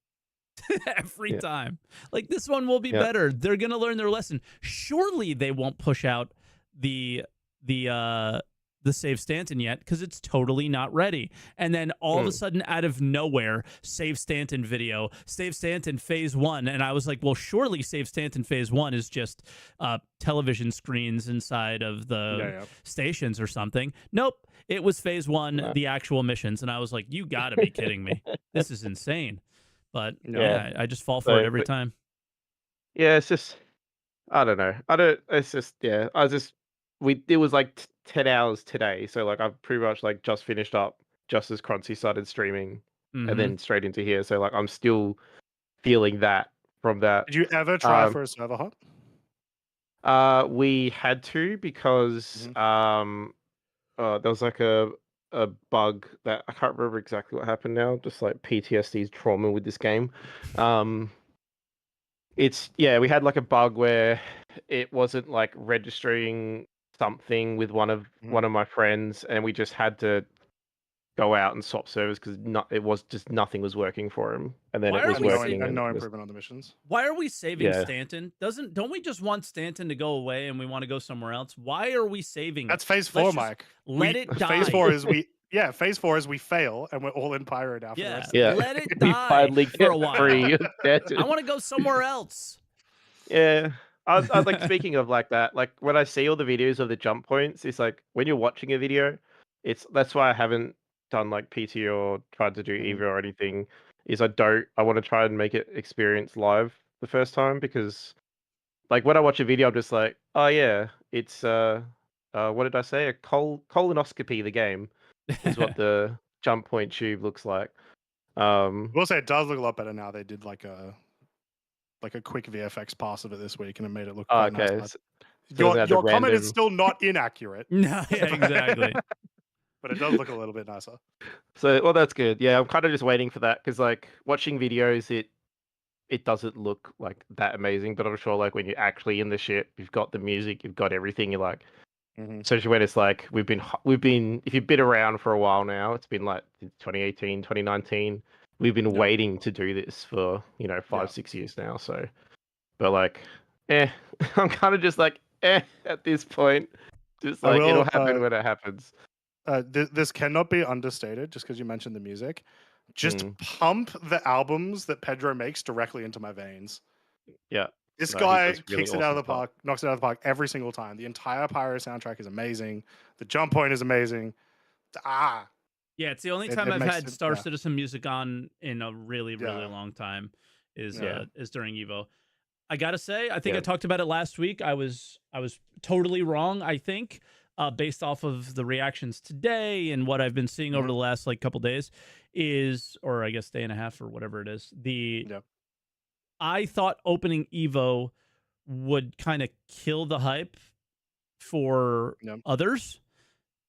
Every time. Like, this one will be better. They're going to learn their lesson. Surely they won't push out the Save Stanton yet because it's totally not ready. And then all of a sudden, out of nowhere, Save Stanton video, Save Stanton phase 1. And I was like, well, surely Save Stanton phase 1 is just television screens inside of the stations or something. Nope. It was phase 1, the actual missions. And I was like, you got to be kidding me. This is insane. But I just fall for it every time. Yeah, it's just, I don't know. It's just, it was like 10 hours today. So like I've pretty much like just finished up just as Croncy started streaming and then straight into here. So like I'm still feeling that from that. Did you ever try for a server hop? We had to because there was like a bug that I can't remember exactly what happened now. Just like PTSD's trauma with this game. We had like a bug where it wasn't like registering something with one of my friends, and we just had to go out and swap servers because it was just nothing was working for him, and then it was working. And no improvement on the missions. Why are we saving Stanton? Don't we just want Stanton to go away and we want to go somewhere else? Why are we saving? That's phase 4, Mike. Let it die. Phase 4 is phase 4 is we fail and we're all in Pyro now. For the rest of let it die for a while. I want to go somewhere else. Yeah. I was like, speaking of like that, like when I see all the videos of the jump points, it's like when you're watching a video, that's why I haven't done like PT or tried to do EVO or anything, is I want to try and make it experience live the first time, because like when I watch a video, I'm just like, oh yeah, it's what did I say? A colonoscopy, the game is what the jump point tube looks like. We'll say it does look a lot better now. They did like a quick VFX pass of it this week, and it made it look quite nice. Your comment is still not inaccurate. No, yeah, exactly. But it does look a little bit nicer. So, well, that's good. Yeah, I'm kind of just waiting for that, because like watching videos, it doesn't look like that amazing. But I'm sure like when you're actually in the ship, you've got the music, you've got everything. You're like, especially when it's like we've been if you've been around for a while now, it's been like 2018, 2019. We've been waiting to do this for 5-6 years now. So, but like, I'm kind of just like at this point. Just like it'll happen when it happens. This cannot be understated, just because you mentioned the music. Just pump the albums that Pedro makes directly into my veins. Yeah. This guy kicks it out of the park, knocks it out of the park every single time. The entire Pyro soundtrack is amazing. The jump point is amazing. Yeah, it's the only time I've had Star Citizen music on in a really, really long time is during EVO. I gotta say, I think I talked about it last week. I was totally wrong, I think, based off of the reactions today and what I've been seeing over the last like couple days or I guess day and a half or whatever it is. I thought opening EVO would kind of kill the hype for Yep. others,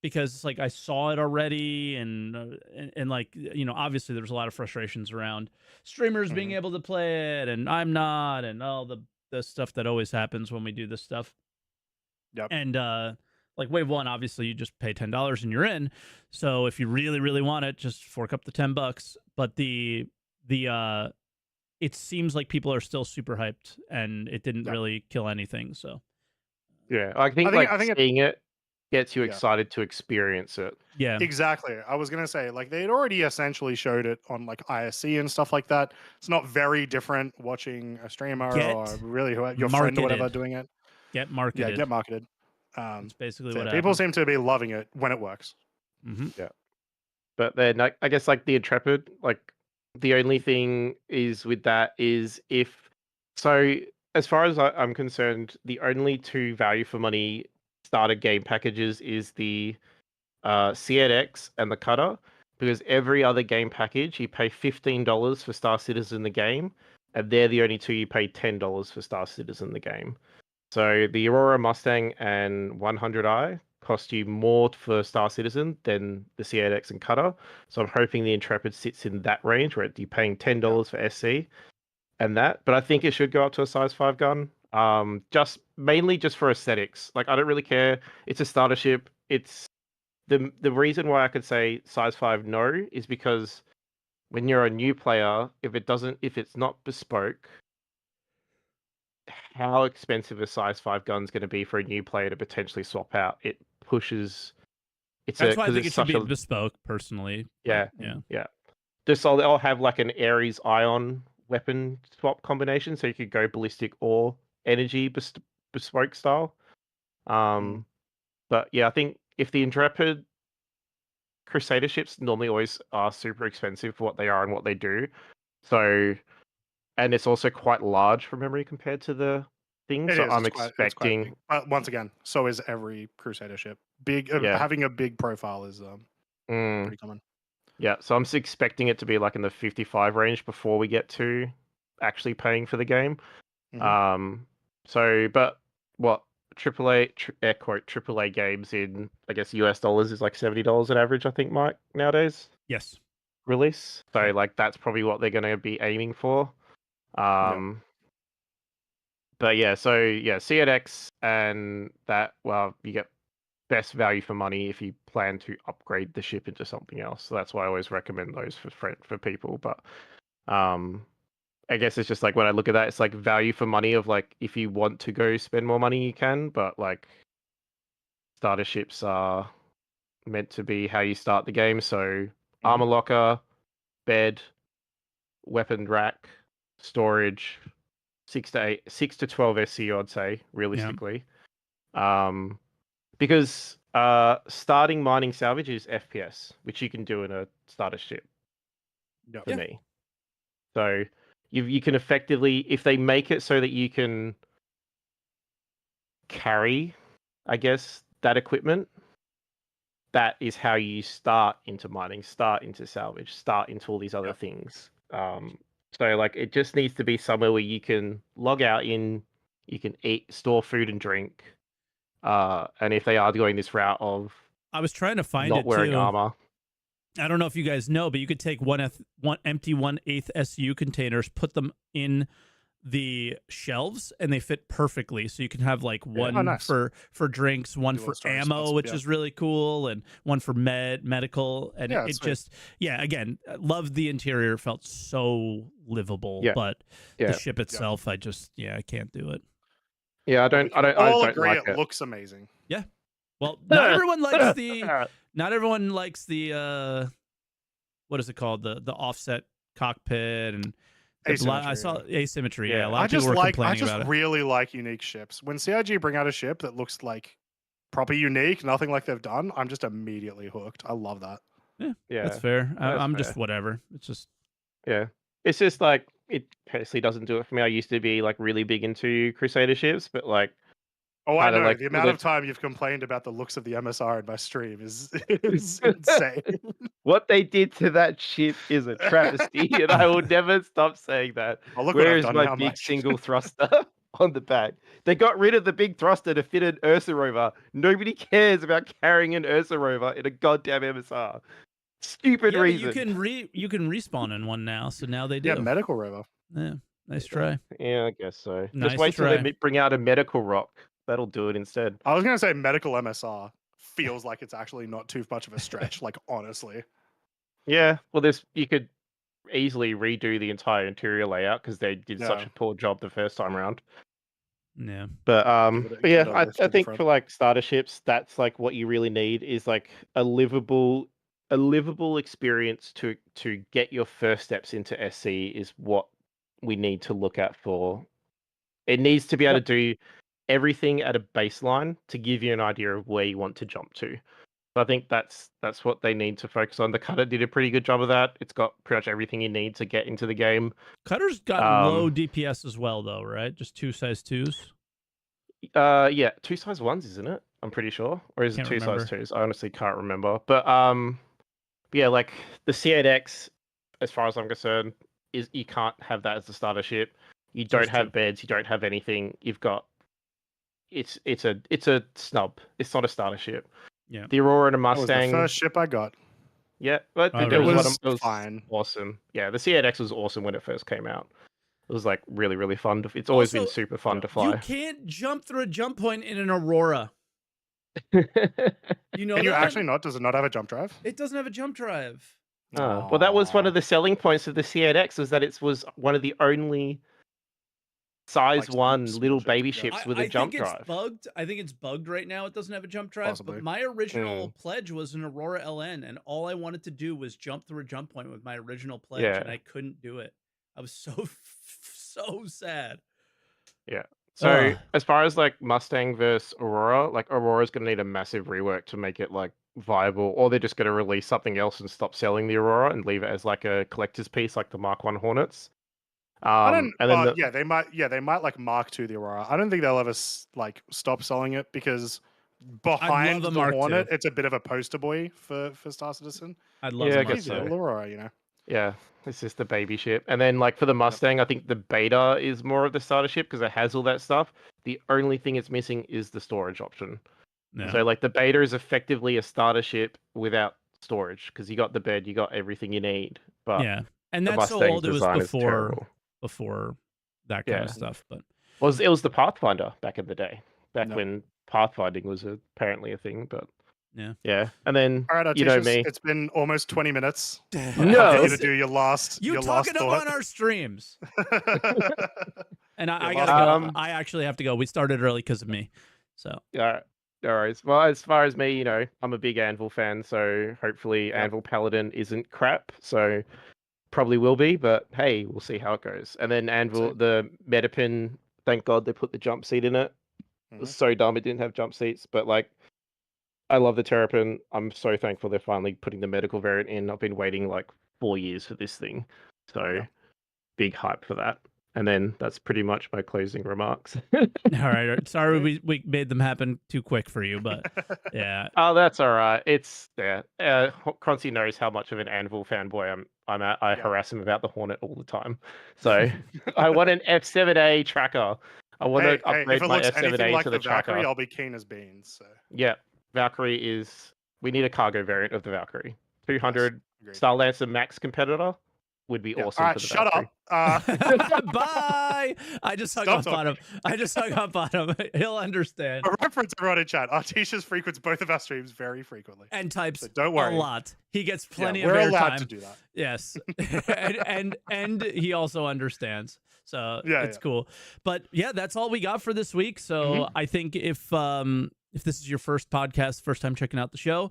because it's like I saw it already, and like, you know, obviously there's a lot of frustrations around streamers being able to play it, and I'm not, and all the stuff that always happens when we do this stuff. Yep. And like Wave 1, obviously you just pay $10 and you're in. So if you really, really want it, just fork up the $10. But the it seems like people are still super hyped, and it didn't really kill anything. So yeah, I think seeing it gets you excited to experience it. Yeah, exactly. I was gonna say, like, they had already essentially showed it on like ISC and stuff like that. It's not very different watching a streamer or really your friend or whatever doing it. Get marketed. Yeah, get marketed. That's basically so what people happens. seem to be loving it when it works. Yeah, but then I guess like the Intrepid, like the only thing is with that is if so. As far as I'm concerned, the only two value for money starter game packages is the CNX and the Cutter, because every other game package you pay $15 for Star Citizen the game, and they're the only two you pay $10 for Star Citizen the game. So the Aurora Mustang and 100i cost you more for Star Citizen than the CNX and Cutter. So I'm hoping the Intrepid sits in that range where you're paying $10 for SC and that. But I think it should go up to a size 5 gun. Just mainly just for aesthetics. Like, I don't really care. It's a starter ship. It's the reason why I could say size 5 no is because when you're a new player, if it's not bespoke, how expensive a size 5 gun's going to be for a new player to potentially swap out? It pushes. That's why I think it should be bespoke, personally. Yeah, yeah. Just so they'll have like an Ares Ion weapon swap combination, so you could go ballistic or energy bespoke style. But yeah, I think if the Intrepid Crusader ships normally always are super expensive for what they are and what they do. So, and it's also quite large from memory compared to the thing. So I'm expecting. Big. But once again, so is every Crusader ship. Big, having a big profile is pretty common. Yeah, so I'm expecting it to be like in the 55 range before we get to actually paying for the game. So, but what air quote AAA games in, I guess, US dollars is like $70 an average, I think, Mike, nowadays. Yes. Release. So like that's probably what they're going to be aiming for. But yeah, so yeah, CNX and that, well, you get best value for money if you plan to upgrade the ship into something else. So that's why I always recommend those for people. But I guess it's just like when I look at that, it's like value for money of like if you want to go spend more money, you can. But like starter ships are meant to be how you start the game. So armor locker, bed, weapon rack, storage, 6 to 12 SC, I'd say realistically. Because starting mining salvage is FPS, which you can do in a starter ship. For me, so you can effectively, if they make it so that you can carry, I guess, that equipment, that is how you start into mining, start into salvage, start into all these other things. So like it just needs to be somewhere where you can log out in, you can eat, store food and drink. And if they are going this route of, I was trying to find not it wearing too. armor. I don't know if you guys know, but you could take one empty 1/8 SU containers, put them in the shelves, and they fit perfectly. So you can have like one for drinks, one for ammo, which is really cool, and one for medical. And it just, again, loved the interior. Felt so livable, but the ship itself, I just, I can't do it. Yeah, I don't agree. like it looks amazing. Yeah. Well, not everyone likes the what is it called? The offset cockpit and asymmetry. I saw asymmetry. Yeah, a lot I of people were complaining about it. I just really like unique ships. When CIG bring out a ship that looks like proper unique, nothing like they've done, I'm just immediately hooked. I love that. Yeah, that's fair. I'm just whatever. It's just it's just like it personally doesn't do it for me. I used to be like really big into Crusader ships, but like. Oh, I know. Like, the amount of time you've complained about the looks of the MSR in my stream is insane. What they did to that ship is a travesty, and I will never stop saying that. Oh, look Where is what I've my done now, big Mike. single thruster? on the back. They got rid of the big thruster to fit an Ursa rover. Nobody cares about carrying an Ursa rover in a goddamn MSR. Stupid reason. But you can respawn in one now, so now they do. Yeah, medical rover. Yeah, nice try. Yeah, I guess so. Nice Just wait till try. they bring out a medical rock. That'll do it instead. I was gonna say medical MSR feels like it's actually not too much of a stretch. Like honestly. Yeah, well, you could easily redo the entire interior layout because they did such a poor job the first time around. Yeah, but yeah, I think front. for like starter ships, that's like what you really need is like a livable experience to get your first steps into SC is what we need to look at for. It needs to be able to do everything at a baseline to give you an idea of where you want to jump to. So I think that's what they need to focus on. The Cutter did a pretty good job of that. It's got pretty much everything you need to get into the game. Cutter's got low DPS as well, though, right? Just 2 size 2s. Yeah, 2 size 1s, isn't it? I'm pretty sure, or is it 2 size 2s? I honestly can't remember. But yeah, like the C8X, as far as I'm concerned, is you can't have that as a starter ship. You don't have beds. You don't have anything. You've got it's a snub. It's not a starter ship. Yeah. The Aurora and a Mustang. That was the first ship I got. Yeah, but Oh, it really? was fine. Awesome. Yeah, the C8X was awesome when it first came out. It was like really, really fun. It's always been super fun to fly. You can't jump through a jump point in an Aurora. You know Can you that? actually not? Does it not have a jump drive? It doesn't have a jump drive. Well, that was one of the selling points of the C8X, was that it was one of the only size Like one small little ships, baby yeah. ships with a jump think drive. It's bugged. I think it's bugged right now. It doesn't have a jump drive. Possibly. But my original pledge was an Aurora LN, and all I wanted to do was jump through a jump point with my original pledge, and I couldn't do it. I was so sad. Yeah. So as far as like Mustang versus Aurora, like Aurora's going to need a massive rework to make it like viable, or they're just going to release something else and stop selling the Aurora and leave it as like a collector's piece, like the Mark 1 Hornets. I don't. They might. Yeah, they might like Mark II the Aurora. I don't think they'll ever like stop selling it because behind the Hornet, it's a bit of a poster boy for Star Citizen. I'd love I a guess Mark so. II. Aurora, you know. Yeah, it's just the baby ship. And then like for the Mustang, I think the Beta is more of the starter ship because it has all that stuff. The only thing it's missing is the storage option. Yeah. So like the Beta is effectively a starter ship without storage because you got the bed, you got everything you need. But Yeah, and the that's so Mustang's old. It was design is terrible. before that kind of stuff. But it was the Pathfinder back in the day, when pathfinding was apparently a thing. But yeah. And then all right, Artecius, you know me. It's been almost 20 minutes. No, you to do your last. You your talking last up on our streams. And I gotta go. I actually have to go. We started early because of me. So yeah. All right. Well, as far as me, I'm a big Anvil fan, so hopefully Anvil Paladin isn't crap. So probably will be, but hey, we'll see how it goes. And then Anvil, the Metapin, thank God they put the jump seat in it. It was so dumb it didn't have jump seats, but like, I love the Terrapin. I'm so thankful they're finally putting the medical variant in. I've been waiting like 4 years for this thing, so big hype for that. And then that's pretty much my closing remarks. all right. Sorry we made them happen too quick for you, but yeah. Oh, that's all right. It's Croncy knows how much of an Anvil fanboy I harass him about the Hornet all the time. So I want an F7A tracker. I want to upgrade my F7A like to the tracker. Valkyrie, I'll be keen as beans. So. Yeah, Valkyrie is. We need a cargo variant of the Valkyrie. 200 Star Lancer Max competitor would be awesome. All right, for the shut Valkyrie. up. Bye. I just hung up on him. He'll understand. For reference, everyone in chat, Artecius frequents both of our streams very frequently. And types so don't worry. a lot. He gets plenty of we're airtime. allowed to do that. Yes. and he also understands. So it's cool. But yeah, that's all we got for this week. So I think if this is your first podcast, first time checking out the show,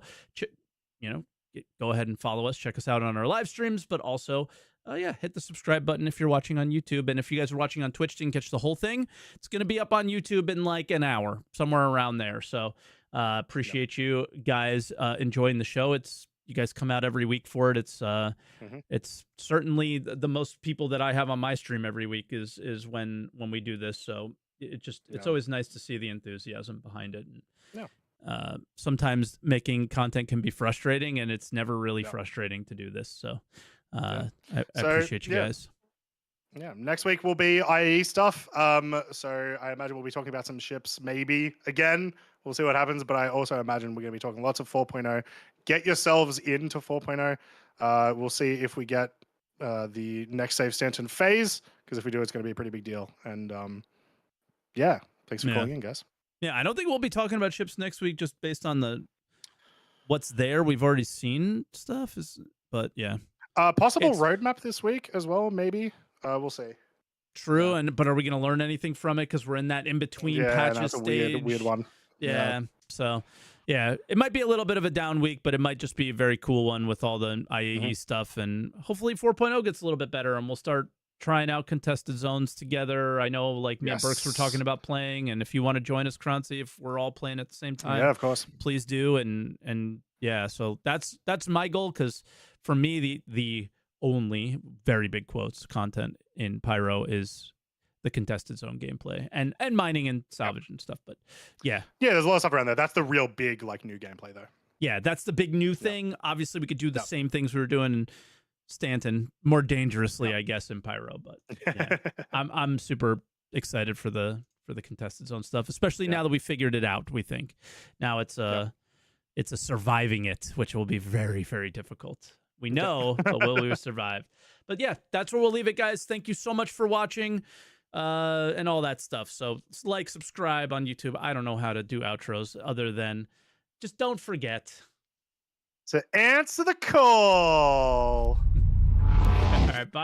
go ahead and follow us. Check us out on our live streams, but also hit the subscribe button if you're watching on YouTube. And if you guys are watching on Twitch, didn't catch the whole thing, it's going to be up on YouTube in like an hour, somewhere around there. So appreciate you guys enjoying the show. You guys come out every week for it. It's certainly the most people that I have on my stream every week is when we do this. So it's always nice to see the enthusiasm behind it. Sometimes making content can be frustrating, and it's never really frustrating to do this. So I appreciate you guys. Yeah, next week will be IAE stuff. So I imagine we'll be talking about some ships, maybe again. We'll see what happens, but I also imagine we're going to be talking lots of 4.0. Get yourselves into 4.0. We'll see if we get the next save Stanton phase, because if we do, it's going to be a pretty big deal. And yeah, thanks for calling in, guys. Yeah, I don't think we'll be talking about ships next week, just based on what's there. We've already seen stuff, but yeah. Possible roadmap this week as well, maybe. We'll see. True, but are we going to learn anything from it? Because we're in that in between patches stage. A weird one. Yeah. So, yeah, it might be a little bit of a down week, but it might just be a very cool one with all the IAE stuff, and hopefully 4.0 gets a little bit better, and we'll start trying out contested zones together. I know, like me and Burks were talking about playing, and if you want to join us, Croncy, if we're all playing at the same time, yeah, of course, please do. And yeah, so that's my goal, because for me, the only very big quotes content in Pyro is the contested zone gameplay and mining and salvage and stuff. But yeah, there's a lot of stuff around there. That's the real big new gameplay though. Yeah, that's the big new thing. Obviously, we could do the same things we were doing in Stanton more dangerously, I guess, in Pyro. But yeah, I'm super excited for the contested zone stuff, especially now that we figured it out. We think now it's a surviving it, which will be very, very difficult. We know, but will we survive? But yeah, that's where we'll leave it, guys. Thank you so much for watching and all that stuff. So like, subscribe on YouTube. I don't know how to do outros other than just don't forget to answer the call. All right, bye.